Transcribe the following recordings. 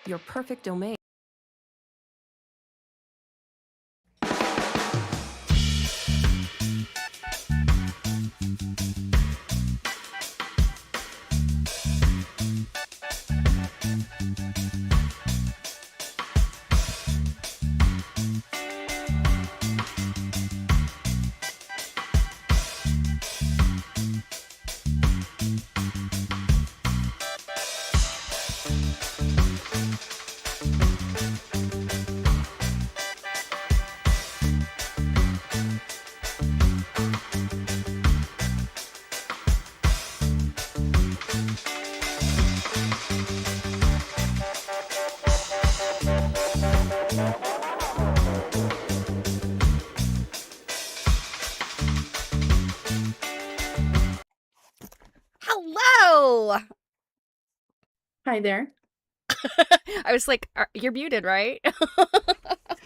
Your perfect domain. Hello. Hi there. I was like, you're muted, right?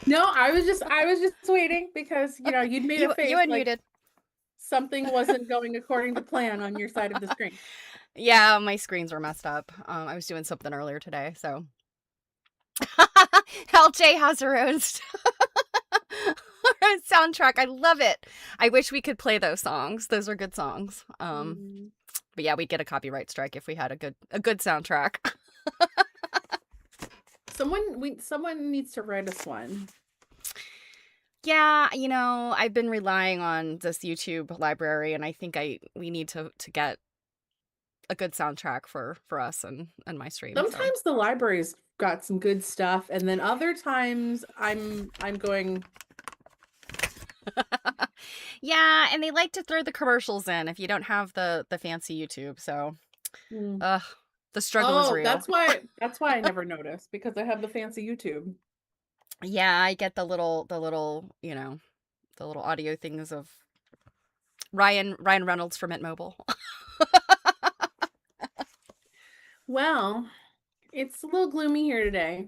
No, I was just waiting because you'd made a face you like unmuted. something wasn't going according to plan on your side of the screen. Yeah, my screens were messed up. I was doing something earlier today, so. LJ has her own soundtrack. I love it. I wish we could play those songs. Those are good songs. But yeah, we'd get a copyright strike if we had a good soundtrack. Someone needs to write us one. Yeah, I've been relying on this YouTube library, and I think we need to get a good soundtrack for us and my stream. Sometimes the library's got some good stuff, and then other times I'm going. Yeah, and they like to throw the commercials in if you don't have the fancy YouTube. So, the struggle is real. That's why I never noticed, because I have the fancy YouTube. Yeah, I get the little the little audio things of Ryan Reynolds from Mint Mobile. Well, it's a little gloomy here today.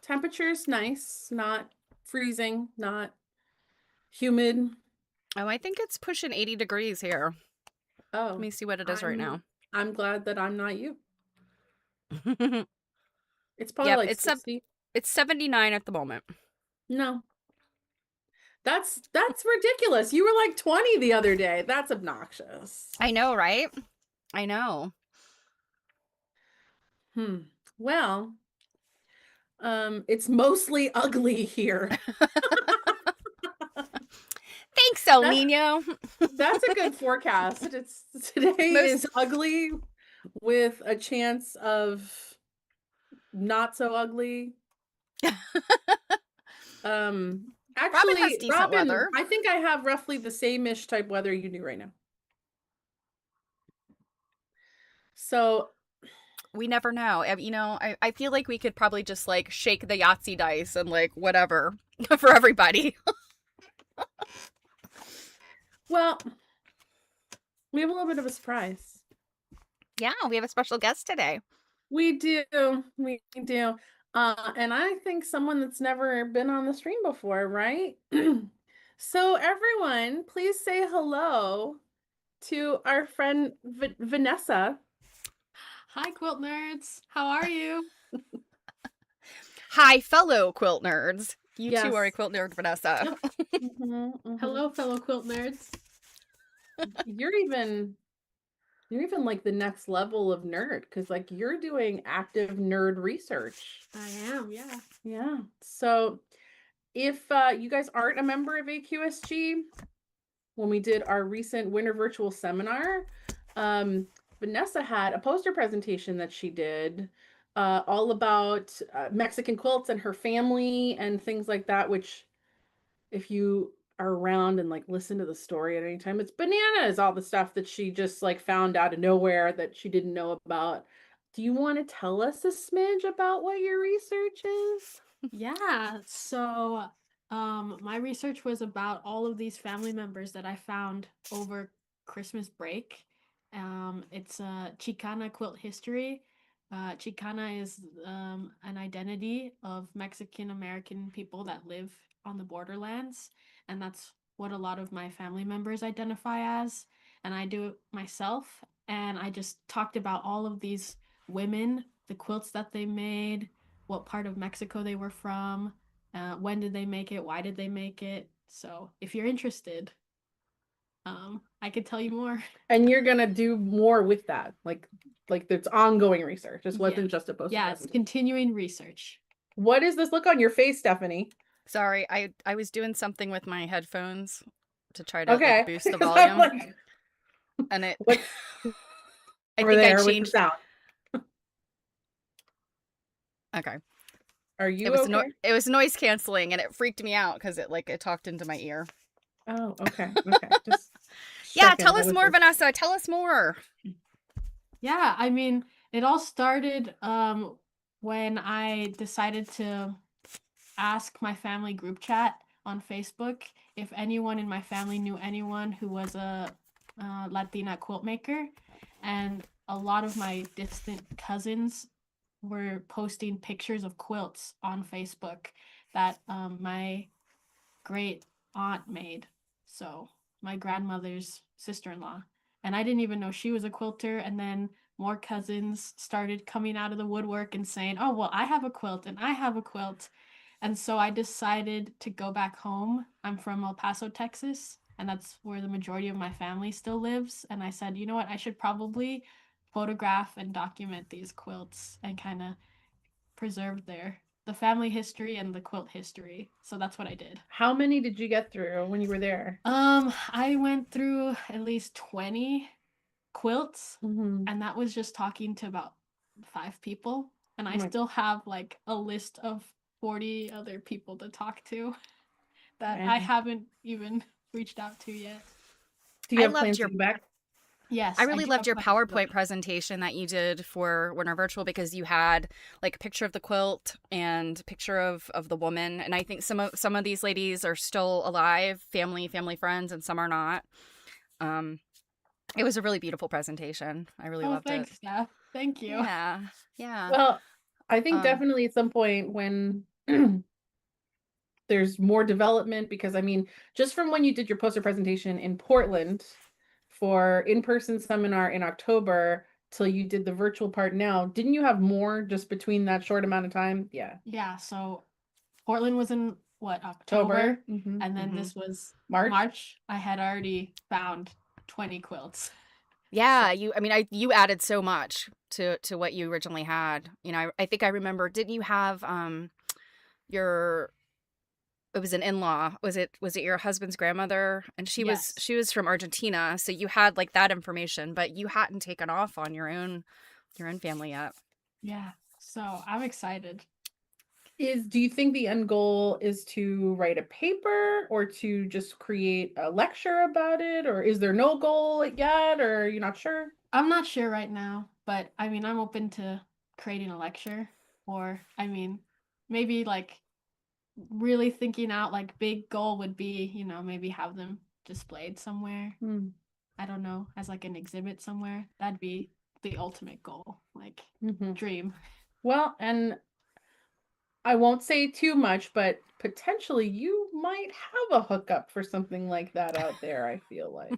Temperature's nice, not freezing, not humid. Oh, I think it's pushing 80 degrees here. Oh, let me see what it is right now. I'm glad that I'm not you. It's probably like 60. It's 79 at the moment. No. That's ridiculous. You were like 20 the other day. That's obnoxious. I know, right? I know. Well, it's mostly ugly here. Thanks, El Nino. That's a good forecast. Today is ugly with a chance of not so ugly. Actually, Robin has decent weather. I think I have roughly the same-ish type weather you do right now. So we never know. I feel like we could probably just like shake the Yahtzee dice and like whatever for everybody. Well, we have a little bit of a surprise. Yeah, we have a special guest today. We do. And I think someone that's never been on the stream before, right? So everyone, please say hello to our friend Vanessa. Hi, quilt nerds. How are you? Hi, fellow quilt nerds. You too are a Yes. quilt nerd, Vanessa. Yep. Hello. Hello, fellow quilt nerds. You're even like the next level of nerd because like you're doing active nerd research. I am, yeah. Yeah. So if you guys aren't a member of AQSG, when we did our recent winter virtual seminar, Vanessa had a poster presentation that she did all about Mexican quilts and her family and things like that, which if you are around and like listen to the story at any time, it's bananas, all the stuff that she just like found out of nowhere that she didn't know about. Do you want to tell us a smidge about what your research is? Yeah, so my research was about all of these family members that I found over Christmas break. It's Chicana quilt history. Chicana is an identity of Mexican American people that live on the borderlands, and that's what a lot of my family members identify as. And I do it myself, and I just talked about all of these women, the quilts that they made, what part of Mexico they were from, when did they make it, why did they make it. So if you're interested, I could tell you more. And you're gonna do more with that, like there's ongoing research. This wasn't just a poster Yeah, it's presentation. continuing research. What is this look on your face, Stephanie? Sorry, I was doing something with my headphones to try to Okay. like boost the 'Cause I'm volume, like, and it. what's I over think I there with the changed. sound? Okay, Are you okay? it was noise canceling, and it freaked me out because it talked into my ear. Oh, okay. Okay. Just Yeah, checking. tell I us was more, just- Vanessa. Tell us more. Yeah, I mean, it all started when I decided to ask my family group chat on Facebook if anyone in my family knew anyone who was a Latina quilt maker, and a lot of my distant cousins were posting pictures of quilts on Facebook that my great aunt made. So my grandmother's sister-in-law. And I didn't even know she was a quilter. And then more cousins started coming out of the woodwork and saying, oh, well, I have a quilt and I have a quilt. And so I decided to go back home. I'm from El Paso, Texas, and that's where the majority of my family still lives. And I said, you know what, I should probably photograph and document these quilts and kind of preserve the family history and the quilt history. So that's what I did. How many did you get through when you were there? I went through at least 20 quilts, Mm-hmm. and that was just talking to about 5 people. And I Oh my- still have like a list of 40 other people to talk to that Okay. I haven't even reached out to yet. Do you I have loved plans your to go back? Yes, I really do loved have your plans to go PowerPoint back. presentation that you did for Winter Virtual because you had like a picture of the quilt and a picture of the woman, and I think some of these ladies are still alive, family friends, and some are not. It was a really beautiful presentation. I really Oh, loved it. thanks, Steph. Thank you. Yeah, yeah. Well, I think Um, definitely at some point when there's more development, because I mean, just from when you did your poster presentation in Portland for in-person seminar in October till you did the virtual part now, didn't you have more just between that short amount of time? Yeah. Yeah, so Portland was in what, October. October? Mhm. And then Mhm. this was March. March. I had already found 20 quilts. yeah, you added so much to what you originally had. You know, I think I remember. Didn't you have your it was an in-law. Was it your husband's grandmother? And Yes. she was from Argentina, so you had like that information, but you hadn't taken off on your own family yet. Yeah. So I'm excited. Do you think the end goal is to write a paper or to just create a lecture about it, or is there no goal yet, or you're not sure? I'm not sure right now, but I mean, I'm open to creating a lecture, or I mean, maybe like really thinking out like big goal would be, maybe have them displayed somewhere. Hmm. I don't know, as like an exhibit somewhere. That'd be the ultimate goal, like Mhm. dream. Well, and I won't say too much, but potentially you might have a hookup for something like that out there, I feel like.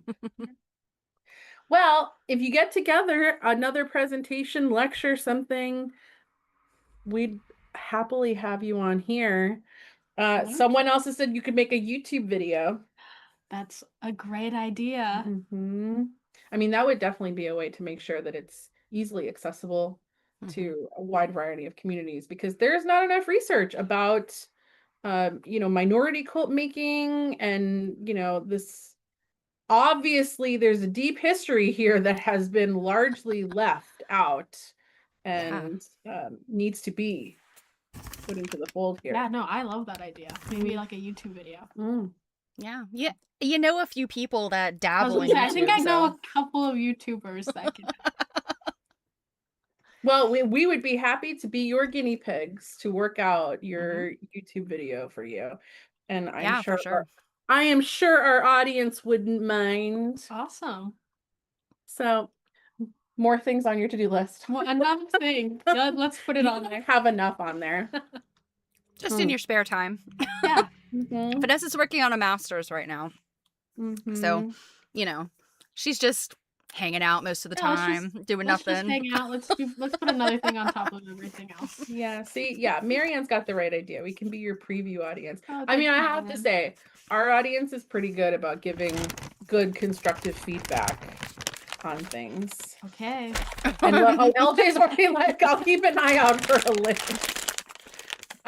Well, if you get together, another presentation, lecture, something, we'd happily have you on here. Someone else has said you could make a YouTube video. That's a great idea. I mean, that would definitely be a way to make sure that it's easily accessible to a wide variety of communities, because there's not enough research about, minority quilt making, and, this, obviously there's a deep history here that has been largely left out and needs to be put into the fold here. Yeah, no, I love that idea. Maybe like a YouTube video. Yeah. You know a few people that I dabble in was gonna YouTube. say, I think I know so- a couple of YouTubers that can. Well, we would be happy to be your guinea pigs to work out your YouTube video for you. And I'm Yeah, sure for sure. I am sure our audience wouldn't mind. Awesome. So, more things on your to-do list. Well, another thing. Let's put it You on don't there. have enough on there. Just in your spare time. Yeah. Vanessa's working on a master's right now. So, she's just hanging out most of the time, doing Let's nothing. just hang out. Let's put another thing on top of everything else. Yeah, see, Marianne's got the right idea. We can be your preview audience. Oh, I mean, I thank you, have to Marianne. say, our audience is pretty good about giving good constructive feedback on things. Okay. And LJ's already like, I'll keep an eye out for a list.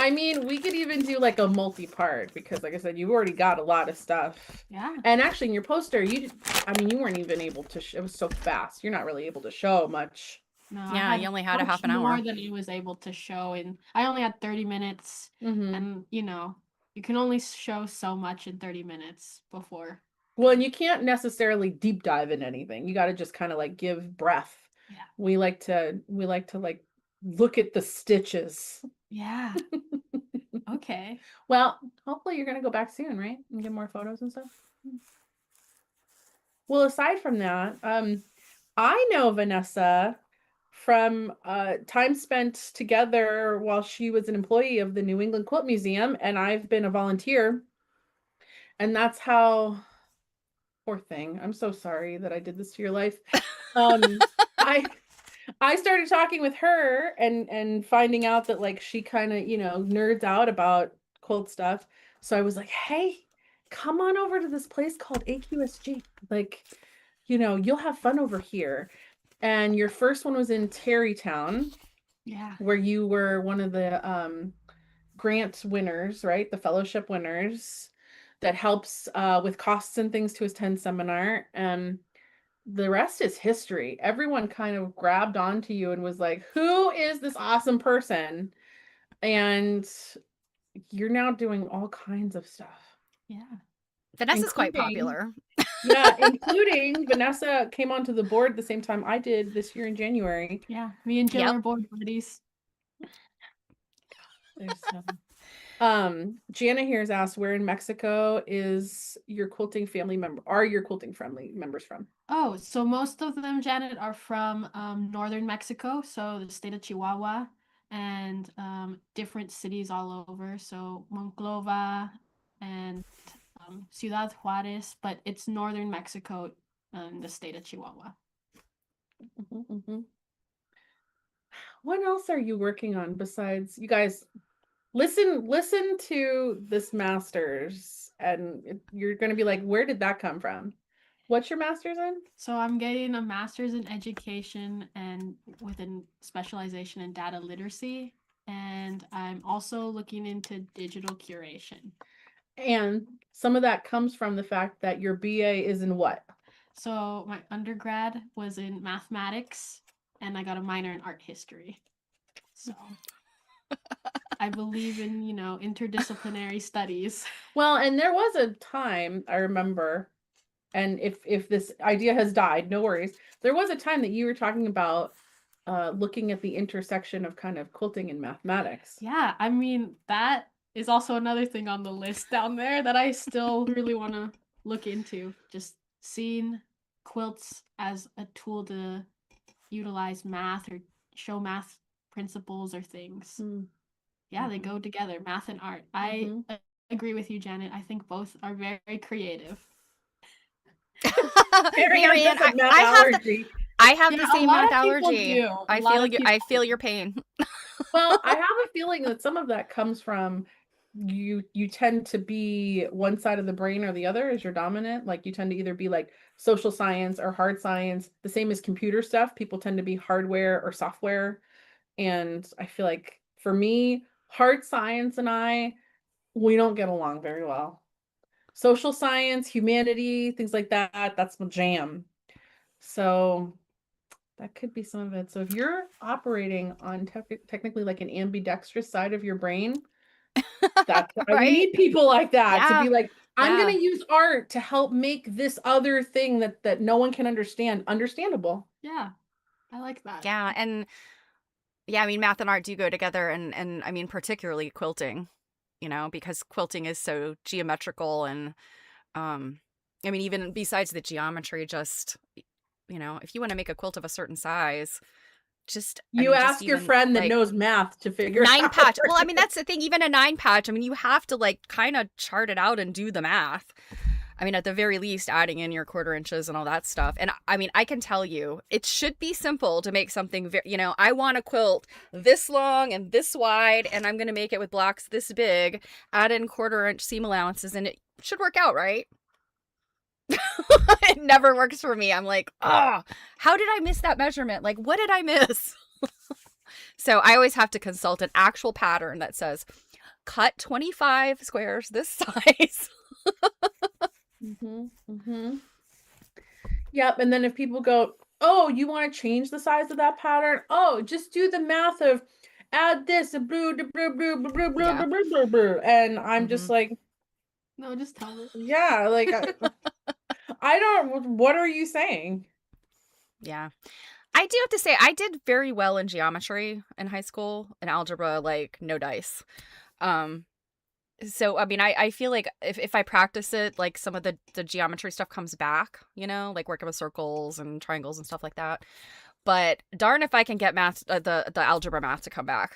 I mean, we could even do like a multi-part, because like I said, you've already got a lot of stuff. Yeah. And actually in your poster, you weren't even able to, it was so fast. You're not really able to show much. No, Yeah, you only had a half an hour. More than he was able to show, and I only had 30 minutes. And you can only show so much in 30 minutes before. Well, and you can't necessarily deep dive in anything. You got to just kind of like give breath. Yeah. We like to like look at the stitches. Yeah. Okay. Well, hopefully you're going to go back soon, right? And get more photos and stuff. Well, aside from that, I know Vanessa from time spent together while she was an employee of the New England Quilt Museum, and I've been a volunteer. And that's how, poor thing. I'm so sorry that I did this to your life. I started talking with her and finding out that like she kind of, nerds out about quilt stuff. So I was like, hey, come on over to this place called AQSG. Like, you'll have fun over here. And your first one was in Tarrytown. Yeah. Where you were one of the grant winners, right? The fellowship winners that helps with costs and things to attend seminar. And the rest is history. Everyone kind of grabbed onto you and was like, who is this awesome person? And you're now doing all kinds of stuff. Yeah. Vanessa's quite popular. Yeah, including Vanessa came onto the board the same time I did this year in January. Yeah. Me and Jill Yep. are board buddies. Jana here's asked, where in Mexico is your quilting family member? Are your quilting family members from? Oh, so most of them, Janet, are from northern Mexico, so the state of Chihuahua, and different cities all over. So Monclova and Ciudad Juarez, but it's northern Mexico, the state of Chihuahua. What else are you working on besides, you guys? Listen to this master's, and you're going to be like, where did that come from? What's your master's in? So I'm getting a master's in education and with a specialization in data literacy. And I'm also looking into digital curation. And some of that comes from the fact that your BA is in what? So my undergrad was in mathematics, and I got a minor in art history. So I believe in, interdisciplinary studies. Well, and there was a time, I remember, and if this idea has died, no worries. There was a time that you were talking about looking at the intersection of kind of quilting and mathematics. Yeah, I mean, that is also another thing on the list down there that I still really want to look into. Just seeing quilts as a tool to utilize math or show math principles or things. Yeah, they go together, math and art. I agree with you, Janet. I think both are very creative. Marianne Marianne, has a math I have the allergy. I have Yeah, the a same lot math of people allergy. do. A I lot feel of you. I people feel your pain. Well, I have a feeling that some of that comes from you tend to be one side of the brain or the other as your dominant. Like you tend to either be like social science or hard science. The same as computer stuff. People tend to be hardware or software. And I feel like for me, hard science and we don't get along very well. Social science, humanity, things like that, that's my jam. So that could be some of it. So if you're operating on technically like an ambidextrous side of your brain, that's why we Right? need people like that to Yeah. be like, I'm Yeah. going to use art to help make this other thing that no one can understand understandable. Yeah, I like that. Yeah. And yeah, I mean, math and art do go together, and I mean, particularly quilting, because quilting is so geometrical, and I mean, even besides the geometry, just if you want to make a quilt of a certain size, You just ask your even friend that like knows math to figure it 9 out. patch. Well, I mean, that's the thing. Even a 9 patch, I mean, you have to like kind of chart it out and do the math. I mean, at the very least, adding in your quarter inches and all that stuff. And I mean, I can tell you, it should be simple to make something very, I want a quilt this long and this wide, and I'm going to make it with blocks this big, add in quarter-inch seam allowances, and it should work out, right? It never works for me. I'm like, oh, how did I miss that measurement? Like, what did I miss? So I always have to consult an actual pattern that says, cut 25 squares this size. Yep. And then if people go, oh, you want to change the size of that pattern? Oh, just do the math of add this and blue, blue, blue, blue, blue, blue, Yeah. blue, blue, blue. And I'm just like, No, just tell me. yeah, like I don't, what are you saying? Yeah. I do have to say, I did very well in geometry in high school. In algebra, like, no dice. So, I mean, I feel like if I practice it, like, some of the geometry stuff comes back, like working with circles and triangles and stuff like that. But darn if I can get math, the algebra math to come back.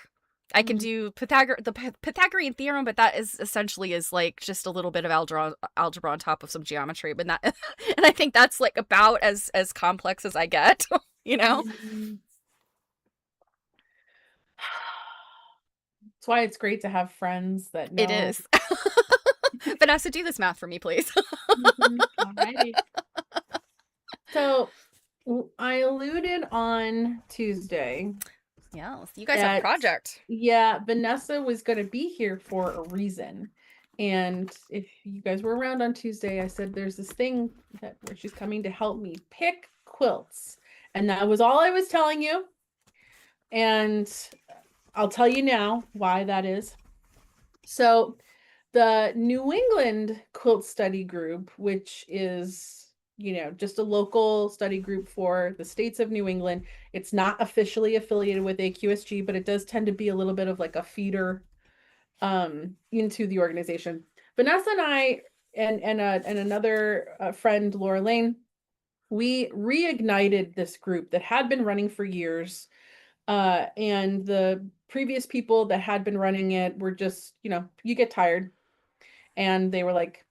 I can do the Pythagorean theorem, but that is essentially like just a little bit of algebra on top of some geometry. But not, and I think that's like about as complex as I get, That's why it's great to have friends that know. It is. Vanessa, do this math for me, please. Alrighty. So I alluded on Tuesday. Yes, you guys have a project. Yeah, Vanessa was going to be here for a reason. And if you guys were around on Tuesday, I said there's this thing where she's coming to help me pick quilts. And that was all I was telling you. And I'll tell you now why that is. So the New England Quilt Study Group, which is, just a local study group for the states of New England. It's not officially affiliated with AQSG, but it does tend to be a little bit of like a feeder into the organization. Vanessa and I and another friend, Laura Lane, we reignited this group that had been running for years. And the previous people that had been running it were just, you get tired. And they were like,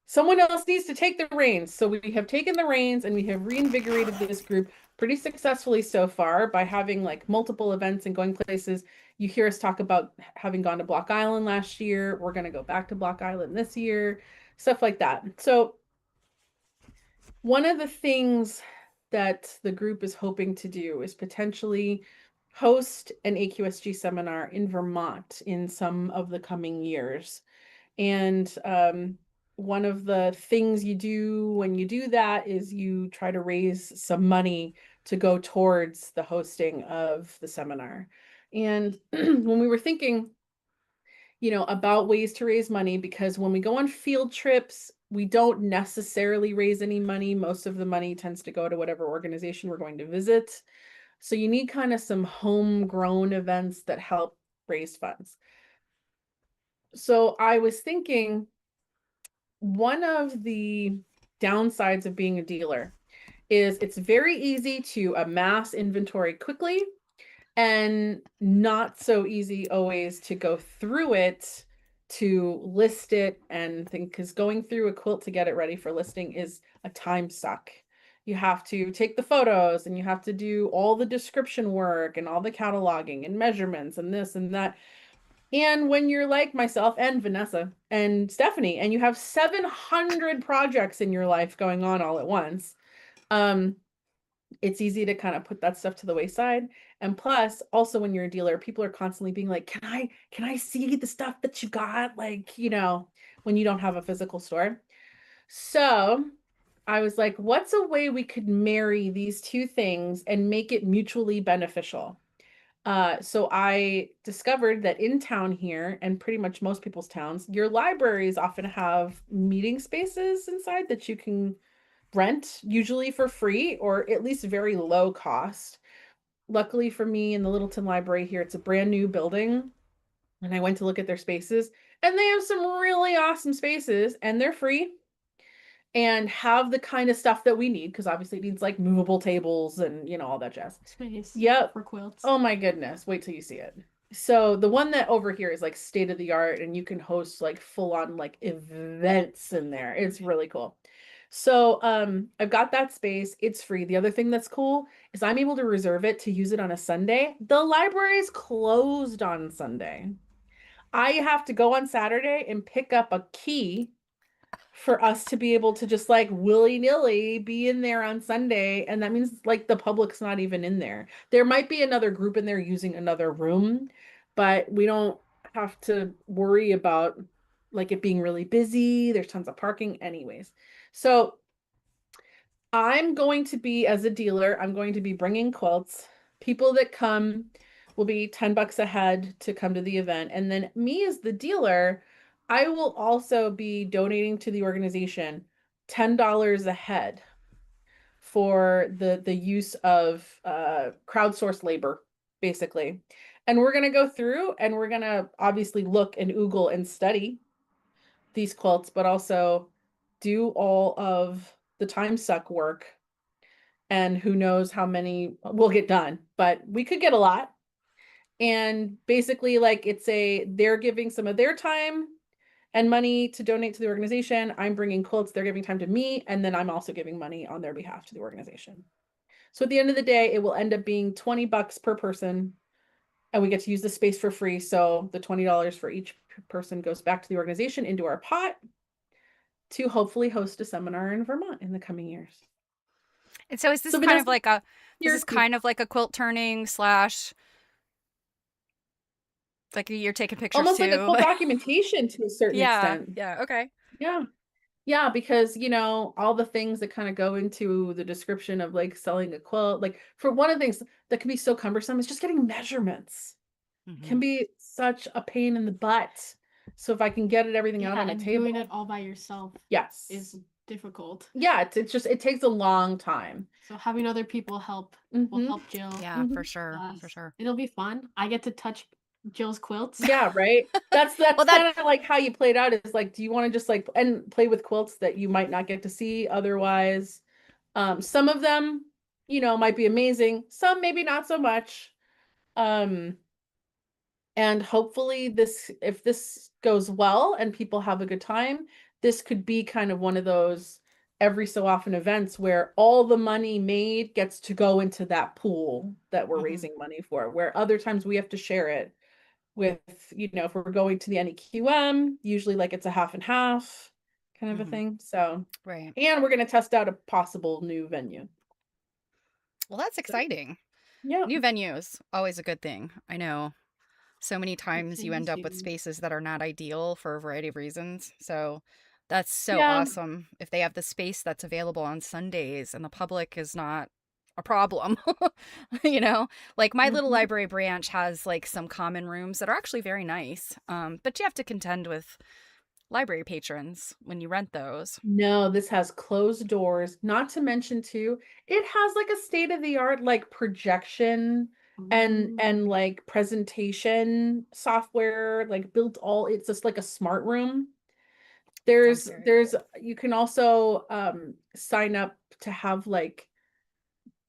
someone else needs to take the reins. So we have taken the reins and we have reinvigorated this group pretty successfully so far by having like multiple events and going places. You hear us talk about having gone to Block Island last year. We're going to go back to Block Island this year, stuff like that. So one of the things that the group is hoping to do is potentially host an AQSG seminar in Vermont in some of the coming years. And one of the things you do when you do that is you try to raise some money to go towards the hosting of the seminar. And when we were thinking, about ways to raise money, because when we go on field trips, we don't necessarily raise any money. Most of the money tends to go to whatever organization we're going to visit. So you need kind of some homegrown events that help raise funds. So I was thinking, one of the downsides of being a dealer is it's very easy to amass inventory quickly and not so easy always to go through it to list it and think, because going through a quilt to get it ready for listing is a time suck. You have to take the photos and you have to do all the description work and all the cataloging and measurements and this and that. And when you're like myself and Vanessa and Stephanie, and you have 700 projects in your life going on all at once, it's easy to kind of put that stuff to the wayside. And plus, also when you're a dealer, people are constantly being like, can I see the stuff that you got? Like, when you don't have a physical store. So I was like, what's a way we could marry these two things and make it mutually beneficial? So I discovered that in town here, and pretty much most people's towns, your libraries often have meeting spaces inside that you can rent, usually for free or at least very low cost. Luckily for me, in the Littleton Library here, it's a brand new building. And I went to look at their spaces, and they have some really awesome spaces, and they're free and have the kind of stuff that we need, because obviously it needs like movable tables and all that jazz. Space. Yep. For quilts. Oh my goodness. Wait till you see it. So the one that over here is like state of the art, and you can host like full on like events in there. It's really cool. So I've got that space. It's free. The other thing that's cool is I'm able to reserve it to use it on a Sunday. The library is closed on Sunday. I have to go on Saturday and pick up a key for us to be able to just like willy-nilly be in there on Sunday. And that means like the public's not even in there. There might be another group in there using another room, but we don't have to worry about like it being really busy. There's tons of parking anyways. So I'm going to be, as a dealer, I'm going to be bringing quilts. People that come will be $10 a head to come to the event. And then me as the dealer, I will also be donating to the organization $10 a head for the use of crowdsourced labor, basically. And we're going to go through and we're going to obviously look and oogle and study these quilts, but also do all of the time suck work. And who knows how many we'll get done, but we could get a lot. And basically, like, they're giving some of their time and money to donate to the organization. I'm bringing quilts, they're giving time to me, and then I'm also giving money on their behalf to the organization. So at the end of the day, it will end up being $20 per person, and we get to use the space for free. So the $20 for each person goes back to the organization into our pot to hopefully host a seminar in Vermont in the coming years. And so is this So kind of Vanessa, like a you're- this is kind of like a quilt turning slash like you're taking pictures almost too? like a quilt documentation to a certain Yeah. extent. Yeah. Okay. Yeah. Yeah, because all the things that kind of go into the description of like selling a quilt, like for one of the things that can be so cumbersome is just getting measurements. Mhm. Can be such a pain in the butt. So if I can get everything out on a and table, doing it all by yourself yes, is difficult. yeah, it's just, it takes a long time. So having other people help will Mhm. help Jill. Yeah, for sure. For sure. It'll be fun. I get to touch Jill's quilts. Yeah, right. That's Well, kind of like how you played out, is like, do you want to just like and play with quilts that you might not get to see otherwise? Some of them, might be amazing, some maybe not so much. And hopefully if this goes well and people have a good time, this could be kind of one of those every so often events where all the money made gets to go into that pool that we're Mhm. raising money for, where other times we have to share it with, if we're going to the NEQM, usually like it's a half and half kind of a Mhm. thing. So, Right. and we're going to test out a possible new venue. Well, that's exciting. Yeah. New venues, always a good thing. I know so many times you end changes up with you. spaces that are not ideal for a variety of reasons. So that's so Yeah. awesome if they have the space that's available on Sundays and the public is not a problem. Like my little Mhm. library branch has like some common rooms that are actually very nice. But you have to contend with library patrons when you rent those. No, this has closed doors. Not to mention too, it has like a state of the art like projection and Ooh. like presentation software, like built all, it's just like a smart room. Sounds very There's cool. you can also sign up to have like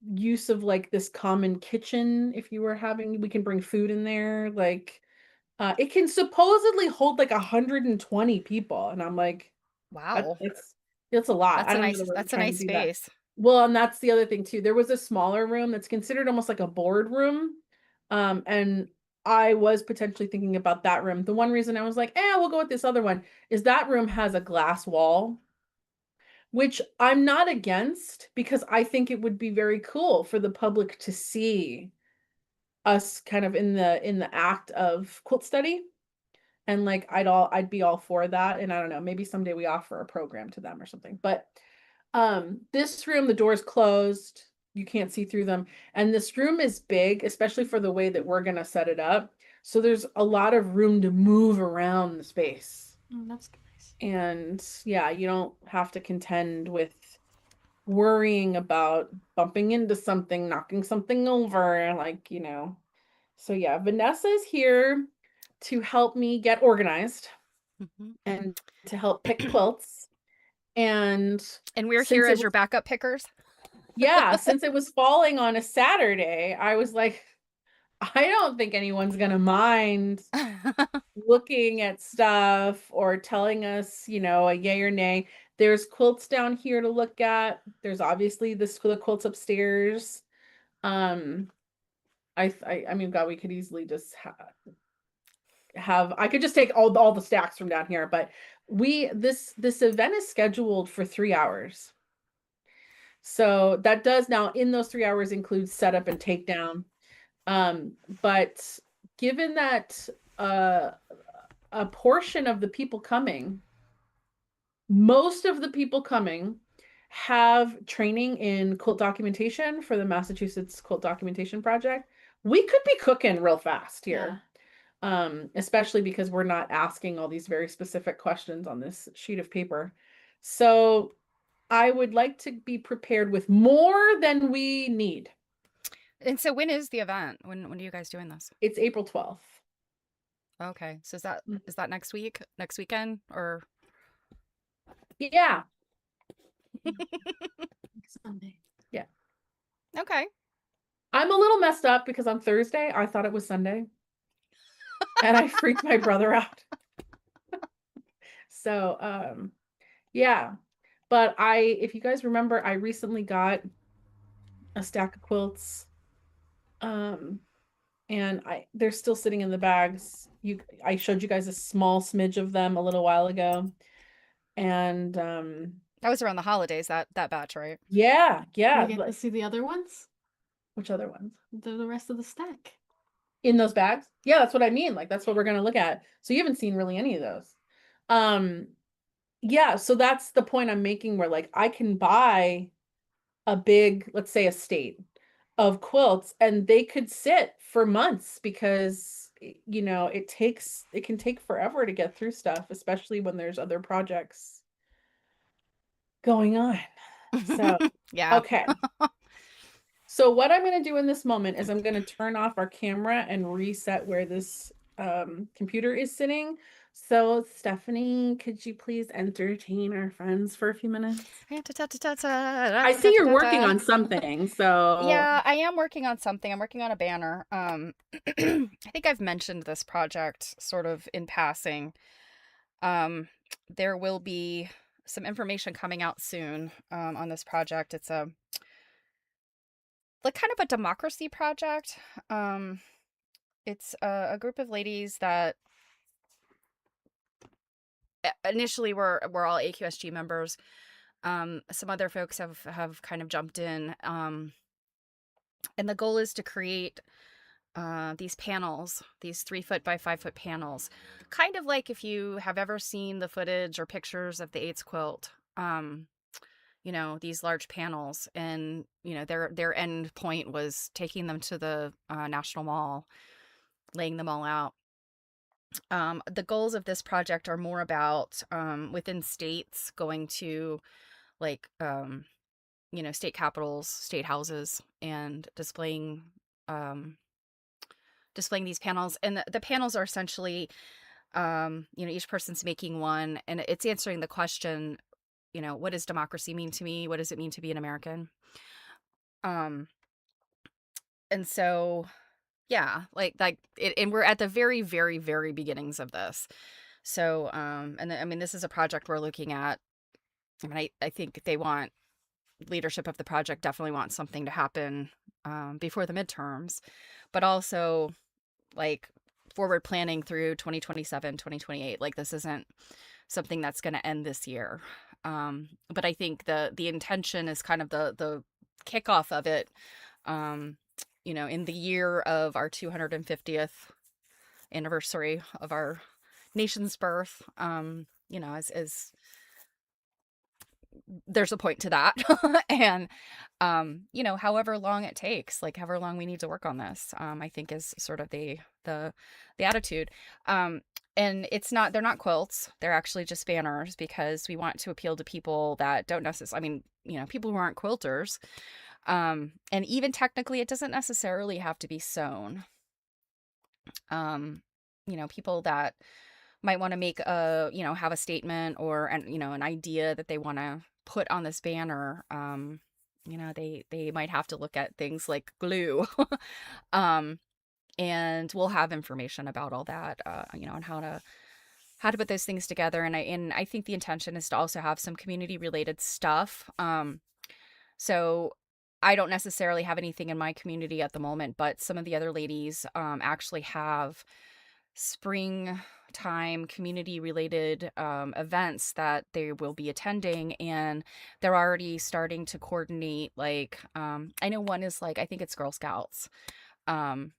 use of like this common kitchen. If you were having, we can bring food in there, like It can supposedly hold like 120 people, and I'm like, Wow. it's a lot. I don't know that we're That's a trying to nice do that. space. Well, and that's the other thing too. There was a smaller room that's considered almost like a boardroom. And I was potentially thinking about that room. The one reason I was like, we'll go with this other one is that room has a glass wall, which I'm not against because I think it would be very cool for the public to see us kind of in the act of quilt study. And like I'd be all for that. And I don't know, maybe someday we offer a program to them or something. But this room, the door's closed, you can't see through them, and this room is big, especially for the way that we're gonna set it up, so there's a lot of room to move around the space. That's nice. And yeah, you don't have to contend with worrying about bumping into something, knocking something over, like, so yeah, Vanessa's here to help me get organized Mhm. and to help pick quilts. And And we're here since it as your backup pickers. yeah, since it was falling on a Saturday, I was like, I don't think anyone's gonna mind looking at stuff or telling us, a yay or nay. There's quilts down here to look at. There's obviously the quilts upstairs. Um, I mean, God, we could easily just have. I could just take all the stacks from down here, but this event is scheduled for 3 hours. So that does now in those 3 hours include setup and takedown. But given that a portion of the people coming, most of the people coming have training in quilt documentation for the Massachusetts Quilt Documentation Project, we could be cooking real fast here. Especially because we're not asking all these very specific questions on this sheet of paper. So I would like to be prepared with more than we need. And so when is the event? When are you guys doing this? It's April 12th. Okay. So is that next week? Next weekend? Or Yeah. Sunday. Yeah. okay. I'm a little messed up because on Thursday I thought it was Sunday. And I freaked my brother out. So yeah. But if you guys remember, I recently got a stack of quilts. And they're still sitting in the bags. I showed you guys a small smidge of them a little while ago. And That was around the holidays, that batch, right? yeah, We yeah. get to see the other ones? Which other ones? The rest of the stack. In those bags? Yeah, that's what I mean. Like that's what we're gonna look at. So you haven't seen really any of those. Yeah, so that's the point I'm making where like I can buy a big, let's say, estate of quilts and they could sit for months because it can take forever to get through stuff, especially when there's other projects going on. So Yeah. okay. So what I'm going to do in this moment is I'm going to turn off our camera and reset where this computer is sitting. So Stephanie, could you please entertain our friends for a few minutes? I see you're working on something, so yeah, I am working on something. I'm working on a banner. I think I've mentioned this project sort of in passing. There will be some information coming out soon on this project. It's like kind of a democracy project. It's a group of ladies that initially were all AQSG members. Some other folks have kind of jumped in. And the goal is to create these panels, these 3-foot by 5-foot panels, kind of like if you have ever seen the footage or pictures of the AIDS quilt. These large panels, and their end point was taking them to the National Mall, laying them all out. The goals of this project are more about within states going to like state capitals, state houses, and displaying these panels. And the panels are essentially each person's making one, and it's answering the question, what does democracy mean to me? What does it mean to be an American? And so Yeah, like it, and we're at the very, very, very beginnings of this. So, I mean, this is a project we're looking at. I mean, I think they want leadership of the project definitely wants something to happen before the midterms, but also like forward planning through 2027, 2028. Like this isn't something that's going to end this year. But I think the intention is kind of the kickoff of it. In the year of our 250th anniversary of our nation's birth, as there's a point to that. And however long it takes, like however long we need to work on this, I think is sort of the attitude. And they're not quilts, they're actually just banners, because we want to appeal to people that don't necessarily, I mean, people who aren't quilters. And even technically it doesn't necessarily have to be sewn. People that might want to make have a statement or an idea that they want to put on this banner. They might have to look at things like glue. And we'll have information about all that, on how to put those things together. And I think the intention is to also have some community related stuff. So I don't necessarily have anything in my community at the moment, but some of the other ladies actually have springtime community related events that they will be attending, and they're already starting to coordinate. Like I know one is like, I think it's Girl Scouts, and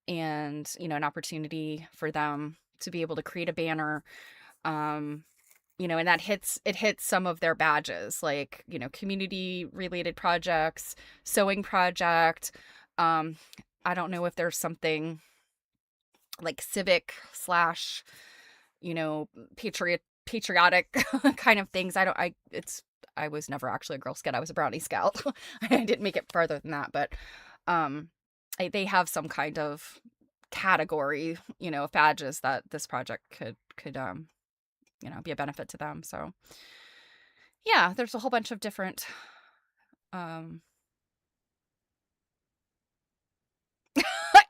an opportunity for them to be able to create a banner, and that hits some of their badges, like community related projects, sewing project. I don't know if there's something like civic slash patriotic kind of things. I was never actually a Girl Scout. I was a Brownie Scout. I didn't make it farther than that, but they have some kind of category of badges that this project could be a benefit to them. So yeah, there's a whole bunch of different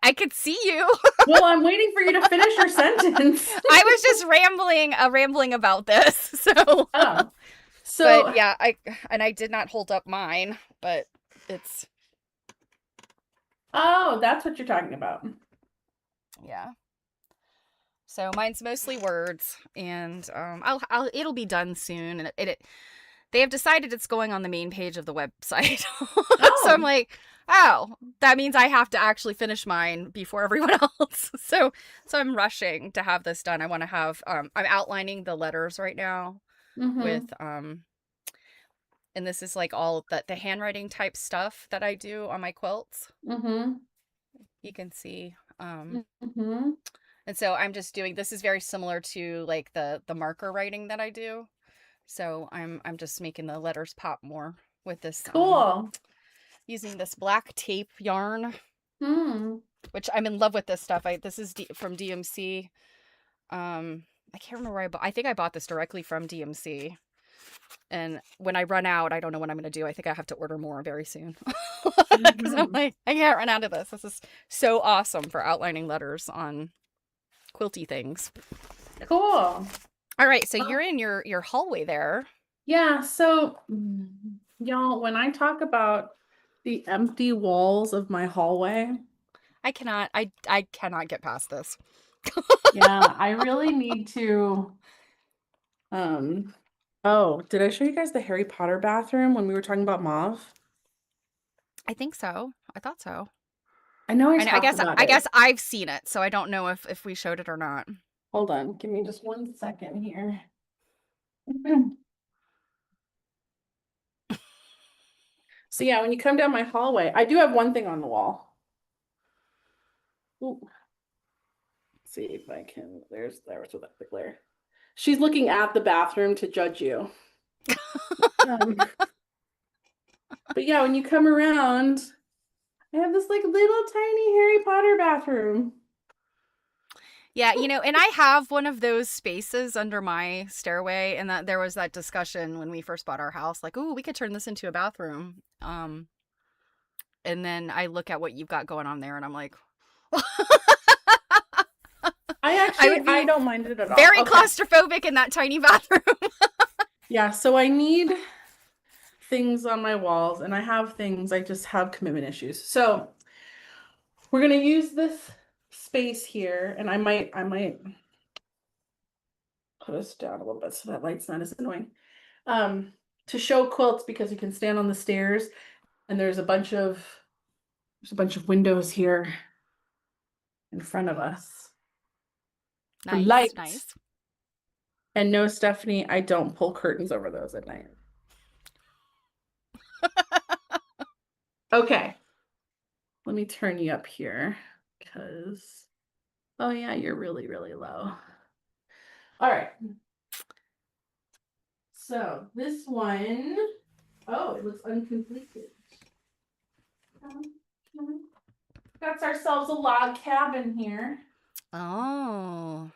I could see you. Well, I'm waiting for you to finish your sentence. I was just rambling about this. So, but yeah, I did not hold up mine, but it's. Oh, that's what you're talking about. Yeah. So mine's mostly words, and it'll be done soon, and they have decided it's going on the main page of the website. So I'm like, oh, that means I have to actually finish mine before everyone else. So I'm rushing to have this done. I want to have I'm outlining the letters right now with and this is like all the handwriting type stuff that I do on my quilts. You can see. And so I'm just doing, this is very similar to like the marker writing that I do. So I'm just making the letters pop more with this. Cool. Using this black tape yarn, which I'm in love with this stuff. This is from DMC. I can't remember where I think I bought this directly from DMC. And when I run out, I don't know what I'm going to do. I think I have to order more very soon. Because I'm like, I can't run out of this. This is so awesome for outlining letters on quilty things. Cool. All right, so you're in your hallway there. Yeah, so y'all, when I talk about the empty walls of my hallway, I cannot get past this. yeah, I really need to oh, did I show you guys the Harry Potter bathroom when we were talking about Mauve? I think so. I thought so. I know I guess I've seen it, so I don't know if we showed it or not. Hold on, give me just 1 second here. So yeah, when you come down my hallway, I do have one thing on the wall. Ooh. Let's see if I can, there's with that big glare. She's looking at the bathroom to judge you. But yeah, when you come around, I have this like little tiny Harry Potter bathroom. Yeah, and I have one of those spaces under my stairway, and that there was that discussion when we first bought our house, like, oh, we could turn this into a bathroom. And then I look at what you've got going on there, and I'm like, I don't mind it at all. Very Okay. claustrophobic in that tiny bathroom. Yeah, so I need things on my walls, and I have things, I just have commitment issues. So we're gonna use this space here, and I might put us down a little bit so that light's not as annoying. To show quilts, because you can stand on the stairs, and there's a bunch of windows here in front of us. For light. Nice. And no, Stephanie, I don't pull curtains over those at night. Okay. Let me turn you up here because, oh yeah, you're really, really low. All right. So this one, oh, it looks uncompleted. Got ourselves a log cabin here. Oh.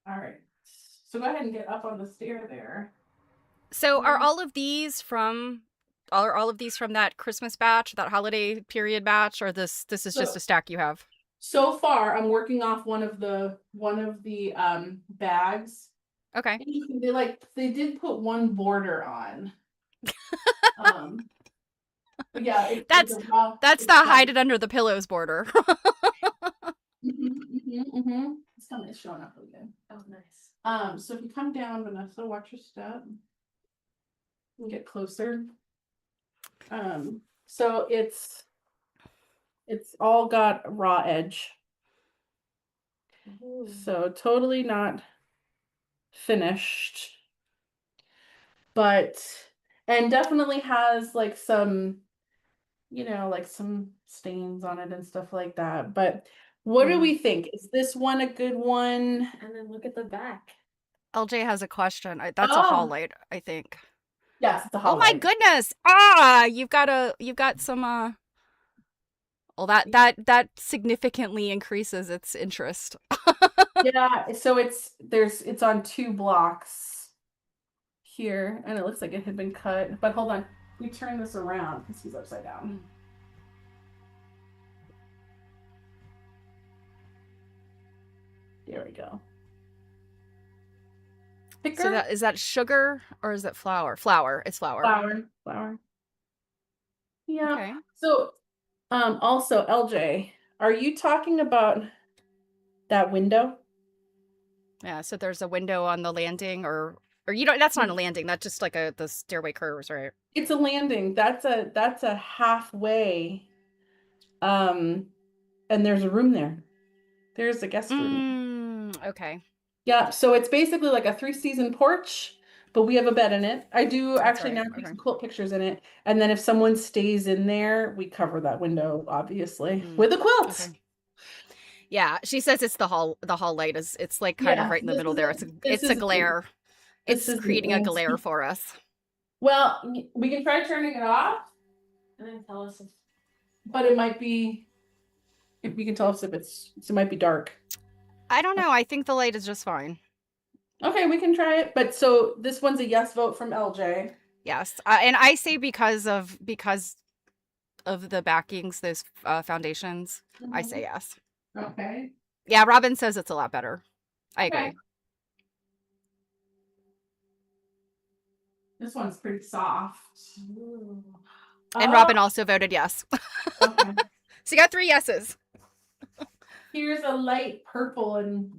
All right. So go ahead and get up on the stair there. So are all of these from that Christmas batch, that holiday period batch, or this is just a stack you have? So far, I'm working off one of the bags. Okay. They did put one border on. But yeah, that's the hide it under the pillows border. It's kind of showing up again. Oh, nice. So if you come down, Vanessa, watch your step. And get closer. So it's all got raw edge. Ooh. So totally not finished, and definitely has like some, like some stains on it and stuff like that. But what do we think? Is this one a good one? And then look at the back. LJ has a question. That's a hall light, I think. Yes, it's a hall light. Oh my goodness! You've got some. Well, that significantly increases its interest. Yeah, so it's on 2 blocks here, and it looks like it had been cut. But hold on, we turn this around because he's upside down. There we go. Thicker? So is that sugar or is it flour? Flour. It's flour. Flour. Yeah. Okay. So, also LJ, are you talking about that window? Yeah. So there's a window on the landing, or that's not a landing. That's just like the stairway curves, right? It's a landing. That's a halfway. And there's a room there. There's a guest room. Okay. Yeah, so it's basically like a 3-season porch, but we have a bed in it. I do actually now take some quilt pictures in it. And then if someone stays in there, we cover that window, obviously, with the quilts. Okay. Yeah, she says it's the hall light it's like kind of right in the middle there. It's a glare. It's creating a glare for us. Well, we can try turning it off and then tell us but it might be, if you can tell us if it might be dark. I don't know. I think the light is just fine. Okay, we can try it. But so this one's a yes vote from LJ. Yes, and I say because of the backings, those foundations, I say yes. Okay. Yeah, Robin says it's a lot better. I agree. Okay. This one's pretty soft. Ooh. And Robin also voted yes. Okay. So you got 3 yeses. Here's a light purple and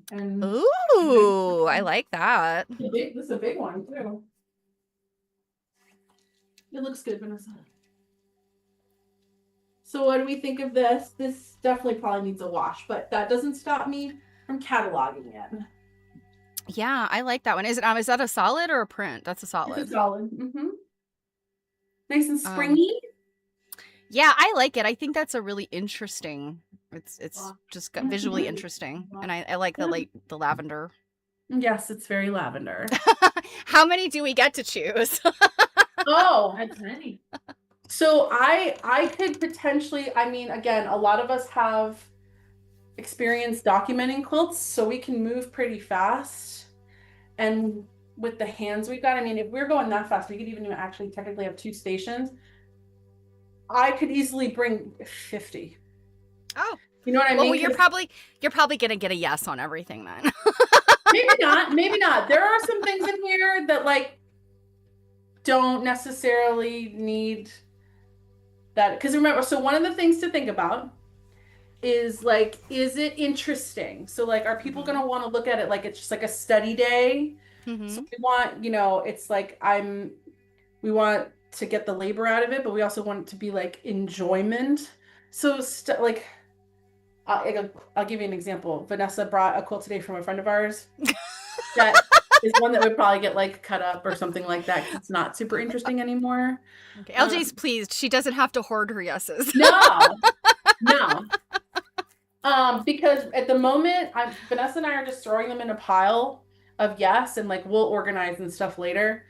ooh, I like that. This is a big one too. It looks good, Vanessa. So what do we think of this? This definitely probably needs a wash, but that doesn't stop me from cataloging it. Yeah, I like that one. Is that a solid or a print? That's a solid. It's a solid. Nice and springy. Yeah, I like it. I think that's a really interesting. It's just visually interesting, and I like the lavender. Yes, it's very lavender. How many do we get to choose? Oh, that's many. So I could potentially, I mean, again, a lot of us have experience documenting quilts, so we can move pretty fast. And with the hands we've got, I mean, if we're going that fast, we could even actually technically have 2 stations. I could easily bring 50. Oh, You know what I Well, mean? you're probably gonna get a yes on everything then. Maybe not. Maybe not. There are some things in here that like don't necessarily need that. Because remember, so one of the things to think about is like, is it interesting? So like, are people Mm-hmm. going to want to look at it like it's just like a study day? Mm-hmm. So we want, it's like we want to get the labor out of it, but we also want it to be like enjoyment. So like, I'll give you an example. Vanessa brought a quilt today from a friend of ours that is one that would probably get like cut up or something like that because it's not super interesting anymore. Okay. LJ's pleased. She doesn't have to hoard her yeses. No, no. Because at the moment, Vanessa and I are just throwing them in a pile of yes, and like we'll organize and stuff later.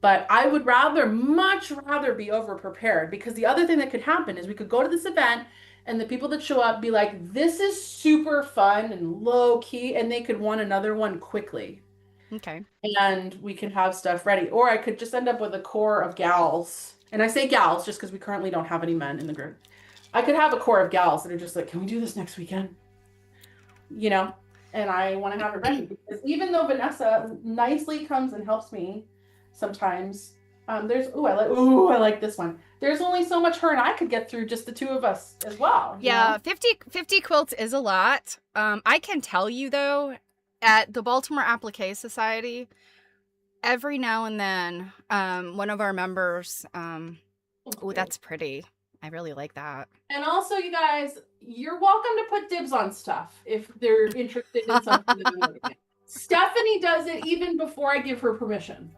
But I would much rather be over prepared because the other thing that could happen is we could go to this event and the people that show up be like, this is super fun and low key, and they could want another one quickly. Okay. And we can have stuff ready. Or I could just end up with a core of gals. And I say gals just because we currently don't have any men in the group. I could have a core of gals that are just like, can we do this next weekend? And I want to have it ready because even though Vanessa nicely comes and helps me sometimes, I like this one. There's only so much her and I could get through just the two of us as well. Yeah, 50 quilts is a lot. I can tell you though, at the Baltimore Applique Society, every now and then, one of our members, that's pretty. I really like that. And also, you guys, you're welcome to put dibs on stuff if they're interested in something that I'm looking at. Stephanie does it even before I give her permission.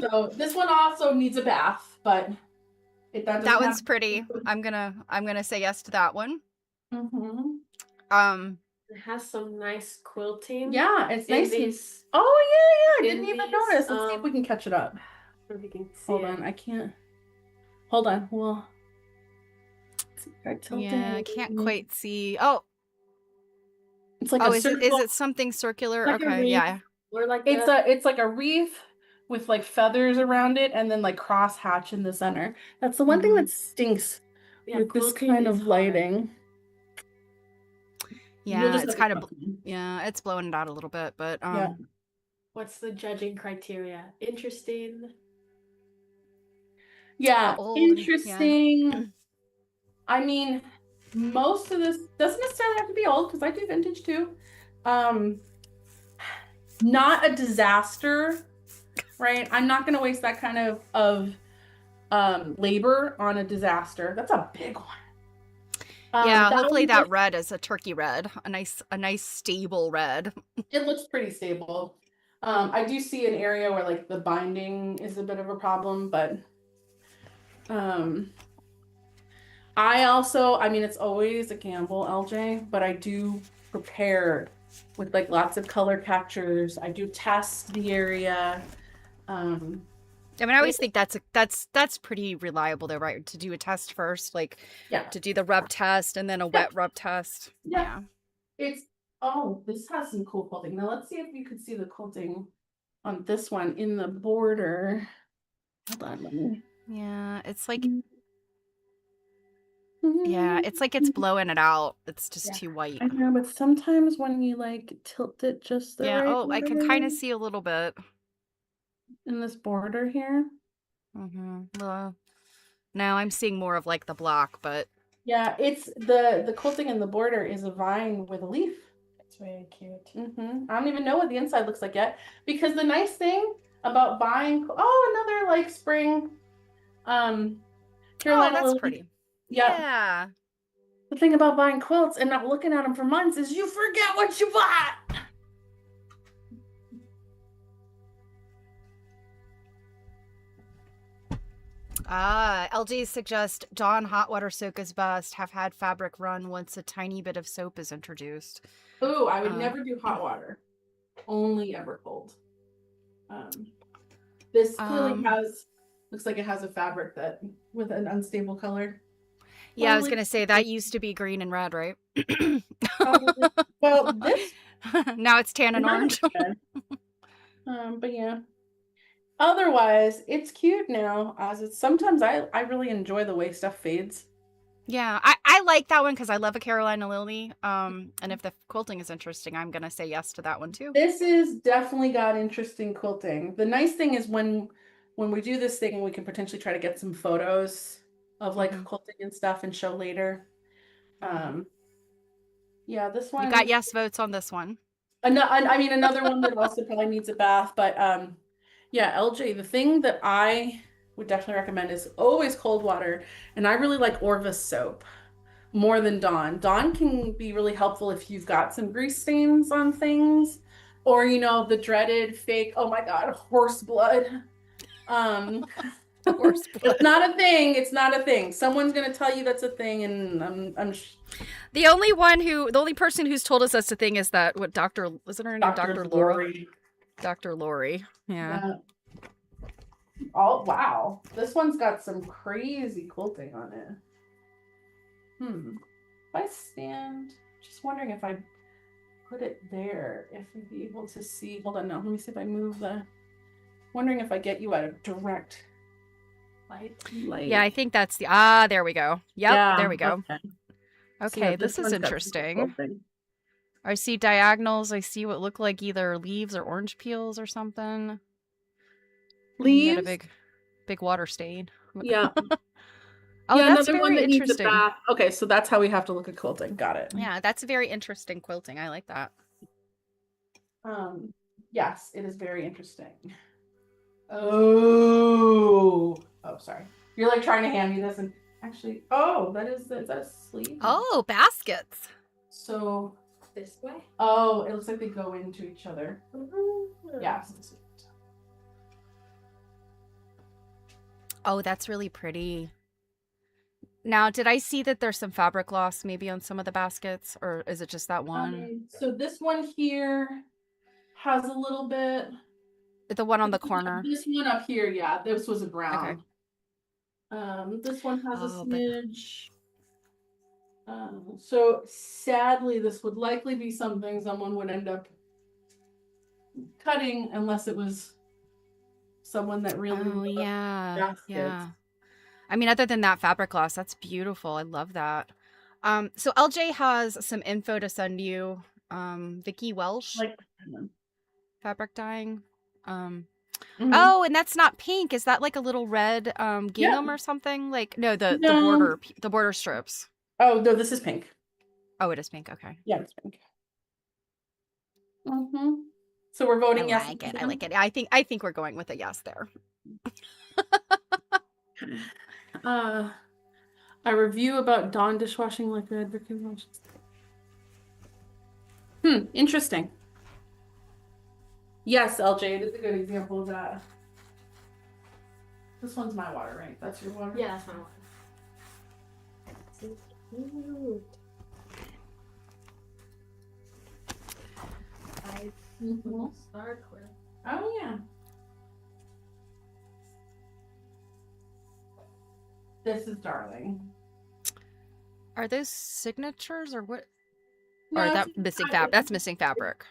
So this one also needs a bath, but that one's pretty. I'm gonna say yes to that one. Mm-hmm. It has some nice quilting. Yeah, it's nice. These, oh yeah, I didn't even notice. Let's see if we can catch it up. If you can see Hold on, I can't. Hold on. Well, yeah, I can't quite see. Oh, it's like is it something circular? Like okay, yeah. Or like it's like a wreath with like feathers around it and then like cross hatch in the center. That's the one thing that stinks with this kind of lighting. Yeah, it's kind of it's blowing it out a little bit, but yeah. What's the judging criteria? Interesting. Yeah, interesting. Yeah. I mean, most of this doesn't necessarily have to be old because I do vintage too. Not a disaster, right? I'm not going to waste that kind of labor on a disaster. That's a big one. Yeah, hopefully that red is a turkey red, a nice stable red. It looks pretty stable. I do see an area where like the binding is a bit of a problem, but I mean, it's always a gamble, LJ, but I do prepare with like lots of color captures. I do test the area. I mean, I always think that's pretty reliable though, right? To do a test first, like to do the rub test and then a wet rub test. Yeah. This has some cool quilting. Now let's see if you could see the quilting on this one in the border. Hold on, let me. Yeah, it's like it's blowing it out. It's just too white. I know, but sometimes when you like tilt it just the right way, I can kind of see a little bit in this border here. Now I'm seeing more of like the block, but yeah, it's the quilting in the border is a vine with a leaf. It's very cute. I don't even know what the inside looks like yet, because the nice thing about buying another like spring Carolina that's lily. pretty. Yeah. The thing about buying quilts and not looking at them for months is you forget what you bought. LG suggests Dawn hot water soak is best. Have had fabric run once a tiny bit of soap is introduced. Oh, I would never do hot water. Only ever cold. This clearly looks like it has a fabric that with an unstable color. Yeah, I was gonna say that used to be green and red, right? Well, this now it's tan and orange. But yeah. Otherwise, it's cute now. Sometimes I really enjoy the way stuff fades. Yeah, I like that one because I love a Carolina lily. And if the quilting is interesting, I'm gonna say yes to that one too. This is definitely got interesting quilting. The nice thing is when we do this thing, we can potentially try to get some photos of like Mhm. quilting and stuff and show later. Yeah, this You one. got yes votes on this one. I mean, another one that also probably needs a bath, but yeah, LJ, the thing that I would definitely recommend is always cold water, and I really like Orvis soap more than Dawn. Dawn can be really helpful if you've got some grease stains on things, or you know, the dreaded fake, oh my God, horse blood. Horse blood. It's not a thing. It's not a thing. Someone's gonna tell you that's a thing, and The only person who's told us that's the thing is that isn't her name Dr. Laura? Lori. Dr. Lori. Yeah. Oh wow, this one's got some crazy quilting on it. If I stand, just wondering if I put it there, if we'd be able to see. Hold on, now let me see if I move the. Wondering if I get you at a direct light. Yeah, I think that's there we go. Yep, there we go. Okay, this is interesting. I see diagonals. I see what look like either leaves or orange peels or something. Leaves. Got a big water stain. Yeah. Oh, yeah, that's another one very that needs a interesting. bath. Okay, so that's how we have to look at quilting. Got it. Yeah, that's very interesting quilting. I like that. Yes, it is very interesting. Oh, sorry. You're like trying to hand me this, and actually, is that a sleeve? Oh, baskets. So This way? oh, it looks like they go into each other. Yeah. Oh, that's really pretty. Now, did I see that there's some fabric loss maybe on some of the baskets, or is it just that one? So this one here has a little bit. The one on the corner. This one up here, yeah, this was a brown. Okay. This one has a smidge. So sadly, this would likely be something someone would end up cutting unless it was someone that really. Oh yeah, baskets. yeah. I mean, other than that fabric loss, that's beautiful. I love that. So LJ has some info to send you. Vicky Welsh, fabric dyeing. Oh, and that's not pink. Is that like a little red gingham or something? Like no, the border strips. Oh no, this is pink. Oh, it is pink. Okay. Yeah, it's pink. So we're voting yes. I like it. I think we're going with a yes there. A review about Dawn dishwashing liquid. Interesting. Yes, LJ, it is a good example of that. This one's my water, right? That's your water? Yeah, that's my water. So cute. Star quilt. Oh, yeah. This is darling. Are those signatures or what? No, or it's that a missing Tide- That's missing fabric.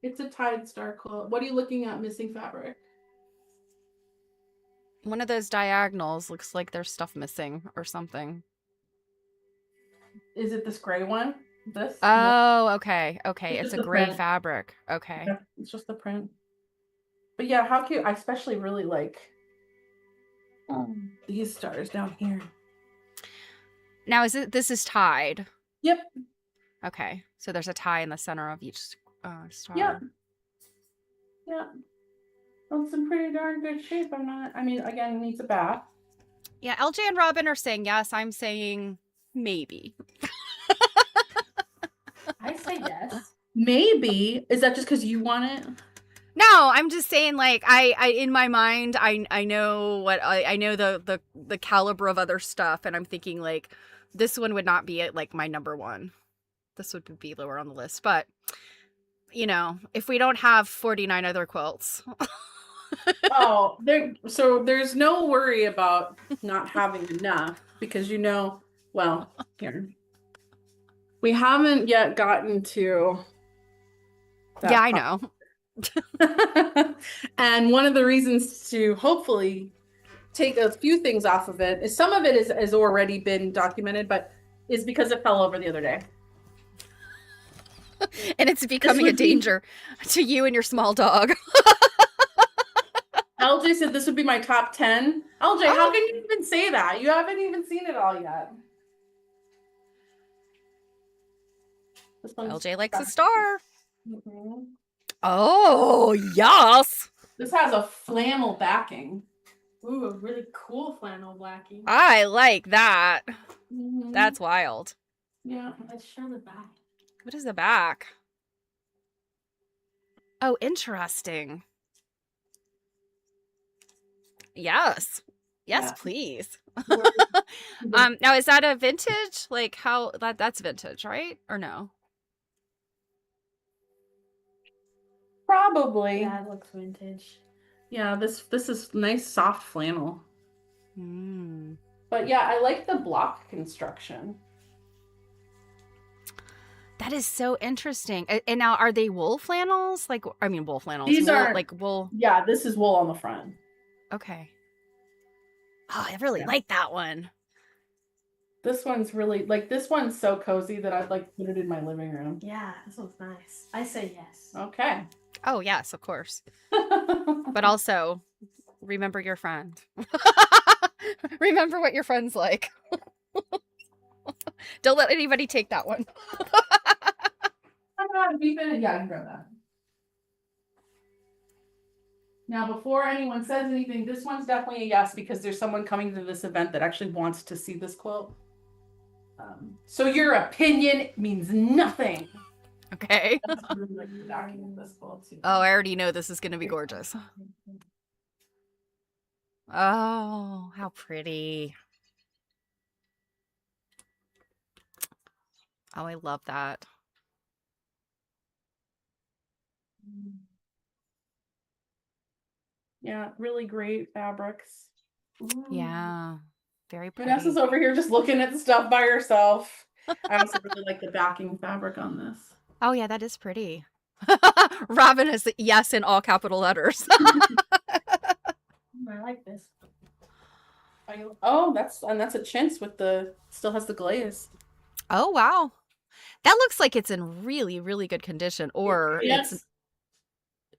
It's a Tide Star quilt. What are you looking at missing fabric? One of those diagonals looks like there's stuff missing or something. Is it this gray one? This? Oh, okay. Okay. It's It's just a the gray print. fabric. Okay. Yeah, it's just the print. But yeah, how cute. I especially really like these stars down here. Now, this is tied? Yep. Okay. So there's a tie in the center of each star. Yeah. Yeah. Well, it's in pretty darn good shape. Again, it needs a bath. Yeah, LJ and Robin are saying yes. I'm saying maybe. I say yes. Maybe. Is that just because you want it? No, I'm just saying, like, I in my mind, I know what I know the caliber of other stuff, and I'm thinking like this one would not be at like my number one. This would be lower on the list, but you know, if we don't have 49 other quilts. There's no worry about not having enough because here. We haven't yet gotten to that Yeah, I know. And one of the reasons to hopefully take a few things off of it is some of it is already been documented, but is because it fell over the other day. And it's becoming a would be- danger to you and your small dog. LJ said this would be my top 10. LJ, how can you even say that? You haven't even seen it all yet. This one's LJ likes a star. Mhm. Oh, yes. This has a flannel backing. Ooh, a really cool flannel blacking. I like that. Mhm. That's wild. Yeah. Let's show the back. What is the back? Oh, interesting. Yes. Yes, Yeah. please. Where- Now is that a vintage? Like how that's vintage, right? Or no? Probably. Yeah, it looks vintage. Yeah, this is nice soft flannel. Mm. But yeah, I like the block construction. That is so interesting. And now are they wool flannels? Like I mean wool flannels. These wool, are like wool. Yeah, this is wool on the front. Okay. Oh, I really Yeah. like that one. This one's really like this one's so cozy that I'd like put it in my living room. Yeah, this one's nice. I say yes. Okay. Oh, yes, of course. But also remember your friend. Remember what your friend's like. Don't let anybody take that one. Yeah, I can grab that. Now, before anyone says anything, this one's definitely a yes because there's someone coming to this event that actually wants to see this quilt. So your opinion means nothing. Okay. That's really like the backing of this quilt too. Oh, I already know this is going to be gorgeous. Oh, how pretty. Oh, I love that. Yeah, really great fabrics. Yeah. Very pretty. Vanessa's over here just looking at the stuff by herself. I also really like the backing fabric on this. Oh, yeah, that is pretty. Robin is yes in all capital letters. I like this. Oh, that's a chintz with the still has the glaze. Oh, wow. That looks like it's in really, really good condition. Or Yes. it's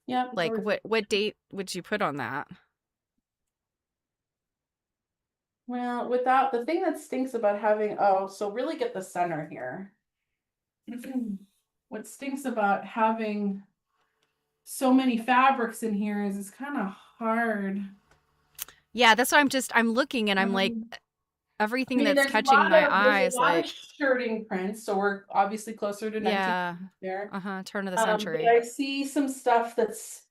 Yeah. like what date would you put on that? Well, without the thing that stinks about having so really get the center here. What stinks about having so many fabrics in here is it's kind of hard. Yeah, that's why I'm looking and I'm like everything that's there's a catching lot my of- eyes there's a lot like of shirting prints, so we're obviously closer to 19 yeah. there. Turn of the But century. I see some stuff that's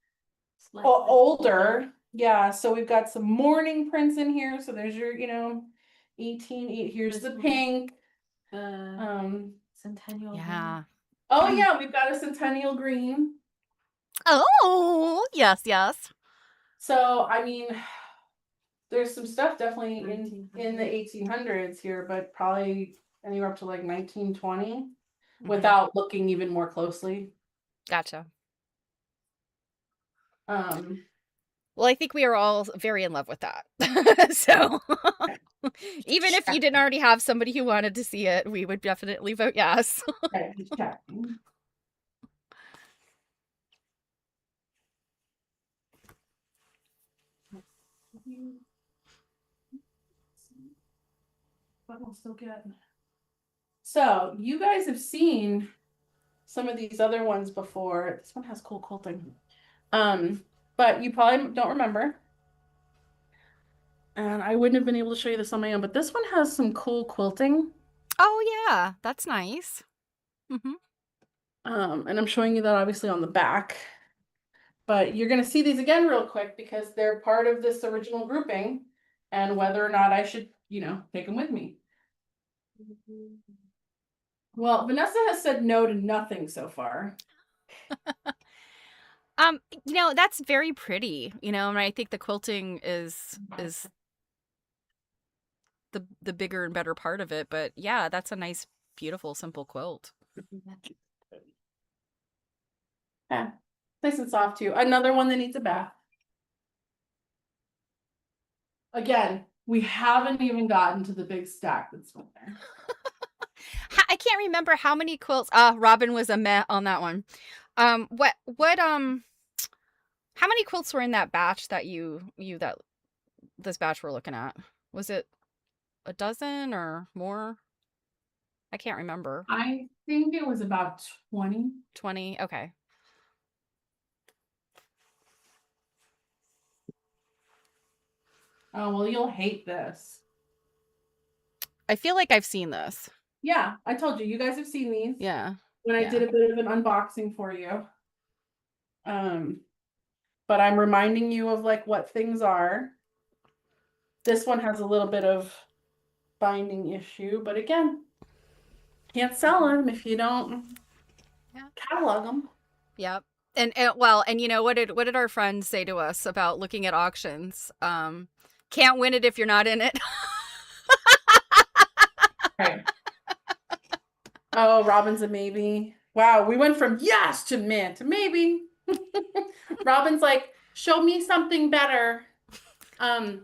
It's older. Yeah, so we've got some morning prints in here. So there's your, 18. Here's the pink. Centennial. Yeah. Oh yeah, we've got a centennial green. Oh, yes, yes. So I mean, there's some stuff definitely in the 1900s. 1800s here, but probably anywhere up to like 1920 Mhm. without looking even more closely. Gotcha. Um, Well, I think we are all very in love with that. So even if you didn't already have somebody who wanted to see it, we would definitely vote yes. okay, just checking. But we'll still get. So you guys have seen some of these other ones before. This one has cool quilting. But you probably don't remember. And I wouldn't have been able to show you this on my own, but this one has some cool quilting. Oh yeah, that's nice. Mm-hmm. And I'm showing you that obviously on the back. But you're gonna see these again real quick because they're part of this original grouping and whether or not I should, take them with me. Well, Vanessa has said no to nothing so far. That's very pretty, and I think the quilting is the bigger and better part of it, but yeah, that's a nice, beautiful, simple quilt. Yeah, nice and soft too. Another one that needs a bath. Again, we haven't even gotten to the big stack that's in there. can't remember how many quilts. Robin was a meh on that one. How many quilts were in that batch that this batch we're looking at? Was it a dozen or more? I can't remember. I think it was about 20. 20? Okay. Oh, well, you'll hate this. I feel like I've seen this. Yeah, I told you. You guys have seen these. Yeah. When I Yeah. did a bit of an unboxing for you. But I'm reminding you of like what things are. This one has a little bit of binding issue, but again, can't sell them if you don't catalog them. Yep. And you know, what did our friends say to us about looking at auctions? Can't win it if you're not in it. Right. Oh, Robin's a maybe. Wow, we went from yes to meh to maybe. Robin's like, show me something better. So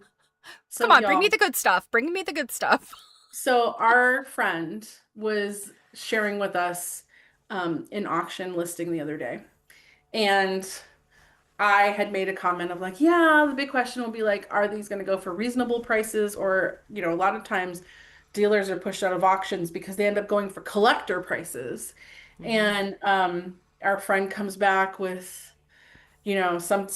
Come on, bring me y'all- the good stuff. Bring me the good stuff. So our friend was sharing with us an auction listing the other day. And I had made a comment of like, yeah, the big question will be like, are these going to go for reasonable prices? Or, you know, a lot of times dealers are pushed out of auctions because they end up going for collector prices. And our friend comes back with, you know, some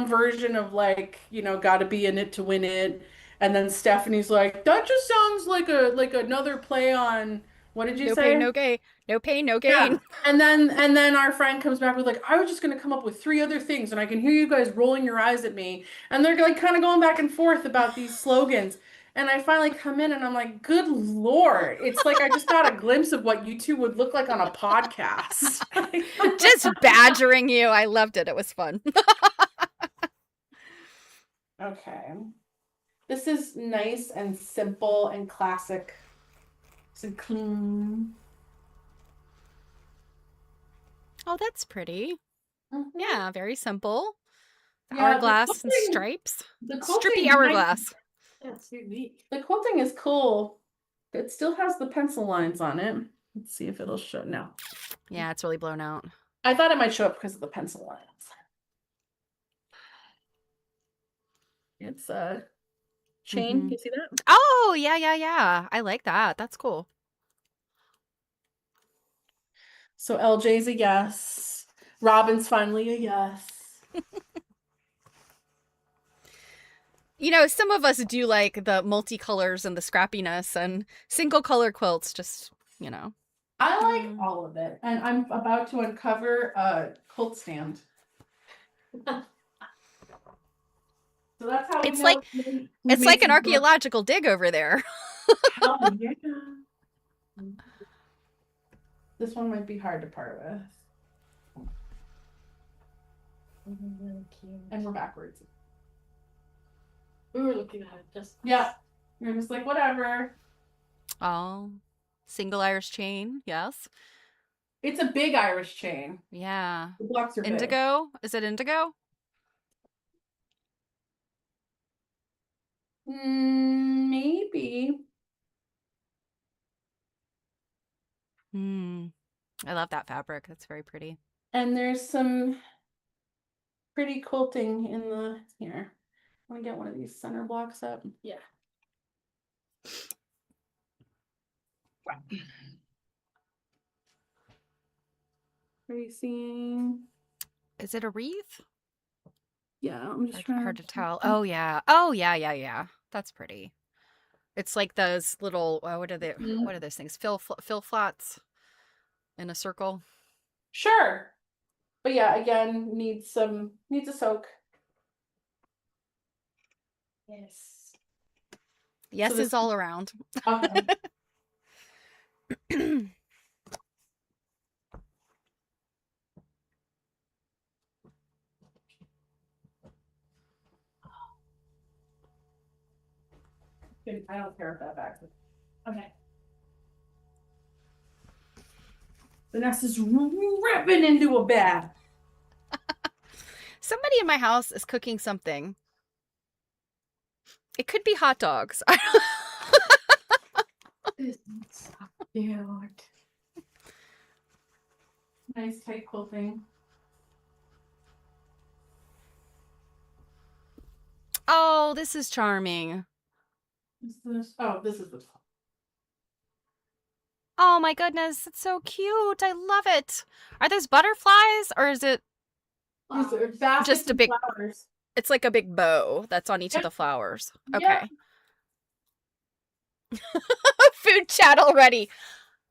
version of like, you know, got to be in it to win it. And then Stephanie's like, that just sounds like another play on, what did you No say? pain, no gain. No pain, no gain. Yeah. And then our friend comes back with like, I was just gonna come up with 3 other things, and I can hear you guys rolling your eyes at me. And they're like kind of going back and forth about these slogans. And I finally come in and I'm like, good Lord. It's like I just got a glimpse of what you two would look like on a podcast. Just badgering you. I loved it. It was fun. Okay. This is nice and simple and classic. So clean. Oh, that's pretty. Mhm. Yeah, very simple. Yeah, the Hourglass and quilting- stripes. The Strippy quilting hourglass. That's unique. The quilting is cool. It still has the pencil lines on it. Let's see if it'll show now. Yeah, it's really blown out. I thought it might show up because of the pencil lines. It's a chain. Mhm. You see that? Oh, yeah. I like that. That's cool. So LJ's a yes. Robin's finally a yes. You know, some of us do like the multicolors and the scrappiness, and single color quilts just, you know. I like all of it. And I'm about to uncover a quilt stand. So that's how we It's know like- we It's made like an some archaeological dig over there. Oh, yeah. This one might be hard to part with. Really cute. And we're backwards. We were looking at it just. Yeah. You're just like, whatever. Oh, single Irish chain. Yes. It's a big Irish chain. Yeah. The blocks are big. Indigo. Is it indigo? Maybe. I love that fabric. That's very pretty. And there's some pretty quilting in the here. I want to get one of these center blocks up. Yeah. Are you seeing? Is it a wreath? Yeah, I'm just trying Hard to tell. Oh yeah. That's pretty. It's like those little what are they? Mhm. What are those things? Fill flats in a circle. Sure. But yeah, again, needs a soak. Yes. Yes this- is all around. Okay. I don't care if that back. Okay. Vanessa's ripping into a bag. Somebody in my house is cooking something. It could be hot dogs. This is so cute. Nice tight quilting. Oh, this is charming. Is this? Oh, this is the top. Oh my goodness, it's so cute. I love it. Are those butterflies or is it These are baskets just a and big flowers. it's like a big bow that's on each of Yep. the flowers. Yep. Okay. Food chat already.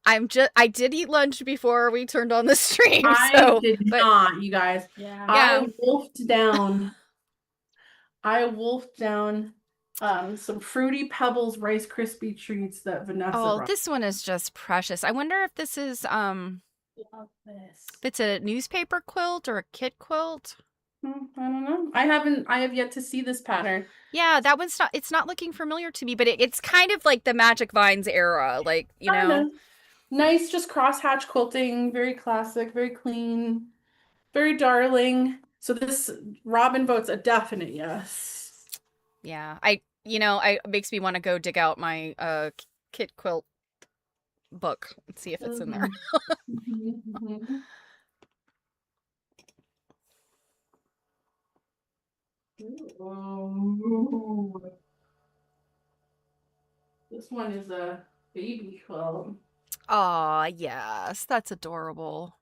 I did eat lunch before we turned on the stream. I did not, you guys. Yeah. Yeah. I wolfed down some Fruity Pebbles Rice Krispie treats that Vanessa Oh, brought. this one is just precious. I wonder if this is Love this. if it's a newspaper quilt or a kit quilt. I don't know. I have yet to see this pattern. Yeah, that one's not it's not looking familiar to me, but it's kind of like the Magic Vines era, like, you know. Kinda. Nice, just crosshatch quilting, very classic, very clean, very darling. So this Robin votes a definite yes. Yeah. It makes me want to go dig out my kit quilt book and see if it's in there. Mhm. Ooh. This one is a baby quilt. Aw, yes, that's adorable.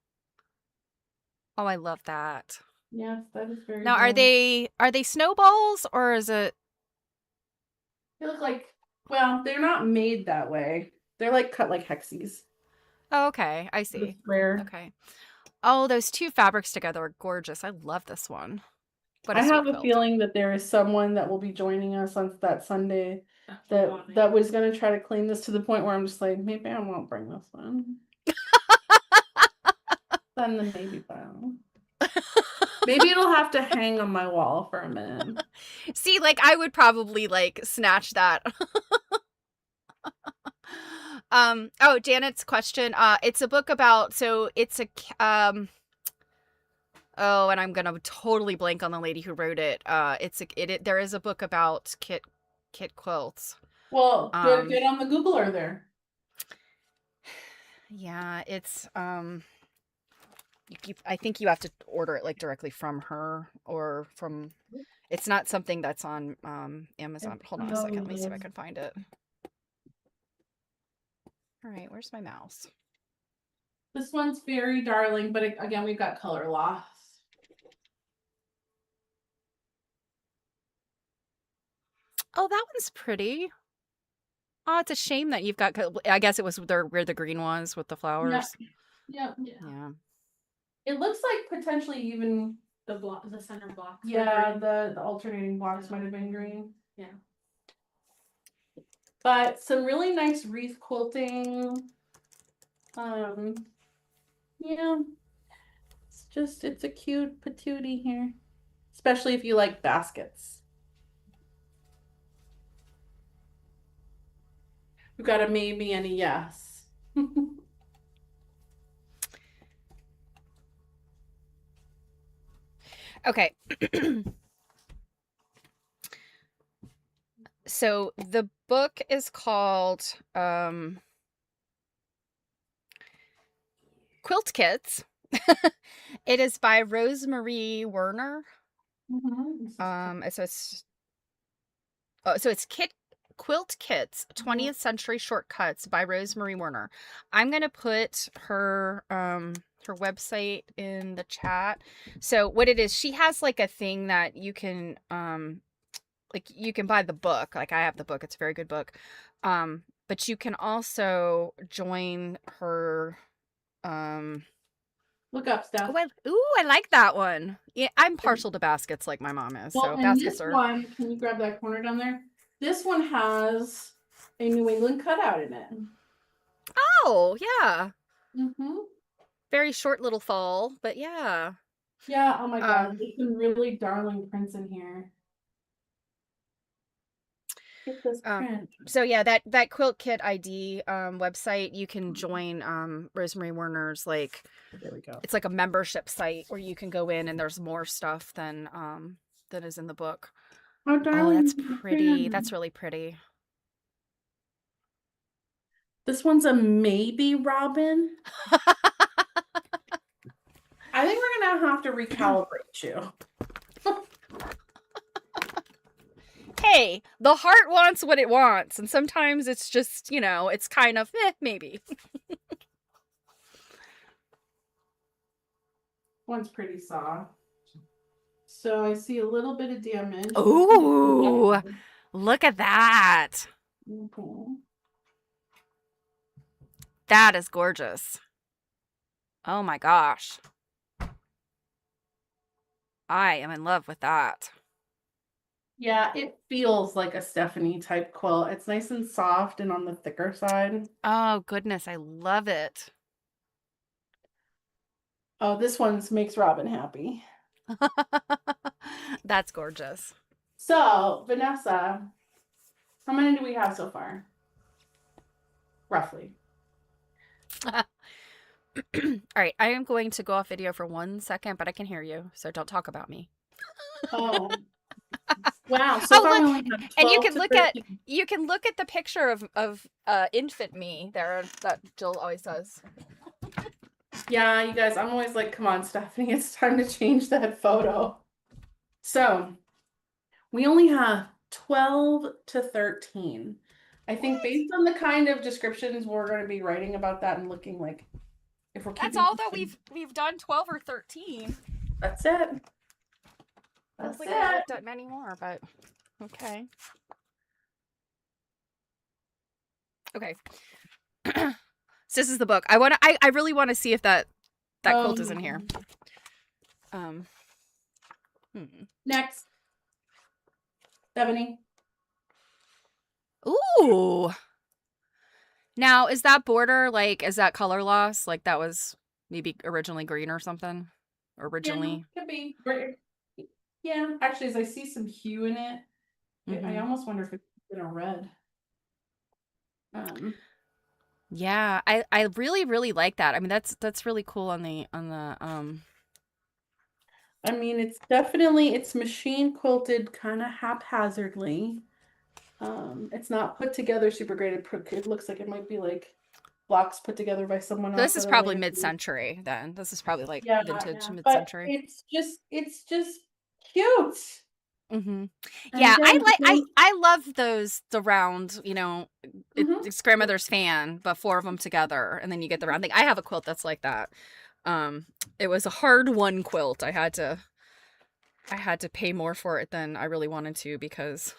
Oh, I love that. Yes, that is very Now, are good. they snowballs or is it? They look like, well, they're not made that way. They're like cut like hexies. Oh, okay, I The see. square. Okay. Oh, those two fabrics together are gorgeous. I love this one. What a I sweet have a quilt. feeling that there is someone that will be joining us on that Sunday After that was gonna try to clean this to the point where I'm just like, maybe I won't bring this one. Then the maybe file. Maybe it'll have to hang on my wall for a minute. See, like I would probably like snatch that. Oh, Janet's question. It's a book about oh, and I'm gonna totally blank on the lady who wrote it. There is a book about kit quilts. Well, get on the Googler there. Yeah, it's I think you have to order it like directly from her or from. It's not something that's on Amazon. Hold on a second. Let me see if I can find it. All right, where's my mouse? This one's very darling, but again, we've got color loss. Oh, that one's pretty. Oh, it's a shame that you've got. I guess it was where the green was with the flowers. Yeah. Yeah. It looks like potentially even The center blocks. were yeah, green. the alternating blocks might have been green. Yeah. But some really nice wreath quilting. Yeah. It's a cute patootie here. Especially if you like baskets. We've got a maybe and a yes. Okay. So the book is called Quilt Kits. It is by Rosemarie Werner. So it's Quilt Kits, 20th Century Shortcuts by Rosemarie Werner. I'm gonna put her website in the chat. So what it is, she has like a thing that you can like you can buy the book. Like I have the book, it's a very good book. But you can also join her Look up, Steph. I like that one. Yeah, I'm partial to baskets like my mom is. Well, So and baskets this are one, can you grab that corner down there? This one has a New England cutout in it. Oh, yeah. Mm-hmm. Very short little fall, but yeah. Yeah, oh my god, there's some really darling prints in here. Get this print. So yeah, that Quilt Kit ID website, you can join Rosemarie Werner's like There we go. it's like a membership site where you can go in and there's more stuff than that is in the book. Oh, darling. Oh, that's pretty. That's really pretty. This one's a maybe Robin. I think we're gonna have to recalibrate you. Hey, the heart wants what it wants, and sometimes it's just, it's kind of maybe. One's pretty soft. So I see a little bit of damage. Ooh, look at that. Okay. That is gorgeous. Oh my gosh. I am in love with that. Yeah, it feels like a Stephanie type quilt. It's nice and soft and on the thicker side. Oh goodness, I love it. Oh, this one makes Robin happy. That's gorgeous. So, Vanessa, how many do we have so far? Roughly. All right, I am going to go off video for 1 second, but I can hear you, so don't talk about me. Oh. Wow. So far we only have 12 And you to can look at the picture of infant me there that Jill always does. Yeah, you guys, I'm always like, come on, Stephanie, it's time to change that photo. So, we only have 12 to 13. I think based on the kind of descriptions we're going to be writing about that and looking like if we're That's keeping all that we've done 12 or 13. That's it. Feels That's like it. I've looked at many more, but okay. Okay. So this is the book. I really want to see if that quilt is in here. Next. Stephanie. Ooh. Now, is that border is that color loss? Like that was maybe originally green or something? Originally. Yeah, could be. Yeah, actually, as I see some hue in it, I almost wonder if it's in a red. Yeah, I really, really like that. I mean, that's really cool on the I mean, it's machine quilted kind of haphazardly. It's not put together super great. It looks like it might be like blocks put together by someone else. This is probably mid-century then. This is probably like vintage mid-century. But it's just cute. Mm-hmm. And Yeah, again, I love the round, it's grandmother's fan, but 4 of them together, and then you get the round thing. I have a quilt that's like that. It was a hard-won quilt. I had to pay more for it than I really wanted to because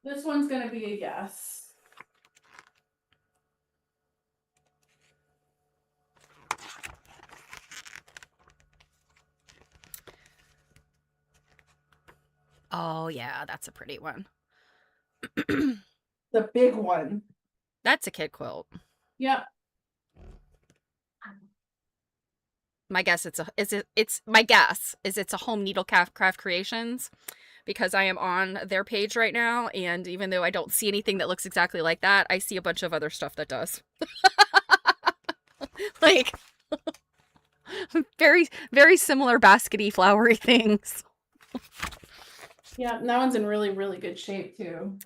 this one's gonna be a yes. oh yeah, that's a pretty one. The big one. That's a kid quilt. Yep. My guess it's a Home Needle Craft Creations because I am on their page right now, and even though I don't see anything that looks exactly like that, I see a bunch of other stuff that does. Like very, very similar baskety flowery things. Yeah, that one's in really, really good shape too.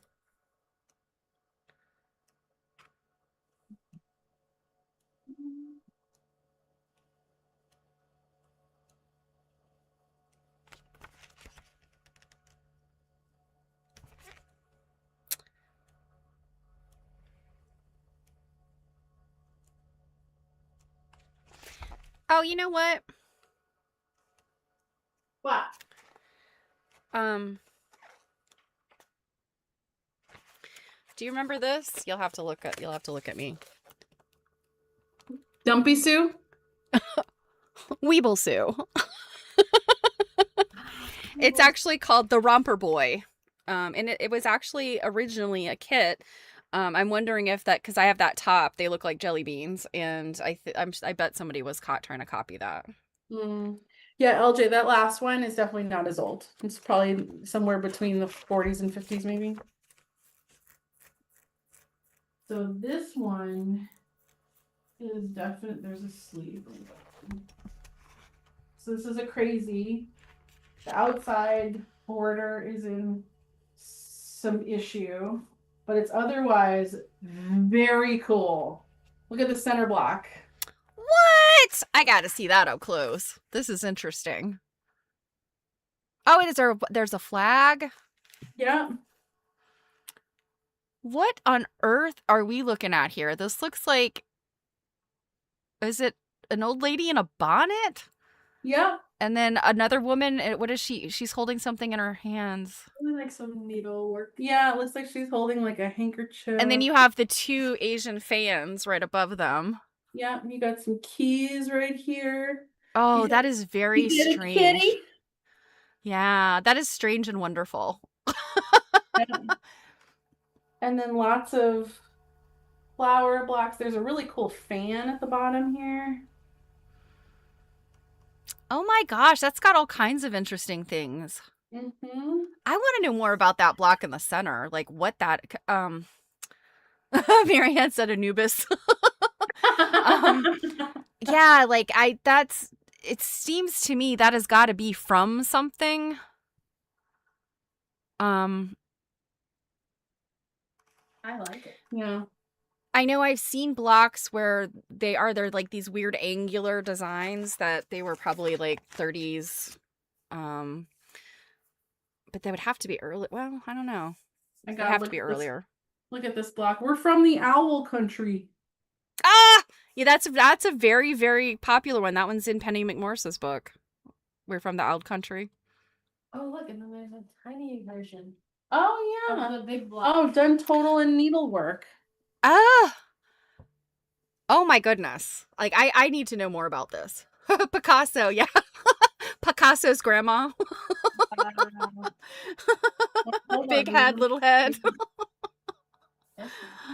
Oh, you know what? What? Do you remember this? You'll have to look at me. Dumpy Sue? Weeble Sue. It's actually called the Romper Boy. And it was actually originally a kit. I'm wondering if that, because I have that top, they look like jelly beans, and I bet somebody was caught trying to copy that. Yeah, LJ, that last one is definitely not as old. It's probably somewhere between the 40s and 50s, maybe. So this one is definite. There's a sleeve. So this is a crazy. The outside border is in some issue, but it's otherwise very cool. Look at the center block. What? I gotta see that up close. This is interesting. Oh, there's a flag? Yeah. What on earth are we looking at here? This looks like... Is it an old lady in a bonnet? Yeah. And then another woman, what is she? She's holding something in her hands. Really like some needlework. Yeah, it looks like she's holding like a handkerchief. And then you have the two Asian fans right above them. Yeah, you got some keys right here. Oh, You that is very you did it, strange. kitty. Yeah, that is strange and wonderful. Yeah. And then lots of flower blocks. There's a really cool fan at the bottom here. Oh my gosh, that's got all kinds of interesting things. Mm-hmm. I want to know more about that block in the center. Like what that Marianne said Anubis. Yeah, like it seems to me that has got to be from something. I like it. Yeah. I know I've seen blocks where they're like these weird angular designs that they were probably like 30s. But they would have to be early. Well, I don't know. I They gotta have to look be at this- earlier. Look at this block. We're from the owl country. Ah! Yeah, that's a very, very popular one. That one's in Penny McMorris's book. We're from the Old Country. Oh, look, and then there's a tiny version Oh yeah. of the big block. Oh, done total in needlework. Ah! Oh my goodness. Like, I need to know more about this. Picasso, yeah. Picasso's grandma. Hold Big on, head, let me- little head. That's really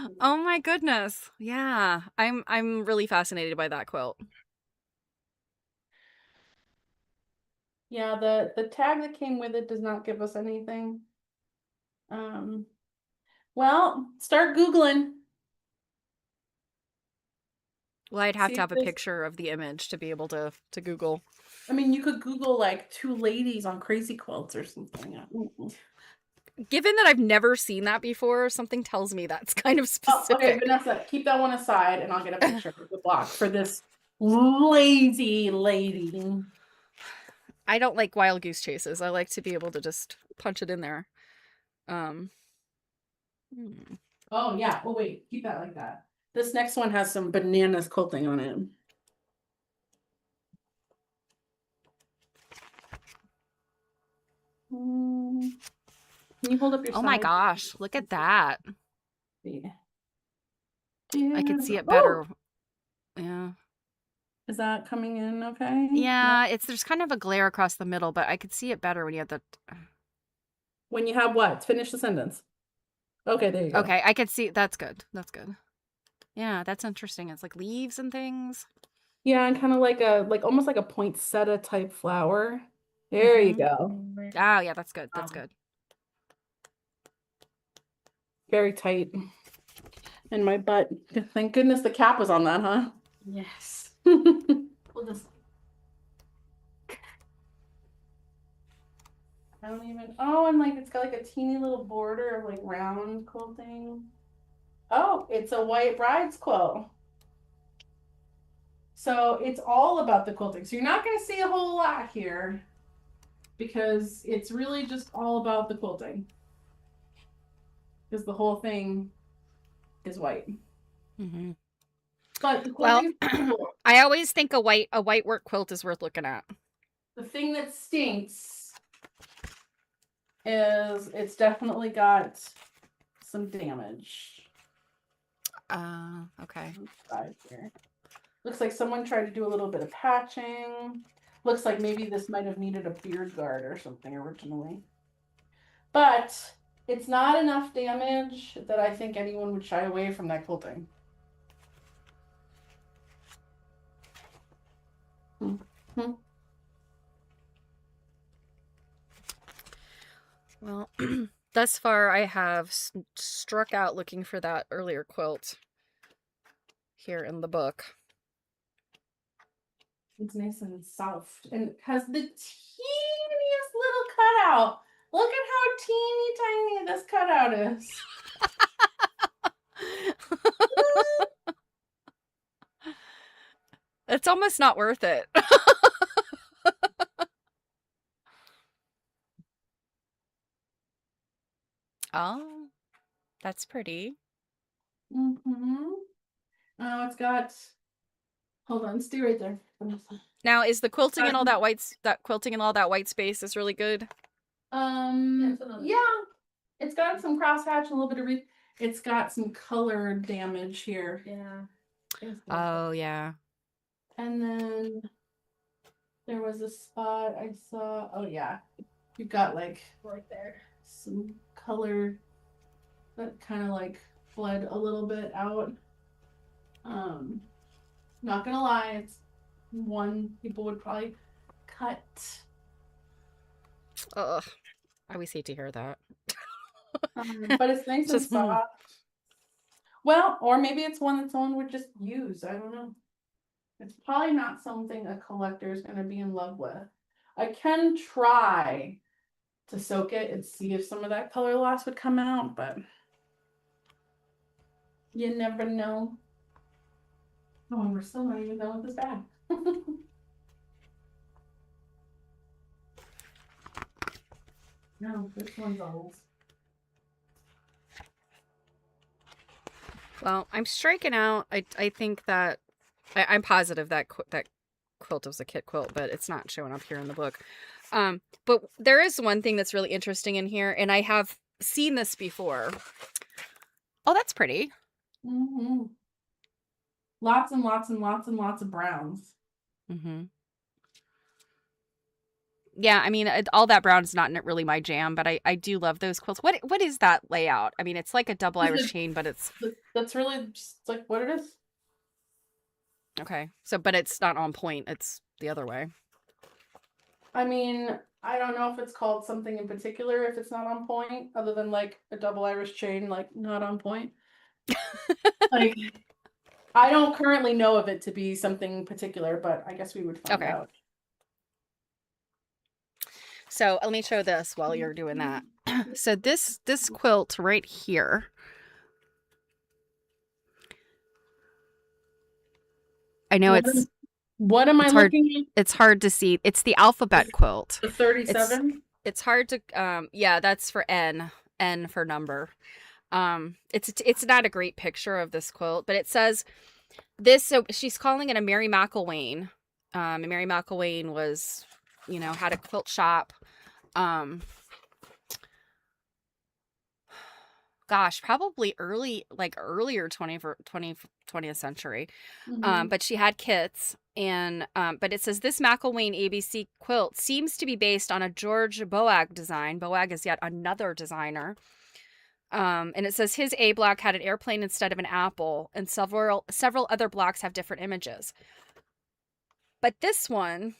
cool. Oh my goodness. Yeah. I'm really fascinated by that quilt. Yeah, the tag that came with it does not give us anything. Well, start Googling. Well, I'd have See to if have a this- picture of the image to be able to Google. I mean, you could Google like two ladies on crazy quilts or something. Given that I've never seen that before, something tells me that's kind of Oh, specific. okay, Vanessa, keep that one aside and I'll get a picture of the block for this lazy lady. I don't like wild goose chases. I like to be able to just punch it in there. Hmm. Oh yeah. Oh wait, keep that like that. This next one has some bananas quilting on it. Can you hold up your Oh my side? gosh, look at that. Yeah. I could see it Oh, better. Yeah. is that coming in okay? Yeah, there's kind of a glare across the middle, but I could see it better when you had the... When you have what? Finish the sentence. Okay, there you go. Okay, I could see... That's good. That's good. Yeah, that's interesting. It's like leaves and things. Yeah, and kind of like almost like a poinsettia type flower. There you Mhm. go. Oh, yeah, that's good. That's good. Very tight. And my butt. Thank goodness the cap was on that, huh? Yes. I We'll just don't even. Oh, and like it's got like a teeny little border of like round quilting. Oh, it's a white bride's quilt. So it's all about the quilting. So you're not going to see a whole lot here because it's really just all about the quilting. Because the whole thing is white. Mm-hmm. But the Well, quilting's cool. I always think a white work quilt is worth looking at. The thing that stinks is it's definitely got some damage. Okay. Side here. Looks like someone tried to do a little bit of patching. Looks like maybe this might have needed a beard guard or something originally. But it's not enough damage that I think anyone would shy away from that quilting. Well, thus far I have struck out looking for that earlier quilt here in the book. It's nice and soft and it has the teeniest little cutout. Look at how teeny tiny this cutout is. it's almost not worth it. Oh, that's pretty. Mm-hmm. Oh, it's got. Hold on, stay right there. Now, is the quilting and all that that quilting and all that white space is really good? Yeah, it's got some crosshatch, a little bit of it's got some color damage here. Yeah. Oh, yeah. And then there was a spot I saw. Oh yeah, you've got like Right there. some color that kind of like bled a little bit out. Not gonna lie, it's one people would probably cut. Ugh. I always hate to hear that. But it's nice and Just, soft. Well, or maybe it's one that someone would just use. I don't know. It's probably not something a collector is going to be in love with. I can try to soak it and see if some of that color loss would come out, but you never know. Oh, and we're still not even done with this bag. No, this one's old. well, I'm striking out. I think that I'm positive that that quilt was a kit quilt, but it's not showing up here in the book. But there is one thing that's really interesting in here, and I have seen this before. Oh, that's pretty. Mm-hmm. Lots and lots and lots and lots of browns. Mm-hmm. Yeah, I mean, all that brown is not really my jam, but I do love those quilts. What is that layout? I mean, it's like a double Irish chain, but it's That's really just like what it is. okay. So, but it's not on point. It's the other way. I mean, I don't know if it's called something in particular if it's not on point, other than like a double Irish chain, like not on point. Like, I don't currently know of it to be something particular, but I guess we would find Okay. out. So let me show this while you're doing that. So this quilt right here. I know What am I it's hard. looking at? It's hard to see. It's the alphabet quilt. The 37? It's hard to yeah, that's for N for number. It's not a great picture of this quilt, but it says this, so she's calling it a Mary McIlwain. And Mary McIlwain was, had a quilt shop. Gosh, probably earlier 20th century. Mhm. But she had kits, and but it says this McIlwain ABC quilt seems to be based on a George Boag design. Boag is yet another designer. And it says his A block had an airplane instead of an apple, and several other blocks have different images. But this one,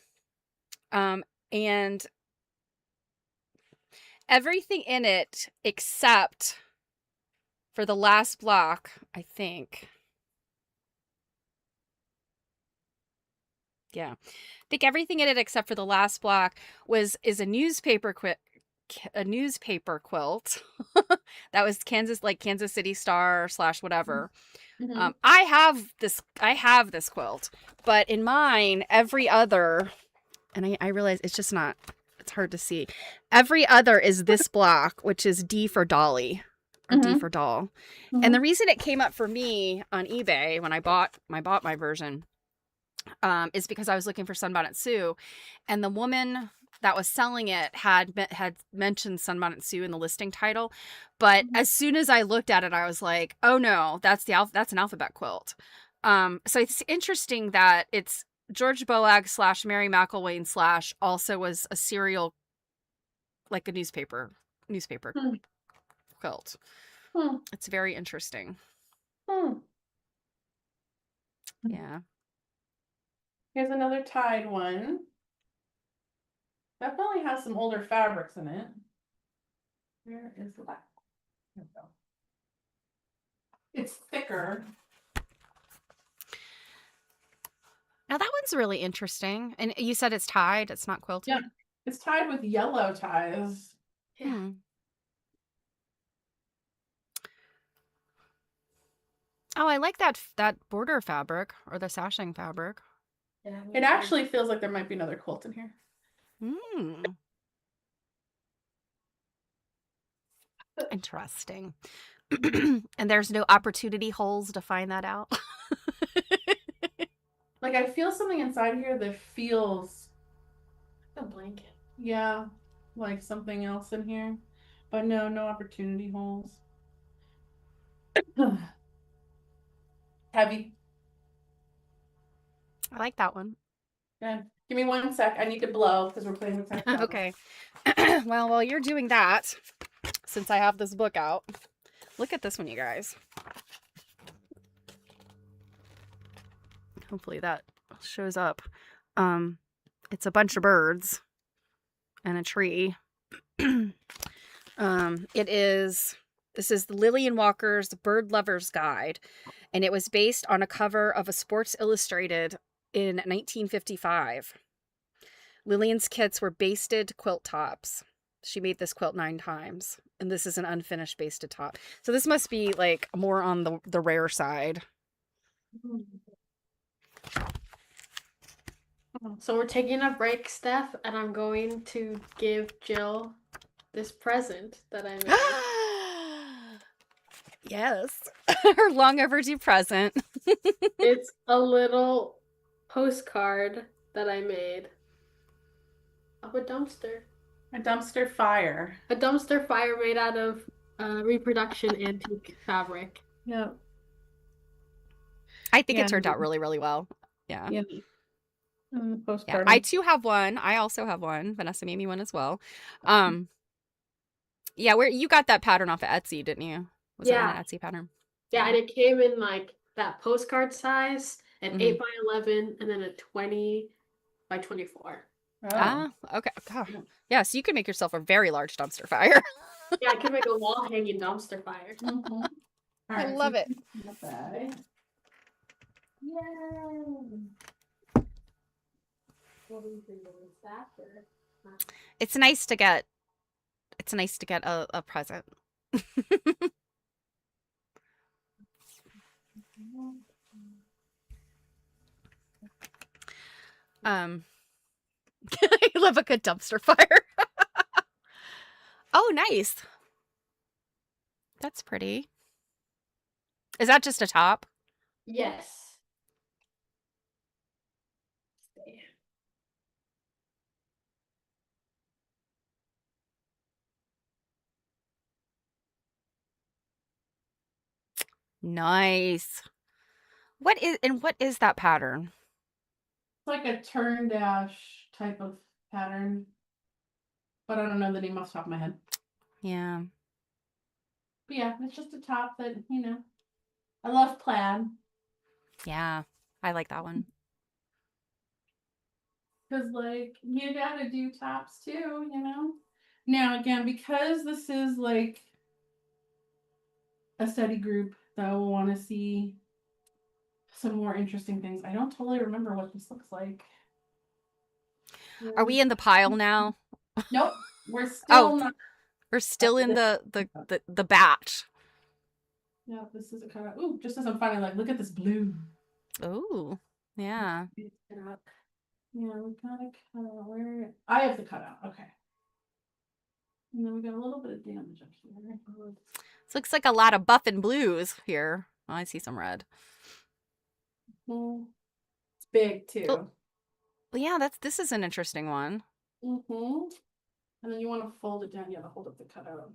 and everything in it except for the last block, I think. Yeah. I think everything in it except for the last block is a newspaper quilt. That was Kansas City Star / whatever. Mhm. I have this quilt, but in mine, every other, and I realize it's hard to see. Every other is this block, which is D for Dolly or D for doll. And the reason it came up for me on eBay when I bought my version is because I was looking for Sunbonnet Sue, and the woman that was selling it had mentioned Sunbonnet Sue in the listing title, but as soon as I looked at it, I was like, oh no, that's an alphabet quilt. So it's interesting that it's George Boag / Mary McIlwain / also was a serial, like a newspaper quilt. It's very interesting. Yeah. Here's another tied one. Definitely has some older fabrics in it. Where is the back? Here we go. It's thicker. Now that one's really interesting. And you said it's tied, it's not quilted? Yeah. It's tied with yellow ties. Yeah. Oh, I like that border fabric or the sashing fabric. Yeah, me It too. actually feels like there might be another quilt in here. Mm. Interesting. And there's no opportunity holes to find that out. Like I feel something inside here that feels, A blanket. yeah, like something else in here. But no, no opportunity holes. Heavy. I like that one. Good. Give me 1 sec. I need to blow because we're playing with textiles. Okay. Well, while you're doing that, since I have this book out, look at this one, you guys. Hopefully that shows up. It's a bunch of birds and a tree. This is Lillian Walker's Bird Lover's Guide, and it was based on a cover of a Sports Illustrated in 1955. Lillian's kits were basted quilt tops. She made this quilt 9 times, and this is an unfinished basted top. So this must be like more on the rare side. So we're taking a break, Steph, and I'm going to give Jill this present that I made. Yes. Her long overdue present. It's a little postcard that I made of a dumpster. A dumpster fire. A dumpster fire made out of reproduction antique fabric. Yep. I think Yeah. it turned out really, really well. Yeah. Yeah. Yeah, Postcard. I too have one. I also have one. Vanessa made me one as well. Yeah, where you got that pattern off of Etsy, didn't you? Was it on Yeah. an Etsy pattern? Yeah, and it came in like that postcard size, an Mhm. 8 by 11, and then a 20 by 24. Oh. Ah, okay. God. Yeah, so you could make yourself a very large dumpster fire. Yeah, I could make a wall hanging dumpster fire. Mhm. I Alright, love so it. not bad. Yay. What do you think of this after? It's nice to get a present. I love a good dumpster fire. Oh, nice. That's pretty. Is that just a top? Yes. Nice. What is that pattern? It's like a turn dash type of pattern. But I don't know the name off the top of my head. Yeah. But yeah, it's just a top that, I love plaid. Yeah. I like that one. Because, like, you gotta do tops too, Now, again, because this is like a study group that will want to see some more interesting things, I don't totally remember what this looks like. Are we in the pile now? Nope. We're still Oh. not. We're still in the batch. Yeah, this is a cutout. Ooh, just as I'm finding, like, look at this blue. Ooh. Yeah. Yeah, we got a cutout. Where? I have the cutout. Okay. And then we got a little bit of damage up here. This looks like a lot of buff and blues here. Oh, I see some red. It's big too. Oh. Well, yeah, this is an interesting one. And then you want to fold it down. Yeah, to hold up the cutout.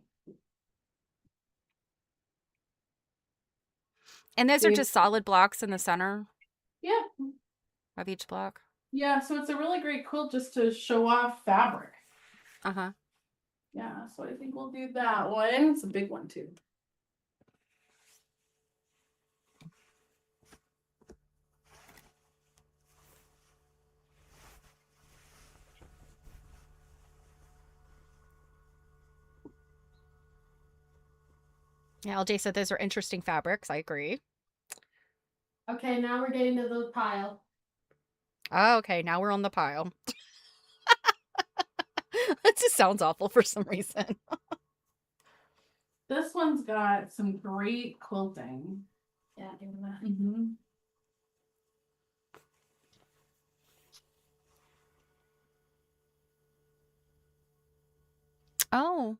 And those are just solid blocks in the center Yeah. of each block. Yeah, so it's a really great quilt just to show off fabric. Uh-huh. Yeah, so I think we'll do that one. It's a big one too. Yeah, LJ said those are interesting fabrics. I agree. Okay, now we're getting to the pile. Oh, okay, now we're on the pile. That just sounds awful for some reason. This one's got some great quilting. Yeah, give me that. Oh,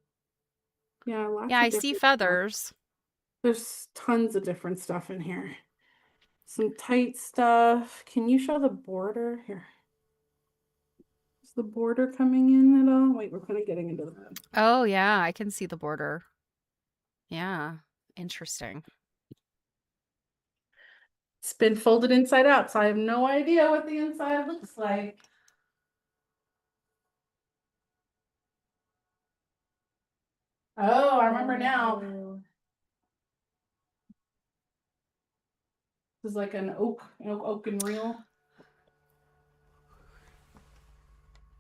Yeah, lots yeah, of I see different stuff. feathers. There's tons of different stuff in here. Some tight stuff. Can you show the border here? Is the border coming in at all? Wait, we're kind of getting into that. Oh, yeah, I can see the border. Yeah, interesting. It's been folded inside out, so I have no idea what the inside looks like. Oh, I remember now. This is like an oak and reel.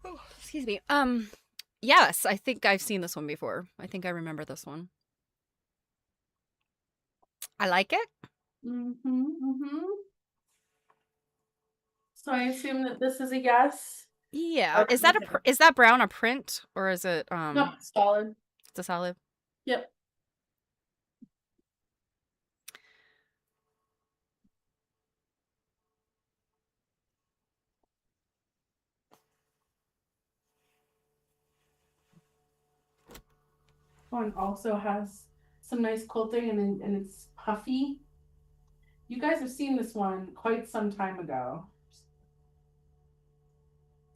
Oh, excuse me. Yes, I think I've seen this one before. I think I remember this one. I like it. So I assume that this is a yes. Yeah. Okay. Is that brown a print or is it No, solid. it's a solid? Yep. One also has some nice quilting and it's puffy. You guys have seen this one quite some time ago.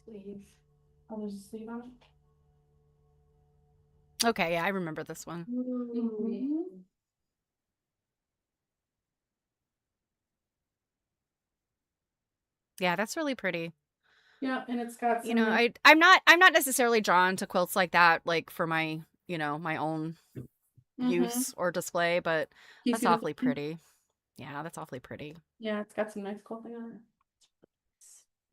Sleeve. Oh, there's a sleeve on it. Okay, yeah, I remember this one. Yeah, that's really pretty. Yeah, and it's got some. You know, I'm not necessarily drawn to quilts like that, like for my, my own use or display, but You that's see the awfully quilting? pretty. Yeah, that's awfully pretty. Yeah, it's got some nice quilting on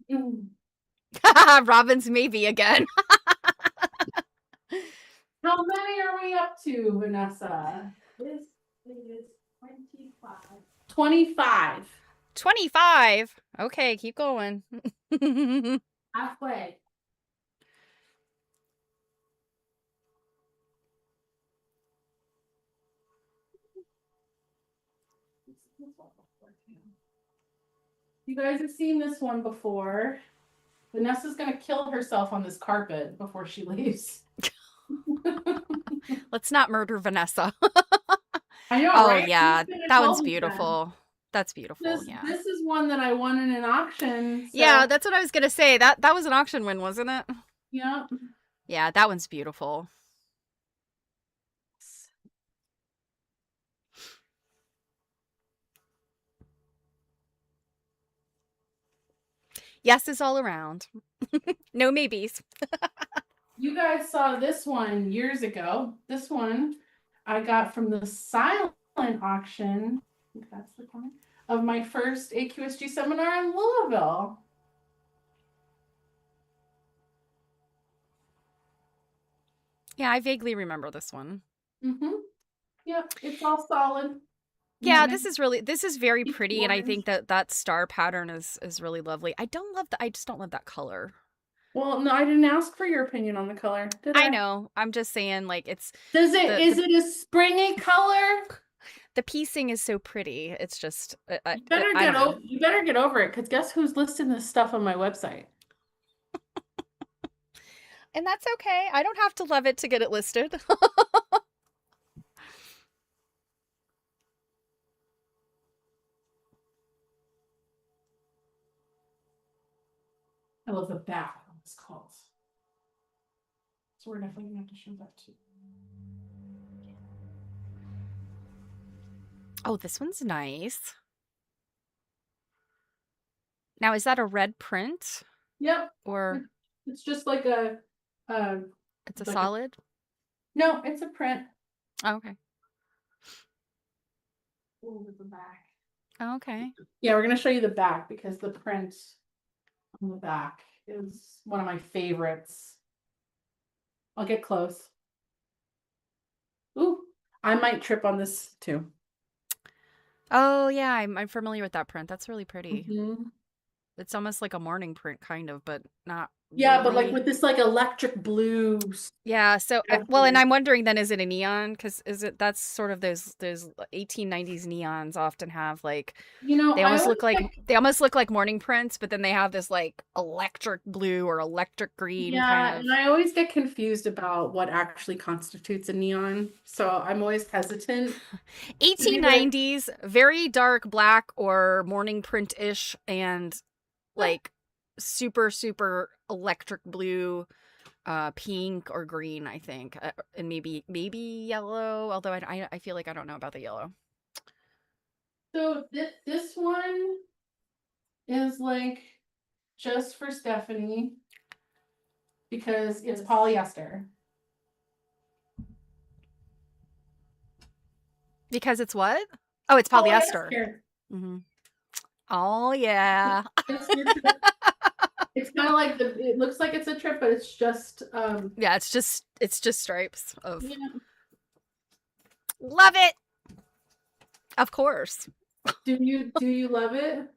it. Robin's maybe again. How many are we up to, Vanessa? This is 25. 25. 25. Okay, keep going. Halfway. You guys have seen this one before. Vanessa's gonna kill herself on this carpet before she leaves. Let's not murder Vanessa. I know, Oh, right? yeah, Who's gonna that tell one's me then? beautiful. That's beautiful, yeah. This is one that I won in an auction. So, Yeah, that's what I was gonna say. That was an auction win, wasn't it? yeah. Yeah, that one's beautiful. Yeses all around. No maybes. You guys saw this one years ago. This one I got from the silent auction. I think that's the comment of my first AQSG seminar in Louisville. Yeah, I vaguely remember this one. Yep, it's all solid. Yeah, this is very It's pretty, and I orange. think that star pattern is really lovely. I just don't love that color. Well, no, I didn't ask for your opinion on the color, did I? I know. I'm just saying, like, it's Is it a springy color? the piecing is so pretty. It's just You I better don't know. you better get over it, because guess who's listing this stuff on my website? And that's okay. I don't have to love it to get it listed. I love the back on this quilt. So we're definitely gonna have to show that too. Oh, this one's nice. Now, is that a red print Yep, or it's just like a it's a like solid? no, it's a print. Oh, okay. Over the back. Oh, okay. Yeah, we're gonna show you the back because the print on the back is one of my favorites. I'll get close. Ooh, I might trip on this too. Oh, yeah, I'm familiar with that print. That's really pretty. Mhm. It's almost like a morning print, kind of, but not Yeah, but like really. with this like electric blue. Yeah, so well, and Definitely. I'm wondering then, is it a neon? Because is it that's sort of those 1890s neons often have like You know, they I almost always look like get, they almost look like morning prints, but then they have this like electric blue or electric green yeah, kind of and I always get confused about what actually constitutes a neon. So I'm always hesitant to be like, 1890s, very dark black or morning print-ish and like super super electric blue, pink or green, I think, and maybe yellow. Although I feel like I don't know about the yellow. so this one is like just for Stephanie because it's polyester. Because it's what? Oh, it's polyester. Polyester. Hmm. Oh yeah. It's your trip. It's kind of like it looks like it's a trip, but it's just Yeah, it's just stripes of yeah. love it. Of course. Do you love it?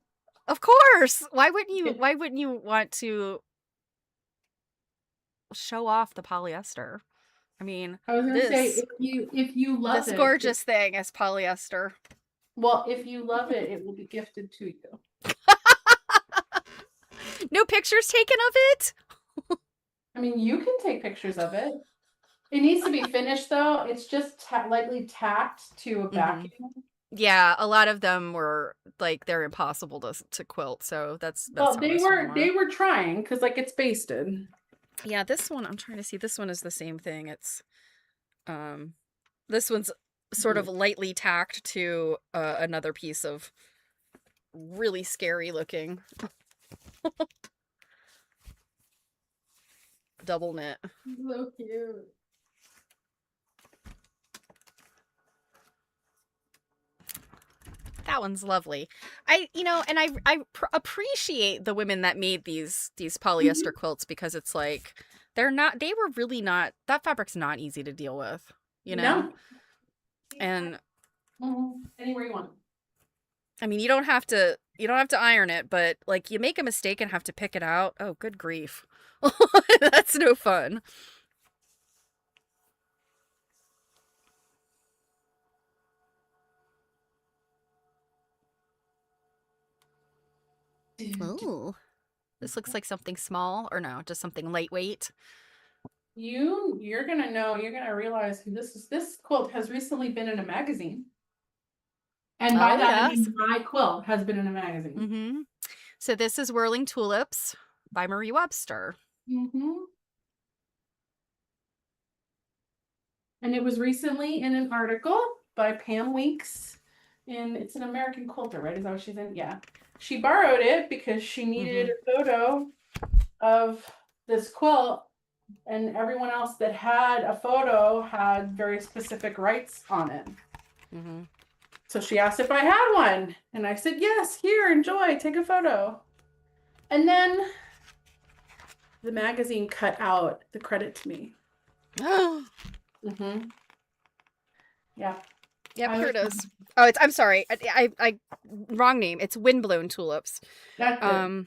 Of course. Why wouldn't you want to show off the polyester? I mean, I was gonna say this if you love this it, gorgeous thing is polyester. well, if you love it, it will be gifted to you. No pictures taken of it? I mean, you can take pictures of it. It needs to be finished though. It's just lightly tacked to a backing. Yeah, a lot of them were like they're impossible to quilt, so that's Well, how they this one were was. trying because like it's basted. Yeah, this one I'm trying to see. This one is the same thing. It's this one's sort of lightly tacked to another piece of really scary looking double knit. So cute. That one's lovely. And I appreciate the women that made these polyester quilts because it's like they were really not, that fabric's not easy to deal with, you know? No. And Anywhere you want. I mean, you don't have to iron it, but like you make a mistake and have to pick it out. Oh, good grief. That's no fun. Ooh. This looks like something small, or no, just something lightweight. You're gonna know. You're gonna realize who this is. This quilt has recently been in a magazine, and by Oh, that I yes. mean my quilt has been in a magazine. Mm-hmm. So this is Whirling Tulips by Marie Webster. Mm-hmm. And it was recently in an article by Pam Weeks, and it's an American quilter, right? Is that what she's in? Yeah. She borrowed it because she needed a photo of this quilt, and everyone else that had a photo had very specific rights on it. Mm-hmm. So she asked if I had one, and I said, yes, here, enjoy, take a photo. And then the magazine cut out the credit to me. Mm-hmm. Yeah. Yep, here it is. Oh, I'm sorry. I wrong name. It's Windblown Tulips. That's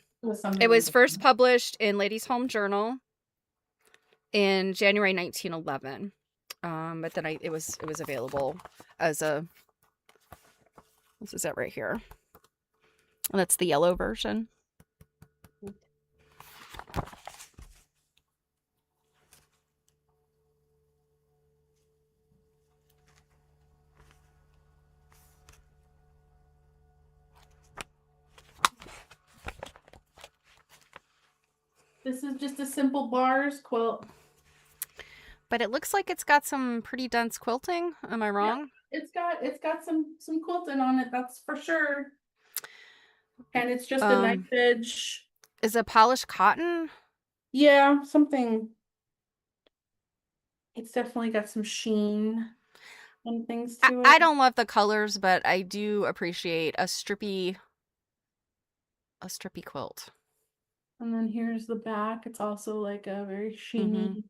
It was first published in Ladies' Home Journal in January 1911. But then it was available as a, this is it right here. And that's the yellow version. This is just a simple bars quilt. But it looks like it's got some pretty dense quilting. Am I wrong? Yeah, it's got some quilting on it, that's for sure. And it's just a knife edge. Is it polished cotton? Yeah, something. It's definitely got some sheen and things to it. I don't love the colors, but I do appreciate a strippy quilt. And then here's the back. It's also like a very sheeny.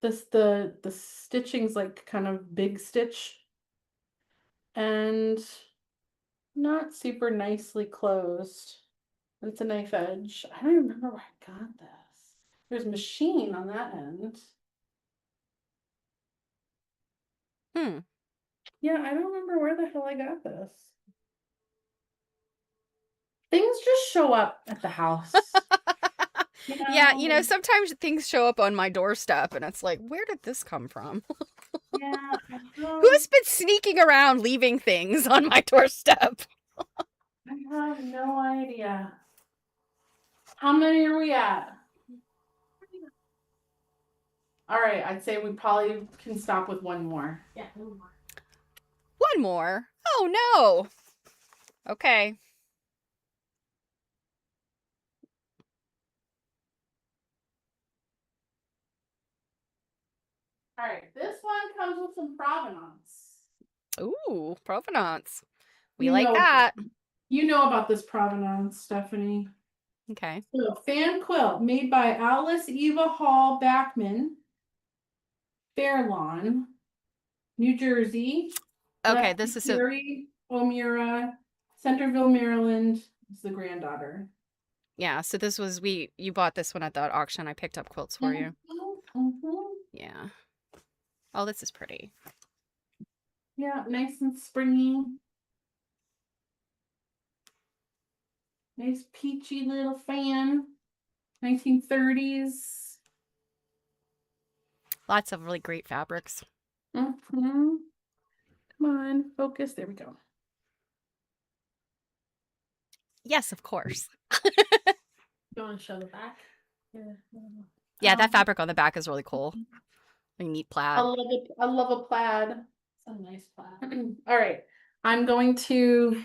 The stitching's like kind of big stitch and not super nicely closed. It's a knife edge. I don't remember where I got this. There's machine on that end. Yeah, I don't remember where the hell I got this. Things just show up at the house. Yeah, you know, sometimes things show up on my doorstep and it's like, where did this come from? Yeah. Who's been sneaking around leaving things on my doorstep? I have no idea. How many are we at? All right, I'd say we probably can stop with one more. Yeah, one more. One more? Oh no. Okay. All right, this one comes with some provenance. Ooh, provenance. We You like know- that. You know about this provenance, Stephanie. Okay. So, fan quilt made by Alice Eva Hall Backman, Fairlawn, New Jersey. Okay, this is a Terry O'Meara, Centerville, Maryland. Is the granddaughter. yeah, so this was you bought this one at that auction. I picked up quilts for you. Mhm. Yeah. Oh, this is pretty. Yeah, nice and springy. Nice peachy little fan. 1930s. Lots of really great fabrics. Come on, focus. There we go. Yes, of course. You want to show the back? Yeah, that fabric on the back is really cool. Like neat I plaid. love it. I love a plaid. It's a nice plaid. All right, I'm going to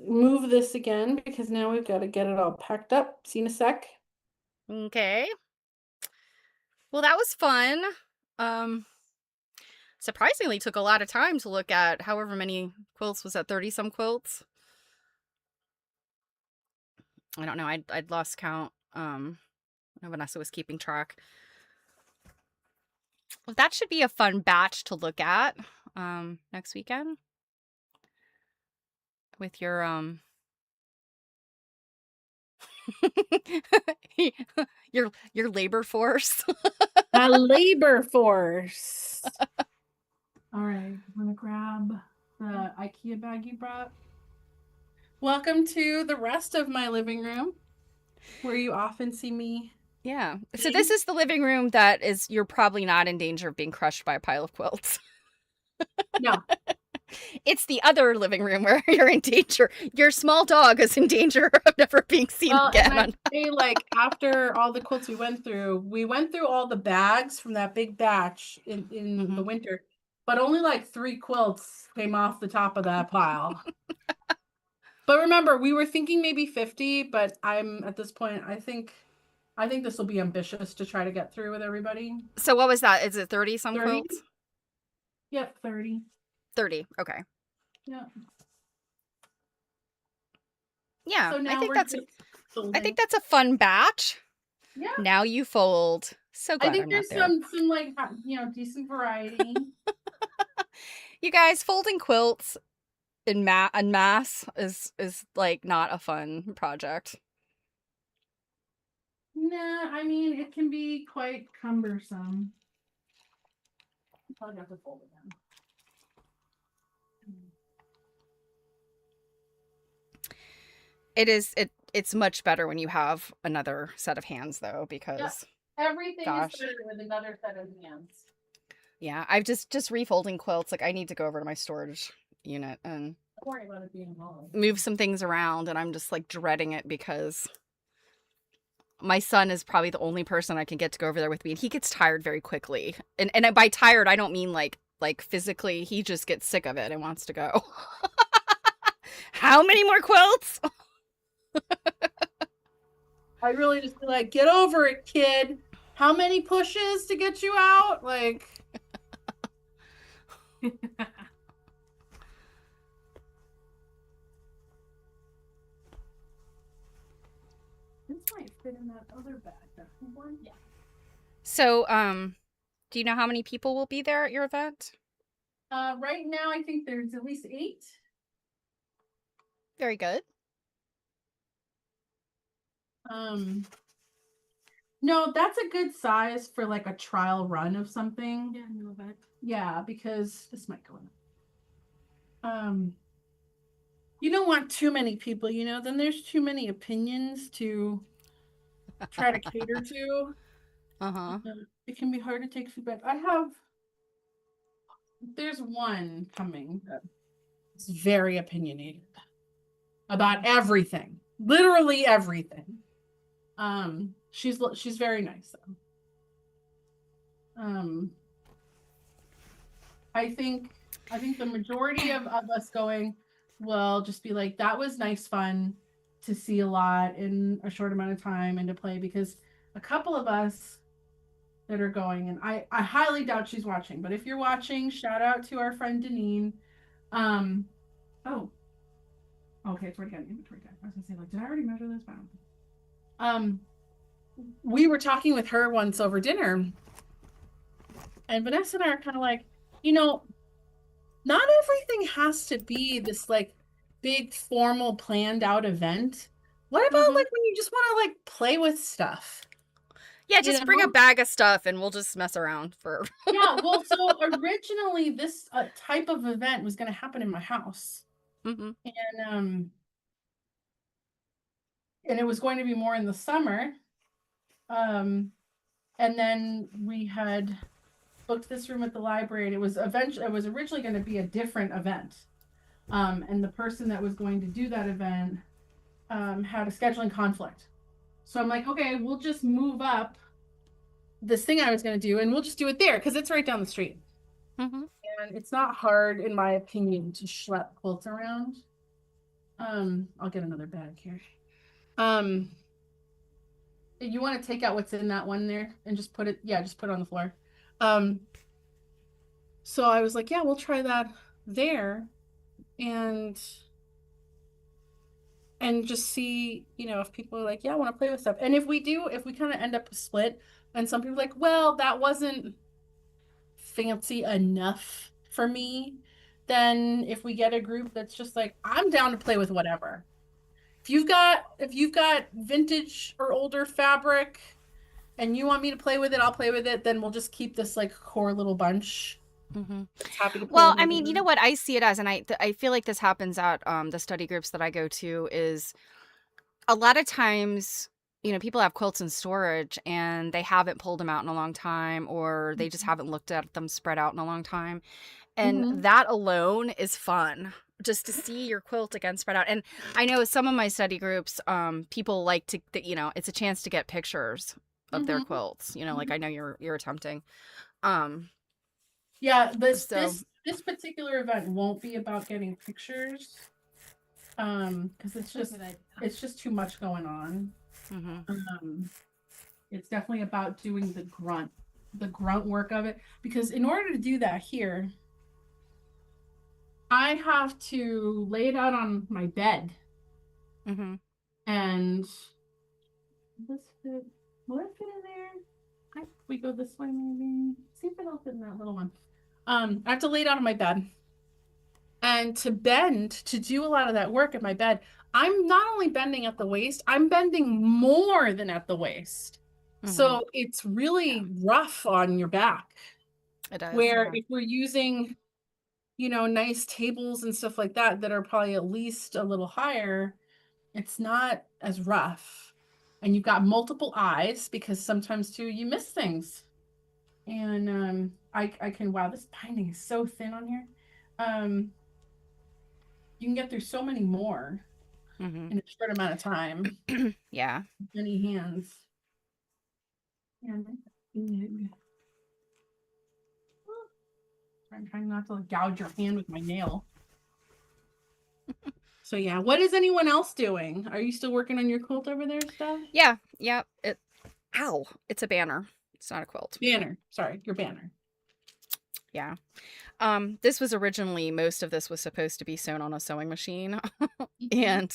move this again because now we've got to get it all packed up. See you in a sec. Okay. Well, that was fun. Surprisingly took a lot of time to look at however many quilts. Was that 30 some quilts? I don't know. I'd lost count. Vanessa was keeping track. Well, that should be a fun batch to look at next weekend with your your labor force. A labor force. All right, I'm gonna grab the IKEA bag you brought. Welcome to the rest of my living room, where you often see me. Yeah. So this is the living room that is you're probably not in danger of being crushed by a pile of quilts. No. It's the other living room where you're in danger. Your small dog is in danger of never being seen again. And I say, like, after all the quilts we went through all the bags from that big batch in the winter, but only like 3 quilts came off the top of that pile. But remember, we were thinking maybe 50, but I'm at this point, I think this will be ambitious to try to get through with everybody. So what was that? Is it 30 some 30? quilts? Yep, 30. 30. Okay. Yeah. Yeah. So now I think that's a fun batch. Yeah. Now you fold. So glad I think I'm there's not there. some like decent variety. You guys, folding quilts en masse is like not a fun project. Nah, I mean it can be quite cumbersome. You probably have to fold it down. It's much better when you have another set of hands though, because Everything gosh. is better with another set of hands. Yeah, I've just refolding quilts. Like I need to go over to my storage unit and Don't worry about it being long. move some things around, and I'm just like dreading it because my son is probably the only person I can get to go over there with me, and he gets tired very quickly. And by tired, I don't mean like physically. He just gets sick of it and wants to go. How many more quilts? I really just be like, get over it, kid. How many pushes to get you out? Like this might fit in that other bag. That one? Yeah. So, do you know how many people will be there at your event? Right now I think there's at least 8. Very good. No, that's a good size for like a trial run of something. Yeah, no, but Yeah, because this might go in. You don't want too many people, then there's too many opinions to try to cater to. Uh-huh. It can be hard to take feedback. There's one coming that's very opinionated about everything, literally everything. She's very nice though. I think the majority of us going will just be like, that was nice fun to see a lot in a short amount of time and to play, because a couple of us that are going, and I highly doubt she's watching, but if you're watching, shout out to our friend Deneen. Oh, okay, it's already got an inventory tag. I was gonna say, like, did I already measure this? We were talking with her once over dinner, and Vanessa and I are kind of like, not everything has to be this like big formal planned out event. What about like when you just want to like play with stuff? Yeah, just bring a bag of stuff and we'll just mess around for. Yeah, well, so originally this type of event was going to happen in my house, and it was going to be more in the summer, and then we had booked this room at the library, and it was originally going to be a different event, and the person that was going to do that event had a scheduling conflict. So I'm like, okay, we'll just move up this thing I was going to do, and we'll just do it there because it's right down the street. And it's not hard, in my opinion, to schlep quilts around. I'll get another bag here. You want to take out what's in that one there and just put it on the floor. So I was like, yeah, we'll try that there, and just see, if people are like, yeah, I want to play with stuff. And if we kind of end up split, and some people are like, well, that wasn't fancy enough for me, then if we get a group that's just like, I'm down to play with whatever. If you've got vintage or older fabric and you want me to play with it, I'll play with it. Then we'll just keep this like core little bunch. Happy to play. Well, I mean, you know what I see it as, and I feel like this happens at the study groups that I go to, is a lot of times, people have quilts in storage and they haven't pulled them out in a long time, or they just haven't looked at them spread out in a long time. And that alone is fun, just to see your quilt again spread out. And I know some of my study groups, people like to, it's a chance to get pictures of their quilts, like I know you're attempting. Yeah, this particular event won't be about getting pictures, because it's just too much going on. It's definitely about doing the grunt work of it, because in order to do that here, I have to lay it out on my bed, and will it fit in there? We go this way, maybe. See if it'll fit in that little one. I have to lay it out on my bed, and to do a lot of that work at my bed, I'm not only bending at the waist, I'm bending more than at the waist. So it's really rough on your back. It does. Where if we're using, nice tables and stuff like that are probably at least a little higher, it's not as rough. And you've got multiple eyes, because sometimes too you miss things. And wow, this binding is so thin on here. You can get through so many more in a short amount of time. Yeah. Many hands. And big. I'm trying not to gouge your hand with my nail. So yeah, what is anyone else doing? Are you still working on your quilt over there, Steph? Yeah. Ow! It's a banner. It's not a quilt. Banner. Sorry, your banner. Yeah. This was originally, most of this was supposed to be sewn on a sewing machine. And,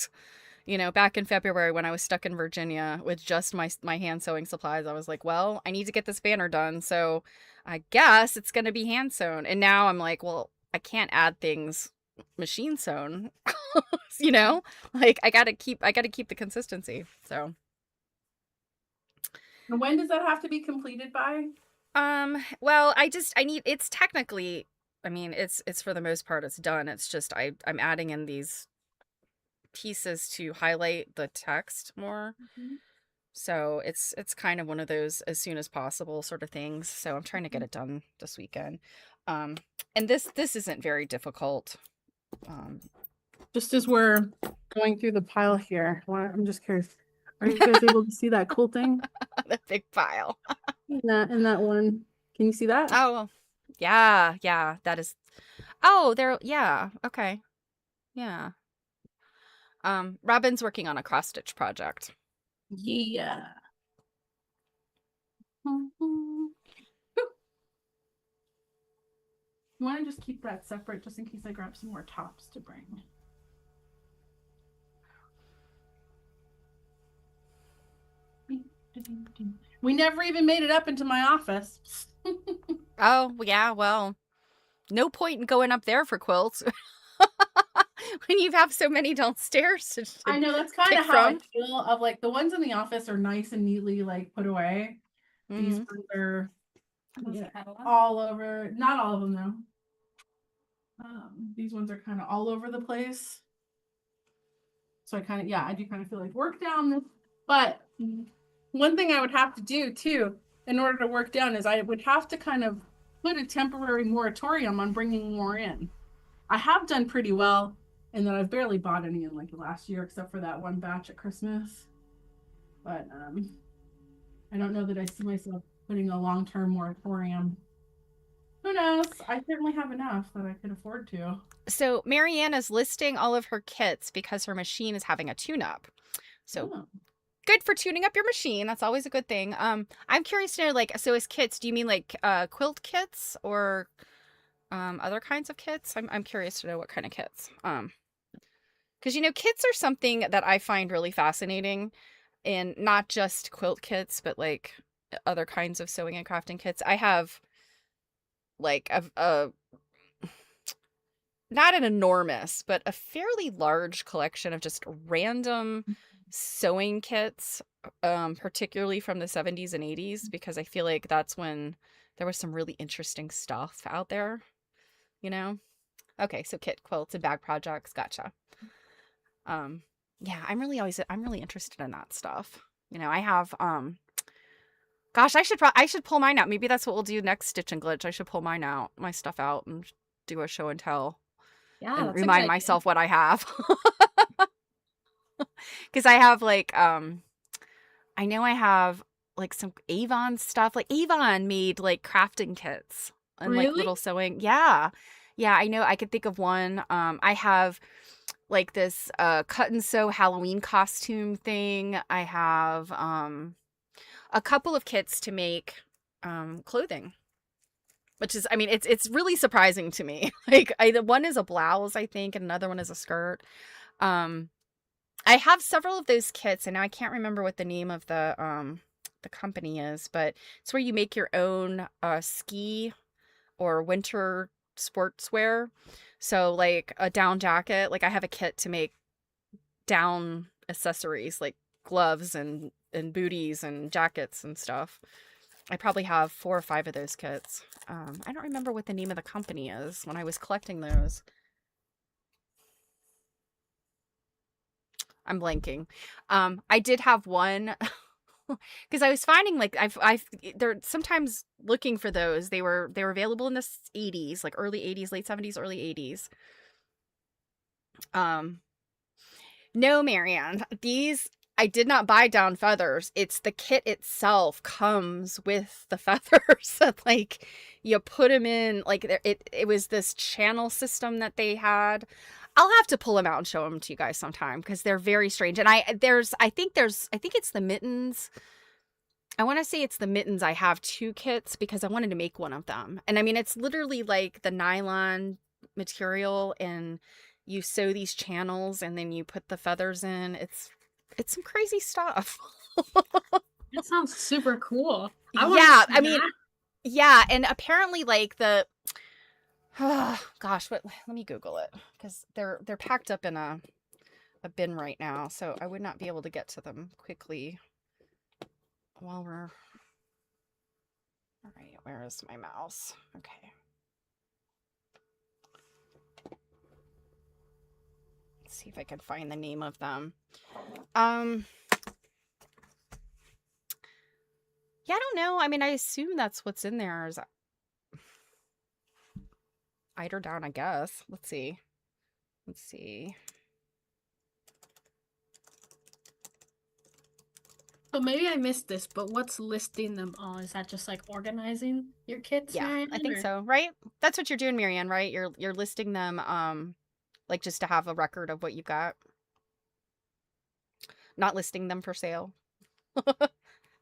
back in February when I was stuck in Virginia with just my hand sewing supplies, I was like, well, I need to get this banner done. So I guess it's going to be hand sewn. And now I'm like, well, I can't add things machine sewn, like I got to keep the consistency. So And when does that have to be completed by? Well, I need, it's technically, I mean, it's for the most part it's done. It's just I'm adding in these pieces to highlight the text more. So it's kind of one of those as soon as possible sort of things. So I'm trying to get it done this weekend. Um, and this isn't very difficult. Just as we're going through the pile here, I'm just curious. Are you guys able to see that cool thing The big pile. in that one? Can you see that? Oh, yeah, that is. Oh, there. Yeah. Okay. Yeah. Robin's working on a cross stitch project. Yeah. You want to just keep that separate just in case I grab some more tops to bring. We never even made it up into my office. Oh, yeah. Well, no point in going up there for quilts when you have so many downstairs. I know that's kind pick of how I from. feel. Of like the ones in the office are nice and neatly like put away. These Mhm. ones are all over. Not all of them though. These ones are kind of all over the place. So I kind of, I do kind of feel like work down this. But one thing I would have to do too, in order to work down, is I would have to kind of put a temporary moratorium on bringing more in. I have done pretty well, and then I've barely bought any in like the last year, except for that one batch at Christmas. But I don't know that I see myself putting a long-term moratorium. Who knows? I certainly have enough that I could afford to. So Marianne is listing all of her kits because her machine is having a tune-up. So good for tuning up your machine. That's always a good thing. I'm curious to know, like, so as kits, do you mean like quilt kits or other kinds of kits? I'm curious to know what kind of kits. Because kits are something that I find really fascinating, and not just quilt kits, but like other kinds of sewing and crafting kits. I have like a not an enormous, but a fairly large collection of just random sewing kits, particularly from the 70s and 80s, because I feel like that's when there was some really interesting stuff out there, Okay, so kit, quilts, and bag projects. Gotcha. Yeah, I'm really interested in that stuff. I have, gosh, I should pull mine out. Maybe that's what we'll do next Stitch and Glitch. I should pull my stuff out and do a show and tell. Yeah, And that's remind myself what I have. Because I have like I know I have like some Avon stuff. Like Avon made like crafting kits and like Really? little sewing. Yeah, I know. I could think of one. I have like this cut and sew Halloween costume thing. I have a couple of kits to make clothing. Which is, I mean, it's really surprising to me. Like, one is a blouse, I think, and another one is a skirt. I have several of those kits, and now I can't remember what the name of the company is, but it's where you make your own ski or winter sportswear. So, like a down jacket, like I have a kit to make down accessories, like gloves and booties and jackets and stuff. I probably have 4 or 5 of those kits. I don't remember what the name of the company is when I was collecting those. I'm blanking. I did have one because I was finding like they're sometimes looking for those. They were available in the 80s, like early 80s, late 70s, early 80s. No, Marianne, these I did not buy down feathers. It's the kit itself comes with the feathers. Like you put them in, like it was this channel system that they had. I'll have to pull them out and show them to you guys sometime because they're very strange. And I think it's the mittens. I want to say it's the mittens. I have 2 kits because I wanted to make one of them. And I mean, it's literally like the nylon material and you sew these channels and then you put the feathers in. It's some crazy stuff. That sounds super cool. Yeah, I mean, yeah, and apparently like the gosh, let me Google it because they're packed up in a bin right now, so I would not be able to get to them quickly while we're... All right, where is my mouse? Okay. Let's see if I can find the name of them. Yeah, I don't know. I mean, I assume that's what's in there. Is eider down, I guess. Let's see. Let's see. So maybe I missed this, but what's listing them all? Is that just like organizing your kits? Yeah, Marianne, I think or- so, right? That's what you're doing, Marianne, right? You're listing them, like just to have a record of what you've got. Not listing them for sale.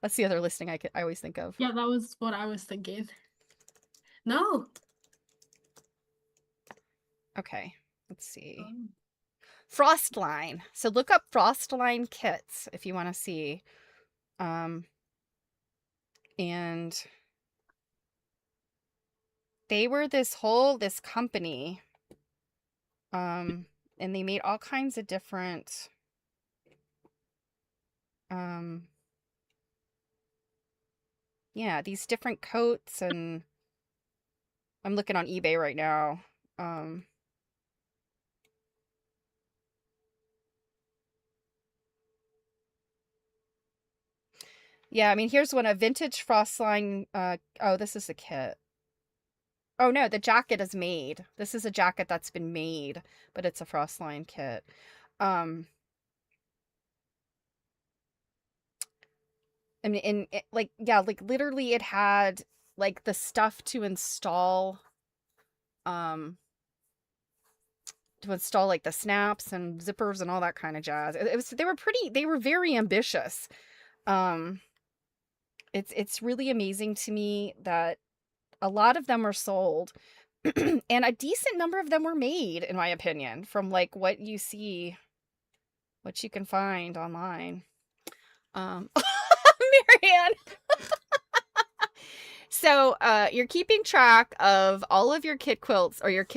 That's the other listing I always think of. Yeah, that was what I was thinking. No. Okay, let's see. Um, Frostline. So look up Frostline kits if you want to see. And they were this company. And they made all kinds of different yeah, these different coats, and I'm looking on eBay right now. Yeah, I mean, here's one, a vintage Frostline. Oh, this is a kit. Oh no, the jacket is made. This is a jacket that's been made, but it's a Frostline kit. I mean, and it, like, yeah, like literally it had like the stuff to install like the snaps and zippers and all that kind of jazz. They were very ambitious. It's really amazing to me that a lot of them are sold and a decent number of them were made, in my opinion, from like what you see, what you can find online. Marianne. So you're keeping track of all of your kit quilts, or your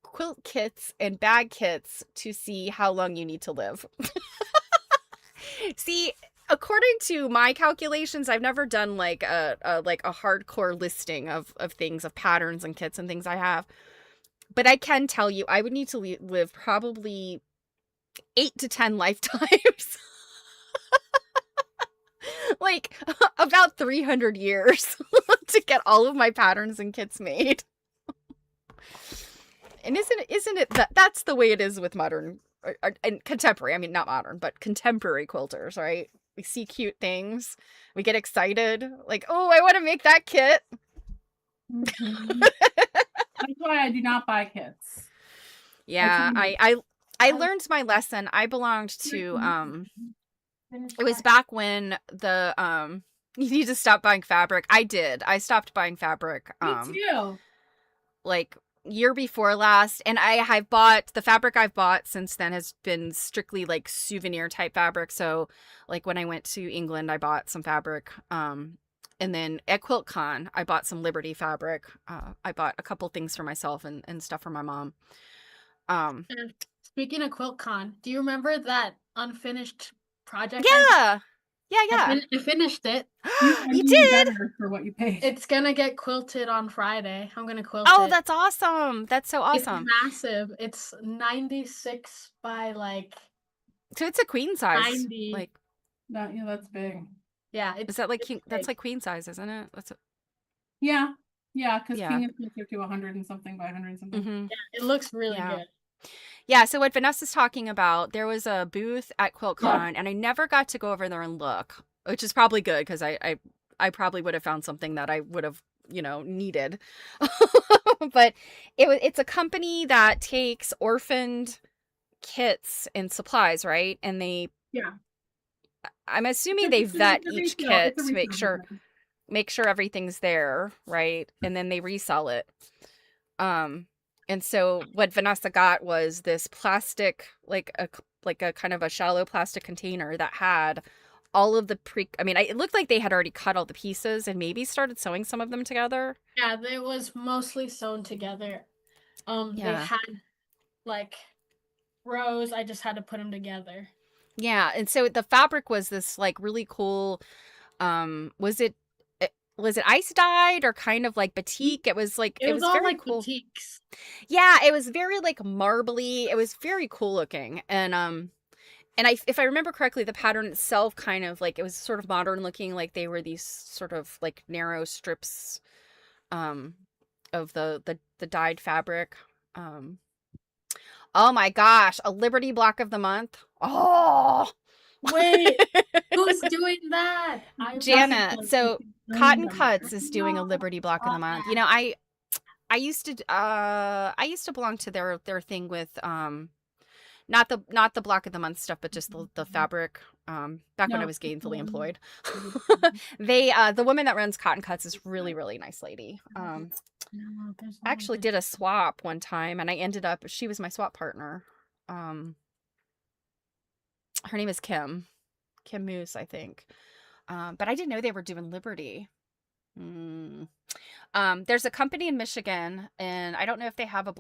quilt kits and bag kits, to see how long you need to live. See, according to my calculations, I've never done like a hardcore listing of things, of patterns and kits and things I have. But I can tell you, I would need to live probably 8 to 10 lifetimes. Like about 300 years to get all of my patterns and kits made. And isn't it that's the way it is with modern and contemporary, I mean, not modern, but contemporary quilters, right? We see cute things, we get excited, like, oh, I want to make that kit. Mhm. That's why I do not buy kits. Yeah, I learned my lesson. I belonged to it was back when the you need to stop buying fabric. I stopped buying fabric Me too. like year before last, and I've bought the fabric I've bought since then has been strictly like souvenir type fabric. So like when I went to England, I bought some fabric, and then at QuiltCon I bought some Liberty fabric. I bought a couple things for myself and stuff for my mom. Speaking of QuiltCon, do you remember that unfinished project? Yeah. I finished it. You did? Better for what you paid. It's gonna get quilted on Friday. I'm gonna quilt Oh, it. that's awesome. That's so awesome. It's massive. It's 96 by like So it's a queen size. 90. Like, Yeah, that's big. Yeah, is that like it's that's big. like queen size, isn't it? That's Yeah, because Yeah. king is closer to 100 and something by 100 and something. mm-hmm. Yeah, it looks really Yeah. good. Yeah, so what Vanessa's talking about, there was a booth at QuiltCon, and I never got to go over there and look, which is probably good, because I probably would have found something that I would have, needed. But it's a company that takes orphaned kits and supplies, right? And I'm assuming they vet each kit to make sure everything's there, right? And then they resell it. And so what Vanessa got was this plastic, like a kind of a shallow plastic container that had all of the it looked like they had already cut all the pieces and maybe started sewing some of them together. Yeah, it was mostly sewn together. They Yeah. had like rows. I just had to put them together. Yeah, and so the fabric was this like really cool Was it ice dyed or kind of like batik? It was like It it was was all very like cool. boutiques. Yeah, it was very like marbly. It was very cool looking. And if I remember correctly, the pattern itself kind of like it was sort of modern looking, like they were these sort of like narrow strips um of the dyed fabric. Um oh my gosh, a Liberty block of the month. Oh. Wait, who's doing that? I Cotton Janet. Cuts So is doing Cotton them. Cuts is doing a Liberty block of the month. You know, I used to belong to their thing with not the block of the month stuff, but just the fabric back when I No. was gainfully employed. They the woman that runs Cotton Cuts is really nice lady. No, there's I actually did a swap one time and I ended up she was my swap partner. Her name is Kim Moose, I think. But I didn't know they were doing Liberty. There's a company in Michigan, and I don't know if they have a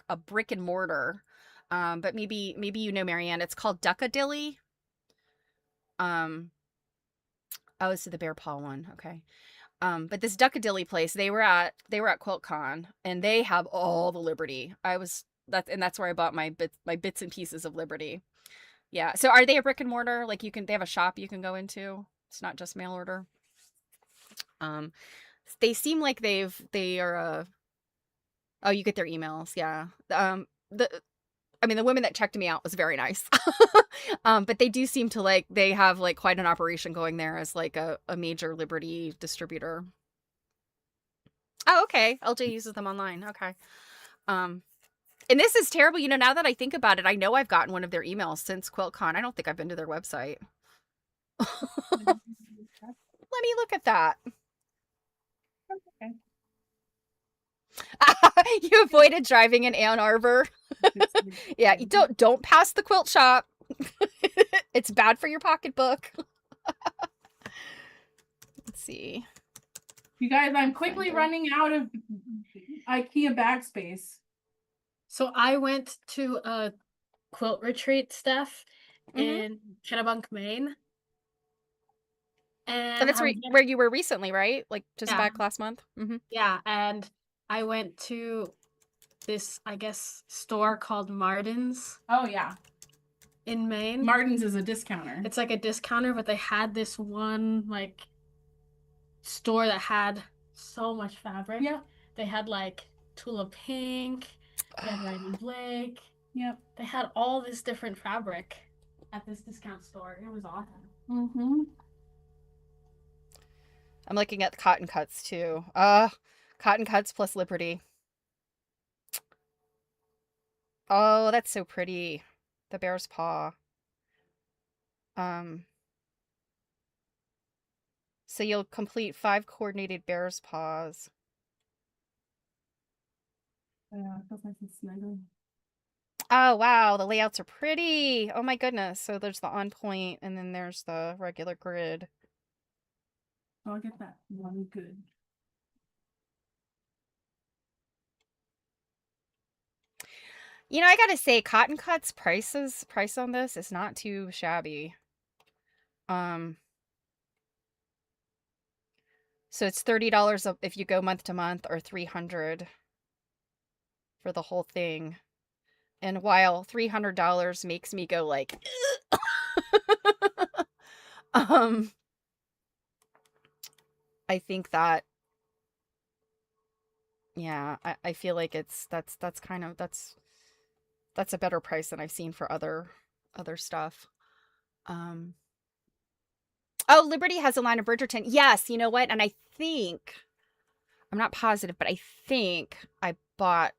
a brick and mortar. But maybe you know, Marianne. It's called Duckadilly. Oh, so the bear paw one. Okay. But this Duckadilly place, they were at QuiltCon, and they have all the Liberty. That's where I bought my bits and pieces of Liberty. Yeah. So are they a brick and mortar? Like they have a shop you can go into. It's not just mail order. They seem like they are oh, you get their emails. Yeah. The woman that checked me out was very nice. But they do seem to they have like quite an operation going there as like a major Liberty distributor. Oh, okay. LJ uses them online. Okay. And this is terrible. You know, now that I think about it, I know I've gotten one of their emails since QuiltCon. I don't think I've been to their website. Let me look at that. Okay. You avoided driving in Ann Arbor. Yeah, you don't pass the quilt shop. It's bad for your pocketbook. Let's see. You guys, I'm quickly running out of IKEA bag space. So I went to a quilt retreat, Steph, in Kennebunk, Maine. And And that's where you were recently, right? Like just Yeah. back last month? Mm-hmm. yeah, and I went to this, I guess, store called Martin's Oh yeah, in Maine. Martin's is a discounter. It's like a discounter, but they had this one like store that had so much fabric. Yeah. They had like Tula Pink, they had Randy Blake. Yep. They had all this different fabric at this discount store. It was awesome. Mm-hmm. I'm looking at the Cotton Cuts too. Cotton Cuts plus Liberty. Oh, that's so pretty. The bear's paw. So you'll complete 5 coordinated bear's paws. Yeah, it feels nice and snuggle. Oh, wow. The layouts are pretty. Oh my goodness. So there's the on point and then there's the regular grid. I'll get that one good. You know, I gotta say, Cotton Cuts price on this is not too shabby. So it's $30 if you go month to month, or $300 for the whole thing. And while $300 makes me go like, I think that, yeah, I feel like that's a better price than I've seen for other stuff. Oh, Liberty has a line of Bridgerton. Yes, you know what? And I think, I'm not positive, but I think I bought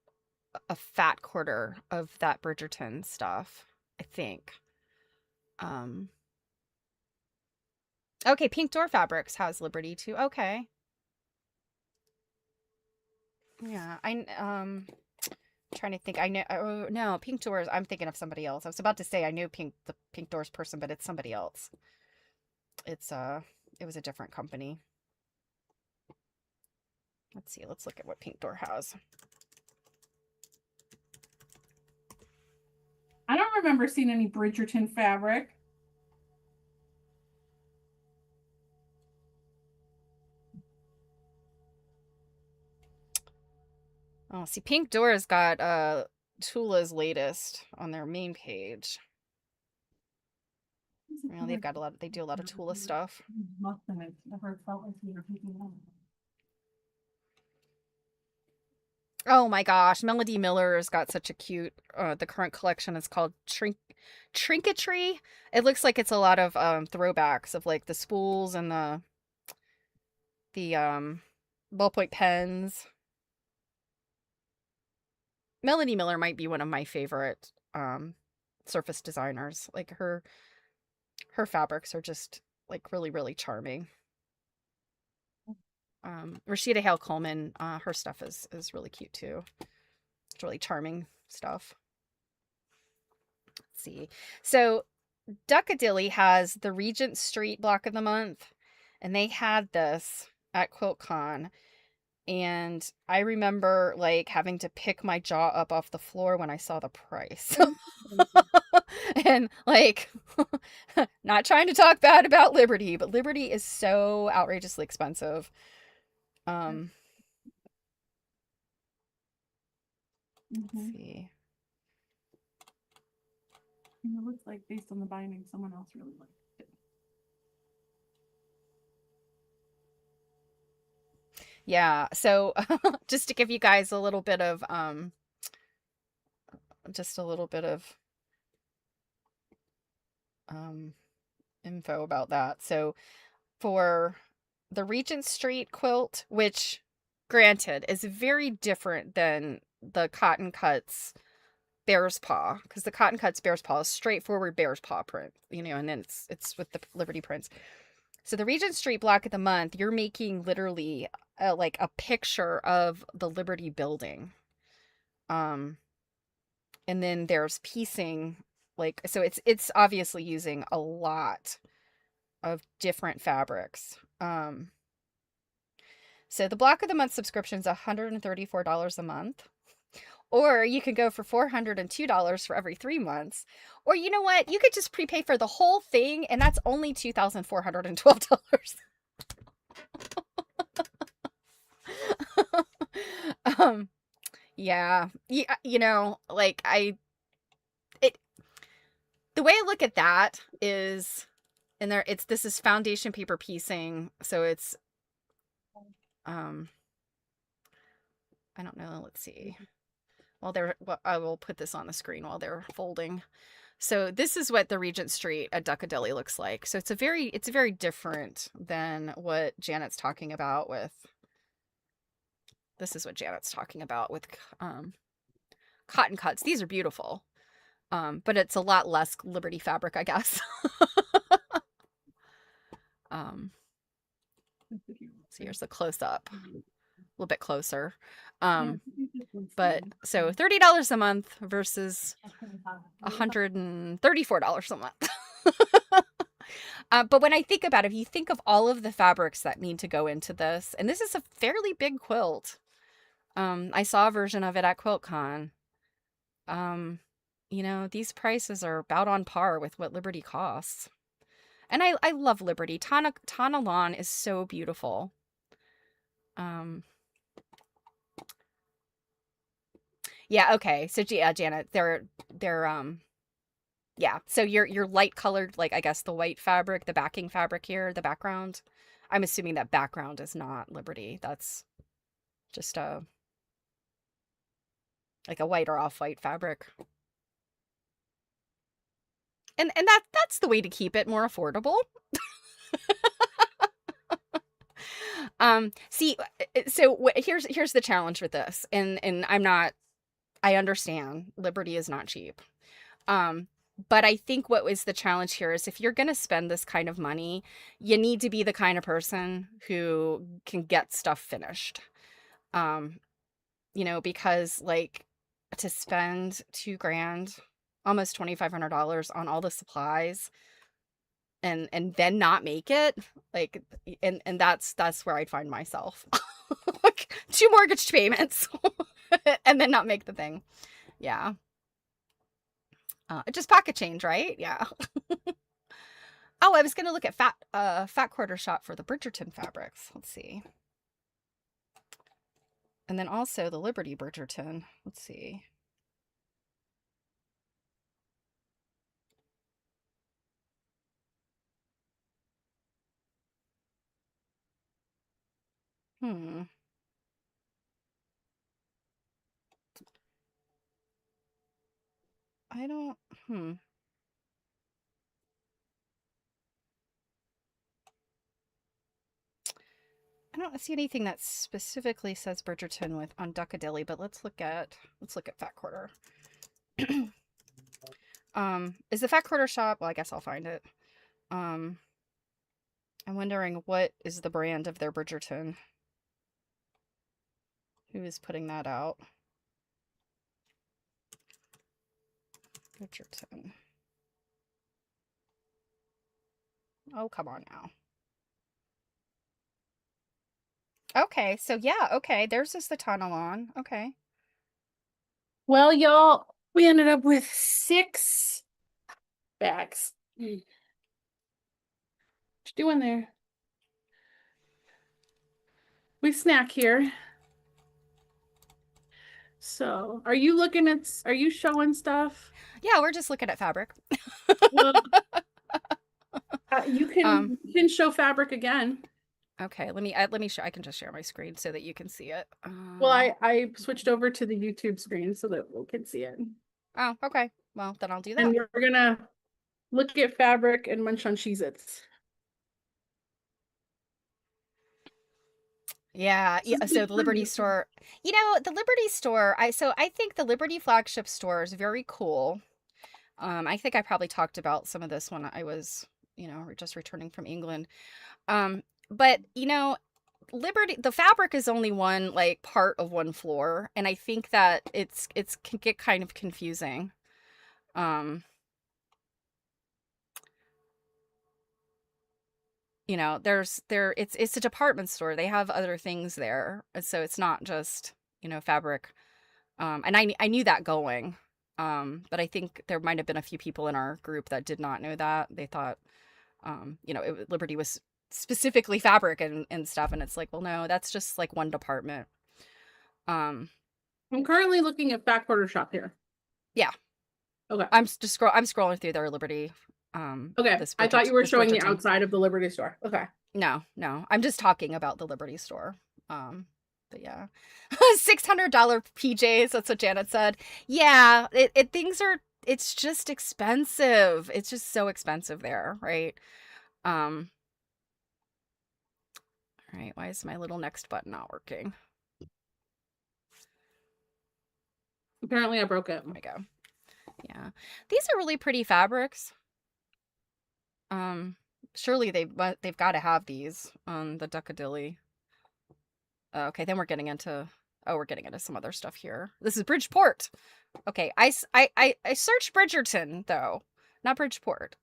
a fat quarter of that Bridgerton stuff. I think. Okay, Pink Door Fabrics has Liberty too. Okay. Yeah, trying to think. I know. Oh no, Pink Doors. I'm thinking of somebody else. I was about to say I knew the Pink Doors person, but it's somebody else. It was a different company. Let's see. Let's look at what Pink Door has. I don't remember seeing any Bridgerton fabric. Oh, see, Pink Door's got Tula's latest on their main page. They've got a lot. They do a lot of Tula stuff. Oh my gosh, Melody Miller's got such a cute. The current collection is called Trinketry. It looks like it's a lot of throwbacks of like the spools and the ballpoint pens. Melody Miller might be one of my favorite surface designers. Like her fabrics are just like really, really charming. Rashida Hale Coleman, her stuff is really cute too. It's really charming stuff. Let's see. So Duckadilly has the Regent Street block of the month, and they had this at QuiltCon. And I remember like having to pick my jaw up off the floor when I saw the price. And like, not trying to talk bad about Liberty, but Liberty is so outrageously expensive. Let's see. It looks like based on the binding, someone else really liked it. Yeah, so just to give you guys a little bit of info about that. So for the Regent Street quilt, which granted is very different than the Cotton Cuts Bear's Paw, because the Cotton Cuts Bear's Paw is straightforward bear's paw print, and then it's with the Liberty prints. So the Regent Street block of the month, you're making literally like a picture of the Liberty building. And then there's piecing, like, so it's obviously using a lot of different fabrics. So the block of the month subscription is $134 a month. Or you could go for $402 for every 3 months. Or you know what? You could just prepay for the whole thing, and that's only $2,412. Yeah. Like the way I look at that is, this is foundation paper piecing, so it's I don't know, let's see. I will put this on the screen while they're folding. So this is what the Regent Street at Duckadilly looks like. So it's very different than what Janet's talking about with. This is what Janet's talking about with Cotton Cuts. These are beautiful, but it's a lot less Liberty fabric, I guess. So here's the close up, a little bit closer. But so $30 a month versus $134 a month. But when I think about it, if you think of all of the fabrics that need to go into this, and this is a fairly big quilt. I saw a version of it at QuiltCon. These prices are about on par with what Liberty costs. And I love Liberty. Tana Lawn is so beautiful. Yeah, okay. So yeah, Janet, they're yeah. So your light colored, like, I guess the white fabric, the backing fabric here, the background. I'm assuming that background is not Liberty. That's just like a white or off-white fabric. And that's the way to keep it more affordable. See, so here's the challenge with this, and I understand Liberty is not cheap. But I think what was the challenge here is if you're going to spend this kind of money, you need to be the kind of person who can get stuff finished. Because like to spend $2,000, almost $2,500 on all the supplies and then not make it, like, and that's where I'd find myself. Like 2 mortgage payments and then not make the thing. Yeah. Just pocket change, right? Yeah. Oh, I was going to look at fat quarter shot for the Bridgerton fabrics. Let's see. And then also the Liberty Bridgerton. Let's see. Hmm. I don't, I don't see anything that specifically says Bridgerton with on Duckadilly, but let's look at Fat Quarter. Is the Fat Quarter shop? Well, I guess I'll find it. I'm wondering what is the brand of their Bridgerton. Who is putting that out? Bridgerton. Oh, come on now. Okay, so yeah, okay, theirs is the Tonalon. Okay. Well, y'all, we ended up with 6 bags. What you doing there? We snack here. So, are you showing stuff? Yeah, we're just looking at fabric. Well, you can show fabric again. Okay, let me show. I can just share my screen so that you can see it. Well, I switched over to the YouTube screen so that we can see it. Oh, okay. Well, then I'll do that. And we're gonna look at fabric and munch on Cheez-Its. Yeah. So the Liberty store, the Liberty store, I think the Liberty flagship store is very cool. I think I probably talked about some of this when I was, just returning from England. But Liberty, the fabric is only one part of one floor, and I think that it's can get kind of confusing. It's a department store. They have other things there, so it's not just fabric. And I knew that going, but I think there might have been a few people in our group that did not know that. They thought, Liberty was specifically fabric and stuff, and it's like, well, no, that's just one department. I'm currently looking at Fat Quarter Shop here. Yeah. Okay. I'm scrolling through their Liberty. Okay. I thought you were showing the outside of the Liberty store. Okay. No. I'm just talking about the Liberty store. But yeah. $600 PJs, that's what Janet said. Yeah, it's just expensive. It's just so expensive there, right? All right, why is my little next button not working? Apparently I broke it. There we go. Yeah. These are really pretty fabrics. Surely they've got to have these on the Duckadilly. Okay, then we're getting into some other stuff here. This is Bridgeport. Okay, I searched Bridgerton though, not Bridgeport.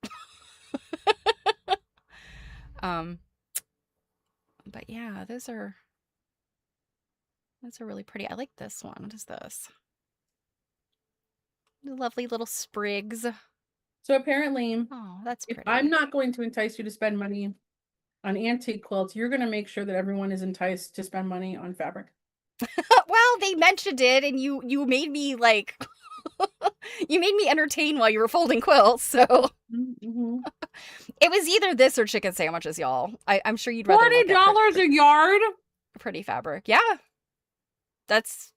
But yeah, those are really pretty. I like this one. What is this? Lovely little sprigs. So apparently, oh, that's pretty. If I'm not going to entice you to spend money on antique quilts, you're going to make sure that everyone is enticed to spend money on fabric. Well, they mentioned it, and you made me you made me entertain while you were folding quilts. So it was either this or chicken sandwiches, y'all. I'm sure you'd rather $40 a yard. Pretty fabric, yeah. That's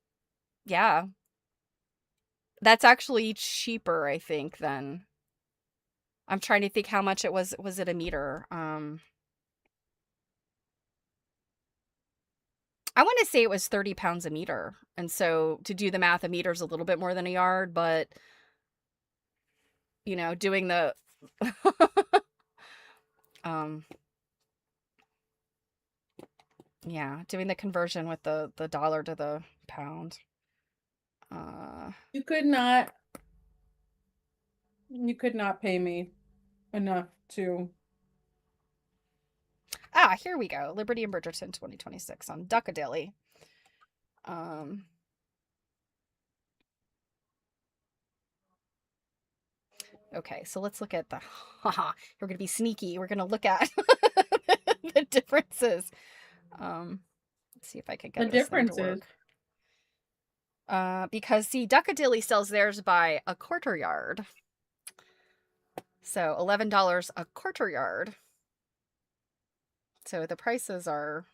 actually cheaper, I think, than. I'm trying to think how much it was. Was it a meter? I want to say it was 30 pounds a meter. And so to do the math, a meter is a little bit more than a yard, but doing the doing the conversion with the dollar to the pound. You could not pay me enough to. Here we go. Liberty and Bridgerton 2026 on Duckadilly. Okay, so let's look at the. We're gonna be sneaky. We're gonna look at the differences. Let's see if I can get the differences. Because see, Duckadilly sells theirs by a quarter yard. So $11 a quarter yard. So the prices are,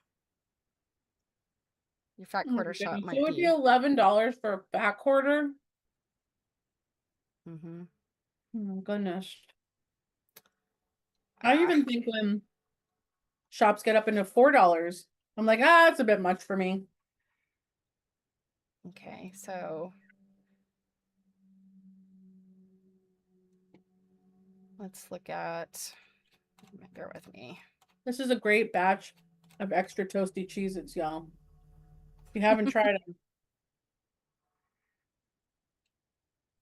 your fat Oh my quarter shop goodness. might It would be be. $11 for a fat quarter. Mm-hmm. Oh my goodness. I even think when shops get up into $4, I'm like, it's a bit much for me. Okay, so let's look at, bear with me. This is a great batch of extra toasty Cheez-Its, y'all. If you haven't tried them.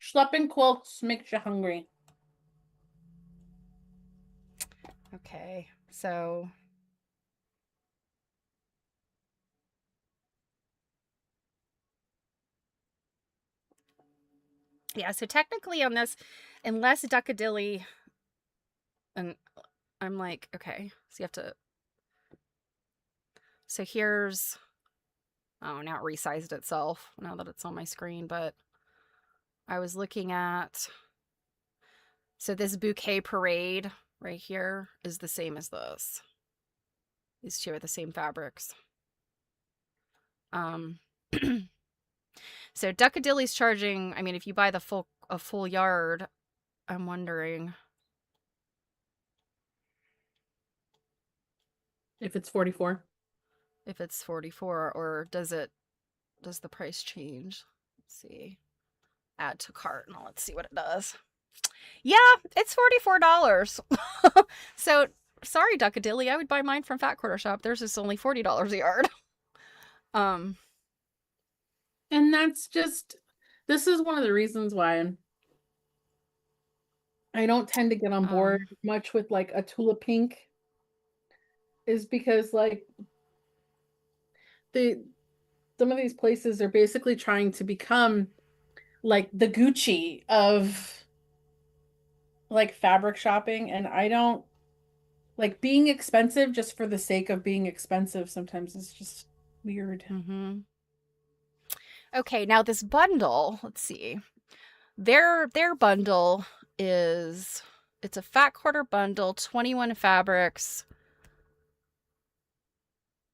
Schlepping quilts makes you hungry. Okay, so yeah, so technically on this, unless Duckadilly, and I'm like, okay, so you have to, so here's, oh, now it resized itself now that it's on my screen, but I was looking at, so this Bouquet Parade right here is the same as this. These two are the same fabrics. So Duckadilly's charging, I mean, if you buy a full yard, I'm wondering If it's 44. if it's 44, or does the price change? Let's see. Add to cart, and let's see what it does. Yeah, it's $44. So sorry, Duckadilly, I would buy mine from Fat Quarter Shop. Theirs is only $40 a yard. And that's just, this is one of the reasons why I don't tend to get on board much with like a Tula Pink, is because like some of these places are basically trying to become like the Gucci of like fabric shopping, and I don't like being expensive just for the sake of being expensive. Sometimes it's just weird. Mm-hmm. Okay, now this bundle, let's see. Their bundle is, it's a Fat Quarter bundle, 21 fabrics.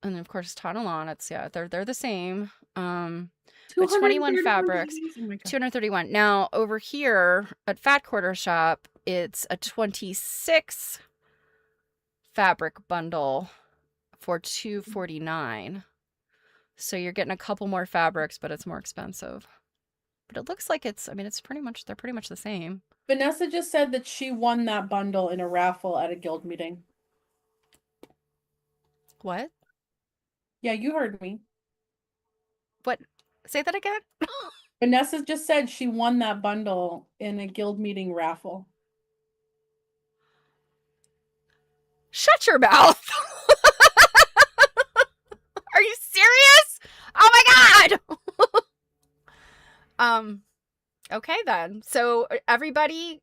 And of course Tonalon, it's, yeah, they're the same. But 21 fabrics, Oh my God. 231. Now over here at Fat Quarter Shop, it's a 26 fabric bundle for $249. So you're getting a couple more fabrics, but it's more expensive. But it looks like it's, I mean, they're pretty much the same. Vanessa just said that she won that bundle in a raffle at a guild meeting. What? Yeah, you heard me. What? Say that again? Vanessa just said she won that bundle in a guild meeting raffle. Shut your mouth. Are you serious? Oh my God. Okay then. So everybody,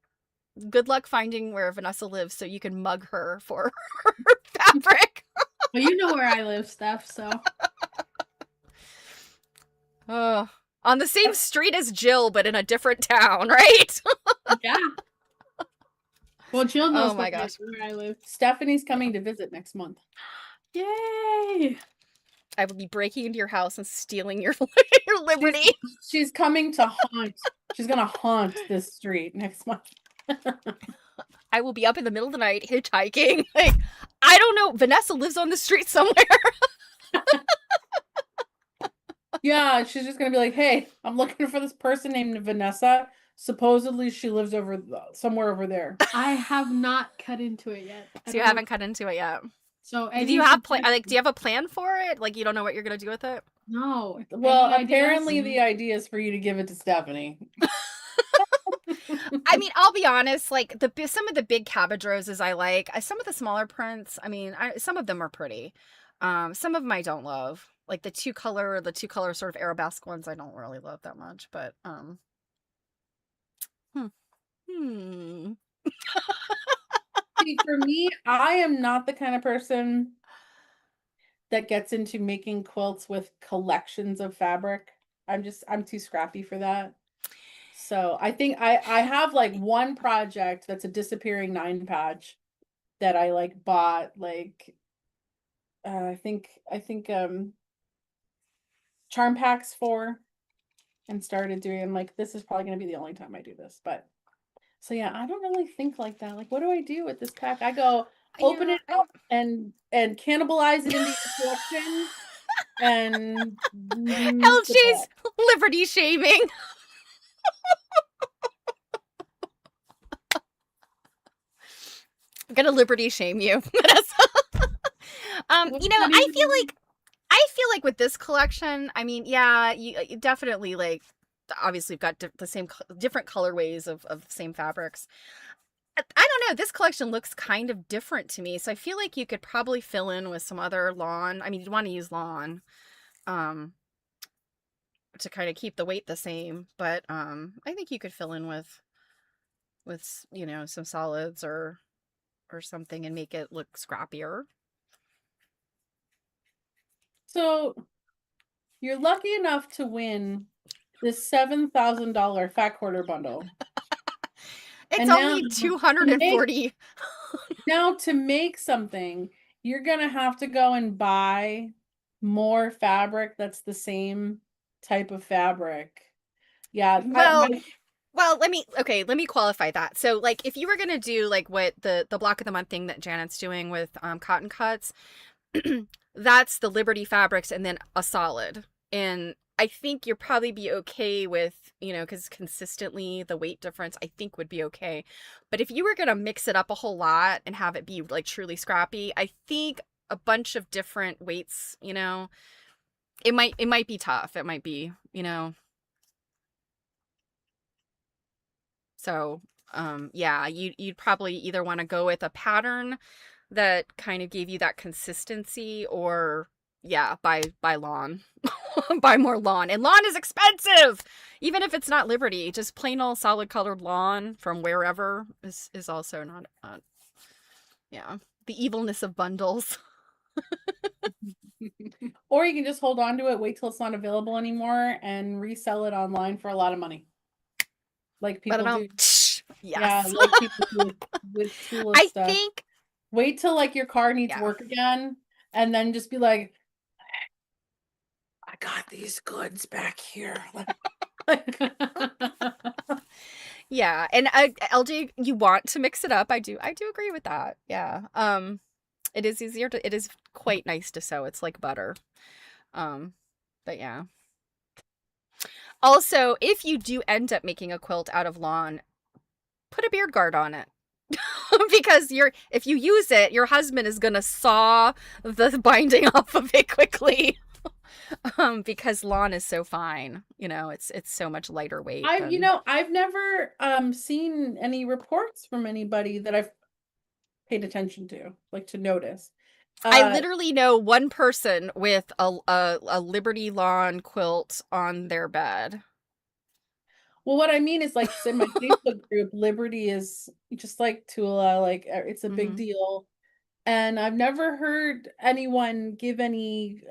good luck finding where Vanessa lives so you can mug her for her fabric. Well, you know where I live, Steph, so. On the same street as Jill, but in a different town, right? Yeah. Well, Jill knows Oh my gosh. where I live. Stephanie's coming to visit next month. Yay! I will be breaking into your house and stealing your liberty. She's coming to haunt. She's gonna haunt this street next month. I will be up in the middle of the night hitchhiking. Like, I don't know. Vanessa lives on the street somewhere. Yeah, she's just gonna be like, "Hey, I'm looking for this person named Vanessa. Supposedly, she lives somewhere over there." I have not cut into it yet. So you haven't cut into it yet. So do you have do you have a plan for it? Like, you don't know what you're gonna do with it? No. Well, apparently the idea is for you to give it to Stephanie. I mean, I'll be honest, like some of the big cabbage roses I like. Some of the smaller prints, I mean, some of them are pretty. Some of them I don't love. Like the two color sort of arabesque ones I don't really love that much, but See, for me, I am not the kind of person that gets into making quilts with collections of fabric. I'm too scrappy for that. So I think I have like one project that's a disappearing 9 patch that I like bought like I think charm packs for and started doing like this is probably gonna be the only time I do this, but so yeah, I don't really think like that. Like, what do I do with this pack? I go open Yeah, it up and cannibalize it into your collection and mix it LJ's up. liberty shaming. I'm gonna liberty shame you. What's You know, that I even mean? feel like with this collection, I mean, yeah, you definitely like obviously we've got the same different colorways of the same fabrics. I don't know, this collection looks kind of different to me, so I feel like you could probably fill in with some other lawn. I mean, you'd want to use lawn um to kind of keep the weight the same, but I think you could fill in with you know, some solids or something and make it look scrappier. So you're lucky enough to win this $7,000 fat quarter bundle. It's And only to 240. now to make something, you're gonna have to go and buy more fabric that's the same type of fabric. Yeah, Well, let me qualify that. So like if you were going to do like what the block of the month thing that Janet's doing with cotton cuts, that's the Liberty fabrics and then a solid. And I think you'll probably be okay with, you know, because consistently the weight difference I think would be okay. But if you were going to mix it up a whole lot and have it be like truly scrappy, I think a bunch of different weights, you know, it might be tough. It might be, you know. So, yeah, you'd probably either want to go with a pattern that kind of gave you that consistency, or yeah, buy lawn, buy more lawn. And lawn is expensive, even if it's not Liberty. Just plain old solid colored lawn from wherever is also not. Yeah, the evilness of bundles. or you can just hold on to it, wait till it's not available anymore, and resell it online for a lot of money. Like people do. Yeah, Yes. like people do with Tula I stuff. think Wait till like your car needs Yeah. work again, and then just be like, I got these goods back here. yeah, and LJ, you want to mix it up. I do agree with that. Yeah. It is it is quite nice to sew. It's like butter. But yeah. Also, if you do end up making a quilt out of lawn, put a beard guard on it. Because if you use it, your husband is gonna saw the binding off of it quickly. Because lawn is so fine. You know, it's so much lighter weight. I've never seen any reports from anybody that I've paid attention to, like to notice. I literally know one person with a Liberty lawn quilt on their bed. Well, what I mean is like in my Facebook group, Liberty is just like Tula, like it's a big deal. And I've never heard anyone give any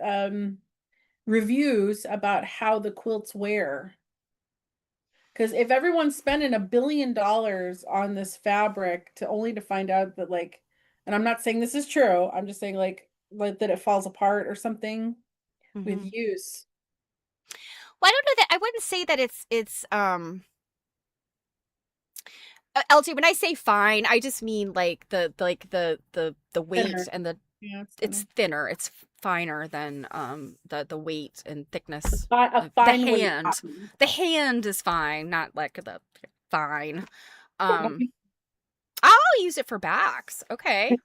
reviews about how the quilts wear. Because if everyone's spending $1 billion on this fabric to find out that like, and I'm not saying this is true, I'm just saying like that it falls apart or something with use. Well, I don't know that I wouldn't say that it's LT, when I say fine, I just mean like the weight Thinner. and the Yeah, it's thinner. It's finer than the weight and thickness. a The fine weight hand. cotton. The hand is fine, not like the fine. I'll use it for backs. Okay.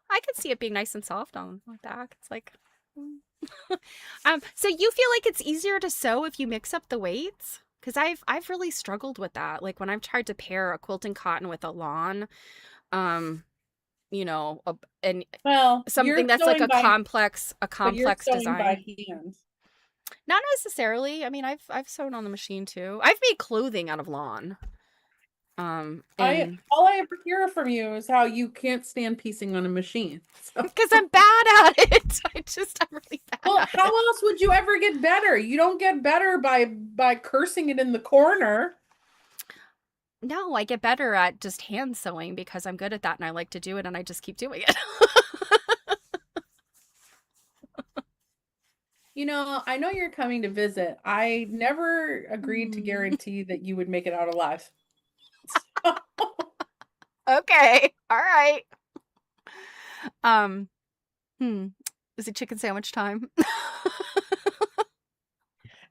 I could see it being nice and soft on my back. It's like so you feel like it's easier to sew if you mix up the weights? Because I've really struggled with that. Like when I've tried to pair a quilting cotton with a lawn, you know, and Well, something that's like a complex but you're sewing design. by hand. Not necessarily. I mean, I've sewn on the machine too. I've made clothing out of lawn. And all I ever hear from you is how you can't stand piecing on a machine. So. because I'm bad at it. I'm really bad Well, at how it. else would you ever get better? You don't get better by cursing it in the corner. No, I get better at just hand sewing because I'm good at that and I like to do it and I just keep doing it. You know, I know you're coming to visit. I never agreed to guarantee that you would make it out alive. Okay. All right. Is it chicken sandwich time?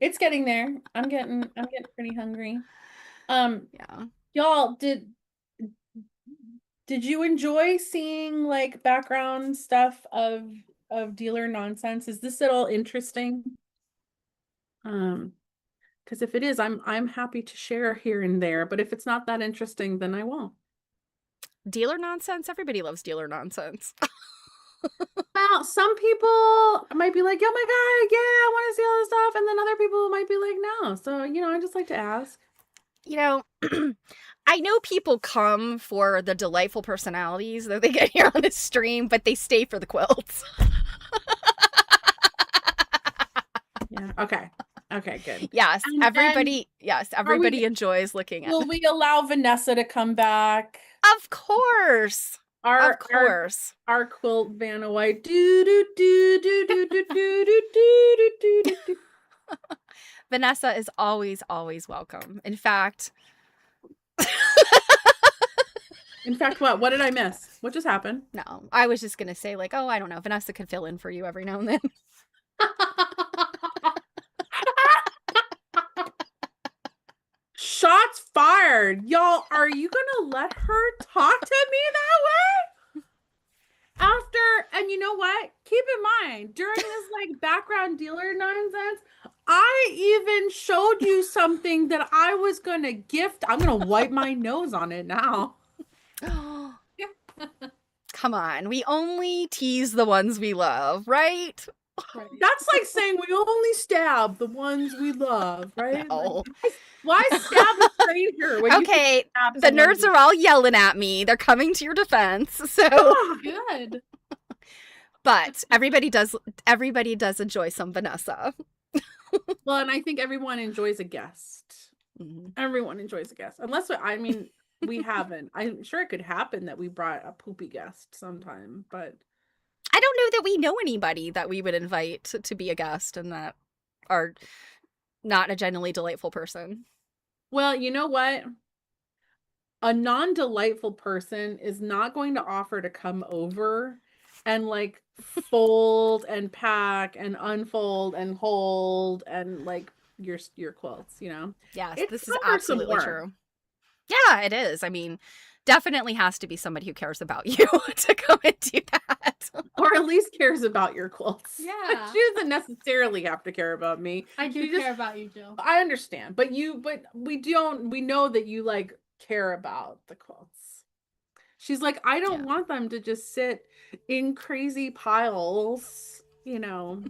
It's getting there. I'm getting pretty hungry. Yeah. Y'all, did you enjoy seeing like background stuff of dealer nonsense? Is this at all interesting? Because if it is, I'm happy to share here and there, but if it's not that interesting, then I won't. Dealer nonsense? Everybody loves dealer nonsense. Well, some people might be like, oh my God, yeah, I want to see all this stuff. And then other people might be like, no. So, you know, I just like to ask. You know, I know people come for the delightful personalities that they get here on this stream, but they stay for the quilts. Yeah. Okay. Okay, good. Yes, And everybody enjoys looking at Will them. we allow Vanessa to come back? Of course. Of course. Our quilt Vanna White. Do do do do do do do do do do do do. Vanessa is always welcome. In fact, what? What did I miss? What just happened? no, I was just gonna say like, oh, I don't know, Vanessa could fill in for you every now and then. Shots fired. Y'all, are you gonna let her talk to me that way? And you know what? Keep in mind, during this like background dealer nonsense, I even showed you something that I was gonna gift. I'm gonna wipe my nose on it now. Come on, we only tease the ones we love, right? That's like saying we only stab the ones we love, right? No. Like, why stab a stranger? When Okay, you can stab the someone nerds you- are all yelling at me. They're coming to your defense. So, Ah, Good. but everybody does enjoy some Vanessa. well, and I think everyone enjoys a guest. Mhm. Everyone enjoys a guest, unless we haven't. I'm sure it could happen that we brought a poopy guest sometime, but I don't know that we know anybody that we would invite to be a guest and that are not a genuinely delightful person. well, you know what? A non-delightful person is not going to offer to come over and like fold and pack and unfold and hold and like your quilts, you know? Yes, It's this is cumbersome absolutely work. true. Yeah, it is. I mean, definitely has to be somebody who cares about you to come and do that. Or at least cares about your quilts. Yeah. She doesn't necessarily have to care about me. I do She just- care about you, Jill. I understand, but we know that you like care about the quilts. She's like, I don't Yeah. want them to just sit in crazy piles, you know.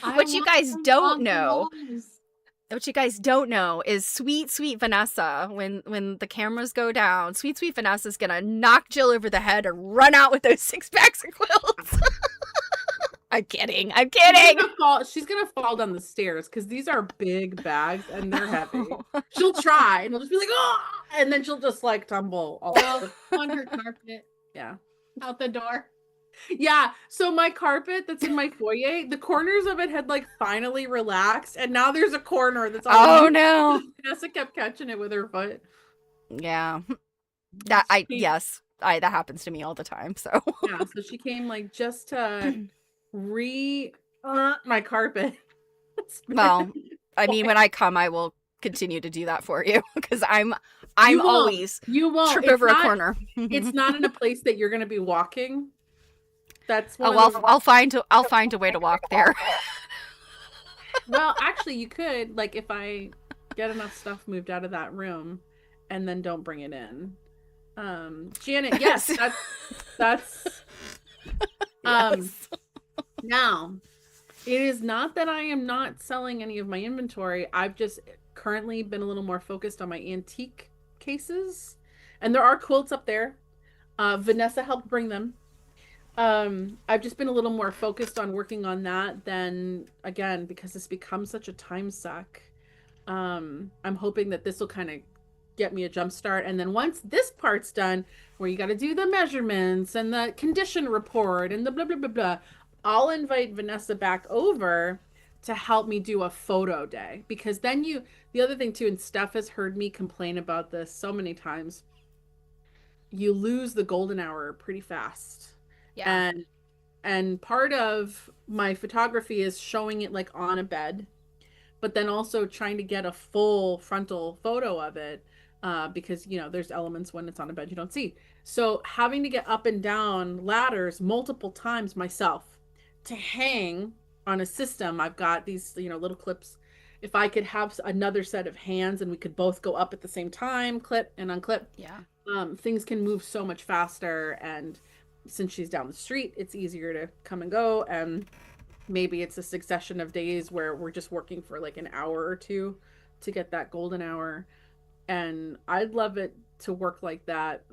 What you guys don't know is sweet Vanessa, when the cameras go down, sweet Vanessa's gonna knock Jill over the head and run out with those 6 packs of quilts. I'm kidding. She's gonna fall down the stairs because these are big bags and they're heavy. She'll try and we'll just be like, oh, and then she'll just like tumble all over. On her carpet, Yeah. out the door. Yeah. So my carpet that's in my foyer, the corners of it had like finally relaxed, and now there's a corner that's all Oh no. Vanessa kept catching it with her foot. Yeah. That She- that happens to me all the time. So Yeah, so she came like just to my carpet. well, I mean, when I come, I will continue to do that for you because I'm You won't. always You won't trip It's over a not- corner. It's not in a place that you're gonna be walking. That's one Oh of well, those- I'll find a way to walk there. Well, actually, you could, like, if I get enough stuff moved out of that room and then don't bring it in. Janet, yes, that's Yes. now it is not that I am not selling any of my inventory. I've just currently been a little more focused on my antique cases, and there are quilts up there. Vanessa helped bring them. I've just been a little more focused on working on that than, again, because this becomes such a time suck. I'm hoping that this will kind of get me a jump start. And then once this part's done, where you got to do the measurements and the condition report and the blah, blah, blah, blah, I'll invite Vanessa back over to help me do a photo day. Because then the other thing too, and Steph has heard me complain about this so many times, you lose the golden hour pretty fast. Yeah. And part of my photography is showing it like on a bed, but then also trying to get a full frontal photo of it, because there's elements when it's on a bed you don't see. So having to get up and down ladders multiple times myself to hang on a system. I've got these little clips. If I could have another set of hands and we could both go up at the same time, clip and unclip, things can move so much faster. And since she's down the street, it's easier to come and go. And maybe it's a succession of days where we're just working for like an hour or two to get that golden hour. And I'd love it to work like that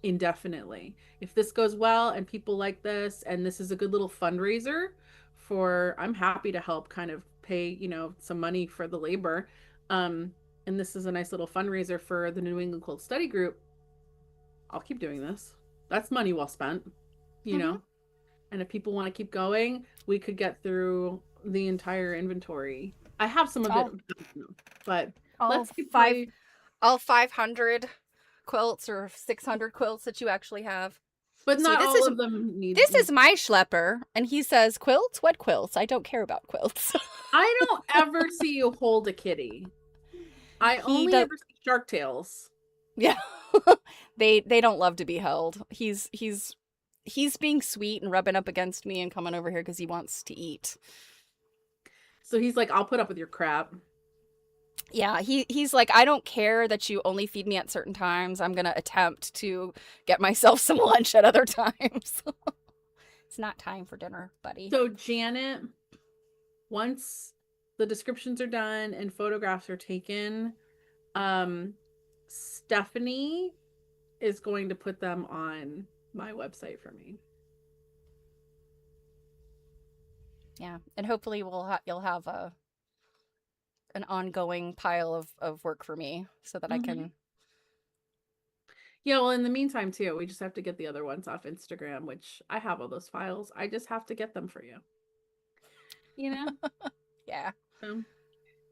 indefinitely. If this goes well and people like this, and this is a good little fundraiser I'm happy to help kind of pay, some money for the labor. And this is a nice little fundraiser for the New England Quilt Study Group. I'll keep doing this. That's money well spent, you know? And if people want to keep going, we could get through the entire inventory. I have some of it, but let's keep all 500 quilts or 600 quilts that you actually have. But not all of them need. This is my schlepper, and he says, "Quilts? What quilts? I don't care about quilts." I don't ever see you hold a kitty. I only ever see shark tails. Yeah, they don't love to be held. He's being sweet and rubbing up against me and coming over here because he wants to eat. So he's like, "I'll put up with your crap." Yeah, he's like, "I don't care that you only feed me at certain times. I'm gonna attempt to get myself some lunch at other times." It's not time for dinner, buddy. So Janet, once the descriptions are done and photographs are taken, Stephanie is going to put them on my website for me. Yeah, and hopefully you'll have an ongoing pile of work for me so that I can. Yeah, well, in the meantime too, we just have to get the other ones off Instagram, which I have all those files. I just have to get them for you. Yeah.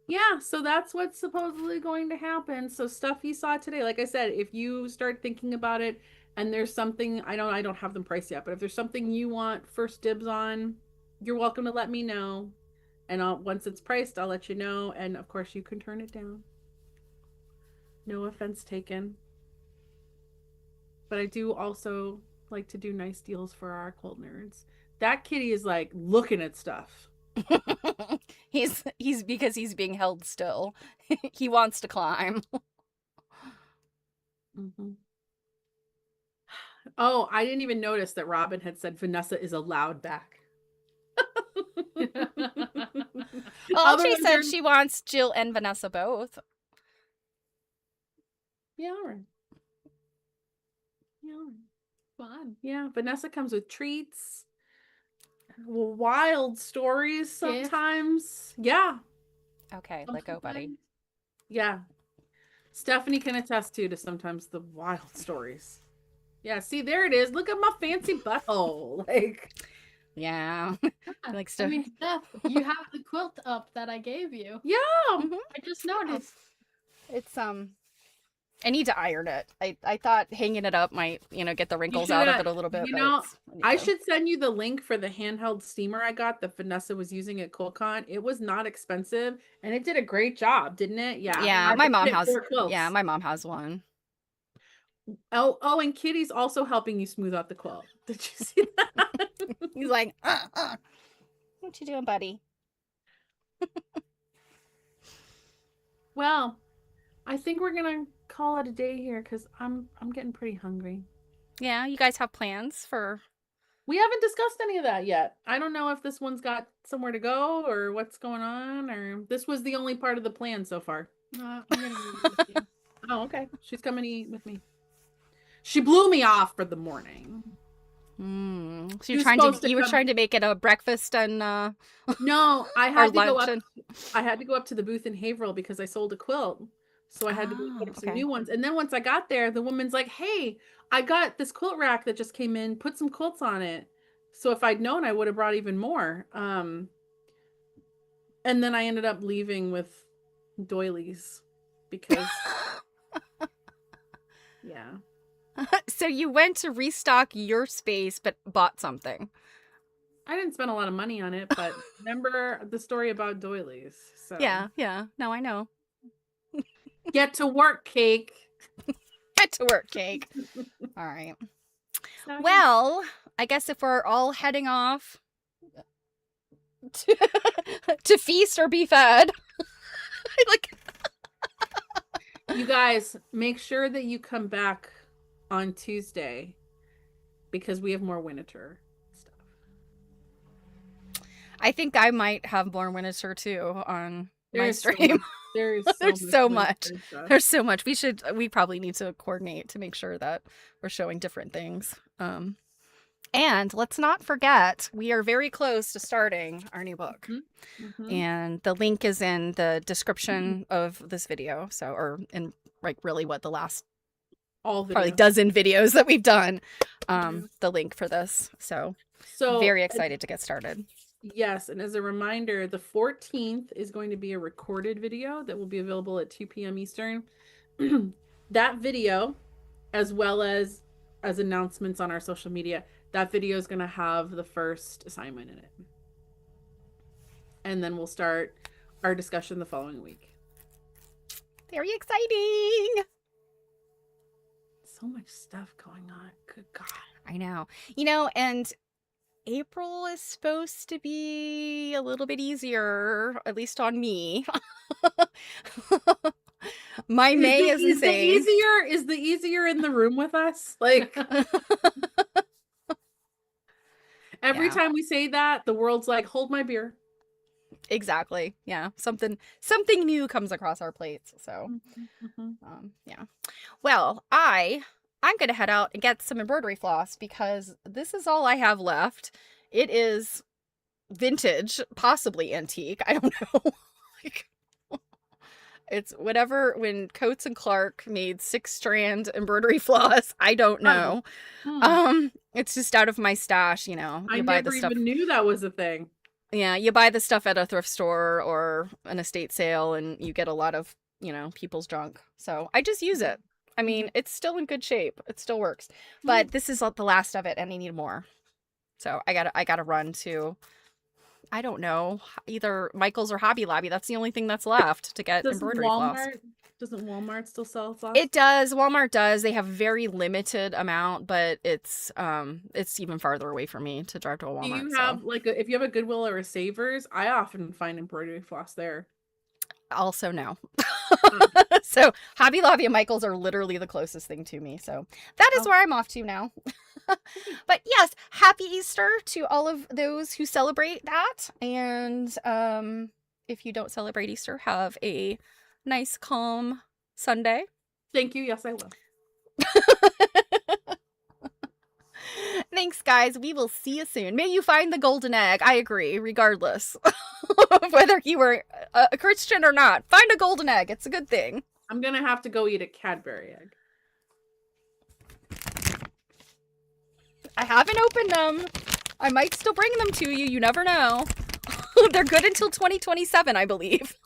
Yeah, so that's what's supposedly going to happen. So stuff you saw today, like I said, if you start thinking about it and there's something, I don't have them priced yet, but if there's something you want first dibs on, you're welcome to let me know. And once it's priced, I'll let you know. And of course, you can turn it down. No offense taken. But I do also like to do nice deals for our quilt nerds. That kitty is like looking at stuff. He's because he's being held still. He wants to climb. Oh, I didn't even notice that Robin had said Vanessa is allowed back. Well, she said she wants Jill and Vanessa both. Yeah, all right. Yeah, fun. Yeah, Vanessa comes with treats, wild stories sometimes. Yeah. Okay, let go, buddy. Yeah. Stephanie can attest to sometimes the wild stories. Yeah, see, there it is. Look at my fancy butthole. Like, yeah. Like I mean, Steph, you have the quilt up that I gave you. yeah. I just noticed. It's I need to iron it. I thought hanging it up might, get the wrinkles out of it a little bit. I should send you the link for the handheld steamer I got that Vanessa was using at QuiltCon. It was not expensive and it did a great job, didn't it? Yeah. Yeah, my mom has. Yeah, my mom has one. Oh, and Kitty's also helping you smooth out the quilt. Did you see that? He's like, what you doing, buddy? Well, I think we're gonna call it a day here because I'm getting pretty hungry. Yeah, you guys have plans for? We haven't discussed any of that yet. I don't know if this one's got somewhere to go or what's going on, or this was the only part of the plan so far. I'm gonna leave it with you. Oh, okay. She's coming to eat with me. She blew me off for the morning. So you were trying to make it a breakfast and No, I or had to go lunch up. and I had to go up to the booth in Haverhill because I sold a quilt. So I had to go put up some okay. new ones. And then once I got there, the woman's like, "Hey, I got this quilt rack that just came in. Put some quilts on it." So if I'd known, I would have brought even more. And then I ended up leaving with doilies because yeah. So you went to restock your space but bought something. I didn't spend a lot of money on it, but remember the story about doilies. So Yeah. No, I know. get to work, cake. Get to work, cake. All right. So, Well, I guess if we're all heading off to feast or be fed, like you guys, make sure that you come back on Tuesday because we have more winter stuff. I think I might have more Winter too on my stream. There's so much. There's so much. We probably need to coordinate to make sure that we're showing different things. And let's not forget, we are very close to starting our new book. And the link is in the description of this video. So, or in like really what the last probably dozen videos that we've done, the link for this. So very excited to get started. Yes, and as a reminder, the 14th is going to be a recorded video that will be available at 2 p.m. Eastern. That video, as well as announcements on our social media, that video is going to have the first assignment in it. And then we'll start our discussion the following week. Very exciting. So much stuff going on. Good God. I know. And April is supposed to be a little bit easier, at least on me. My May is insane. Is the easier in the room with us? Like every time we say that, the world's like, hold my beer. Exactly. Yeah. Something new comes across our plates. So, yeah. Well, I'm going to head out and get some embroidery floss because this is all I have left. It is vintage, possibly antique. I don't know. It's whatever when Coates and Clark made 6-strand embroidery floss. I don't know. It's just out of my stash, I never even knew that was a thing. Yeah, you buy the stuff at a thrift store or an estate sale and you get a lot of, people's junk. So I just use it. I mean, it's still in good shape. It still works. But this is the last of it and I need more. So I gotta run to, I don't know, either Michael's or Hobby Lobby. That's the only thing that's left to get embroidery floss. Doesn't Walmart still sell floss? It does. Walmart does. They have very limited amount, but it's even farther away from me to drive to a Walmart. Do you have if you have a Goodwill or a Savers? I often find embroidery floss there. Also no. So Hobby Lobby and Michael's are literally the closest thing to me. So that is where I'm off to now. But yes, happy Easter to all of those who celebrate that. And if you don't celebrate Easter, have a nice, calm Sunday. Thank you. Yes, I will. Thanks, guys. We will see you soon. May you find the golden egg. I agree, regardless of whether you were a Christian or not. Find a golden egg. It's a good thing. I'm going to have to go eat a Cadbury egg. I haven't opened them. I might still bring them to you. You never know. They're good until 2027, I believe.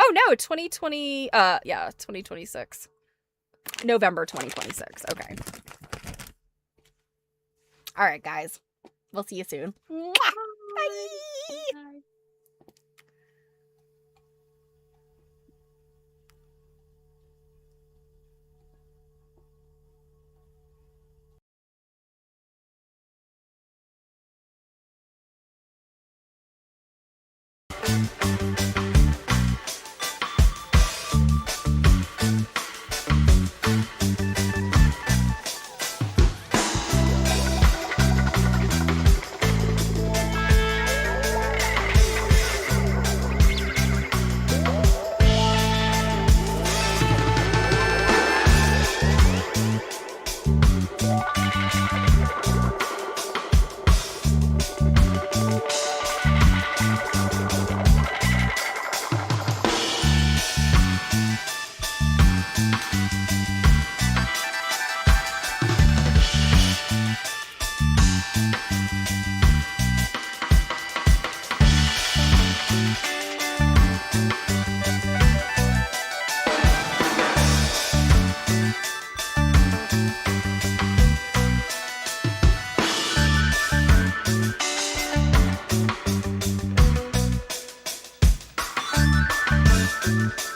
Oh, no, 2026. November 2026. Okay. All right, guys. We'll see you soon. Mwah! Bye. Bye. Bye.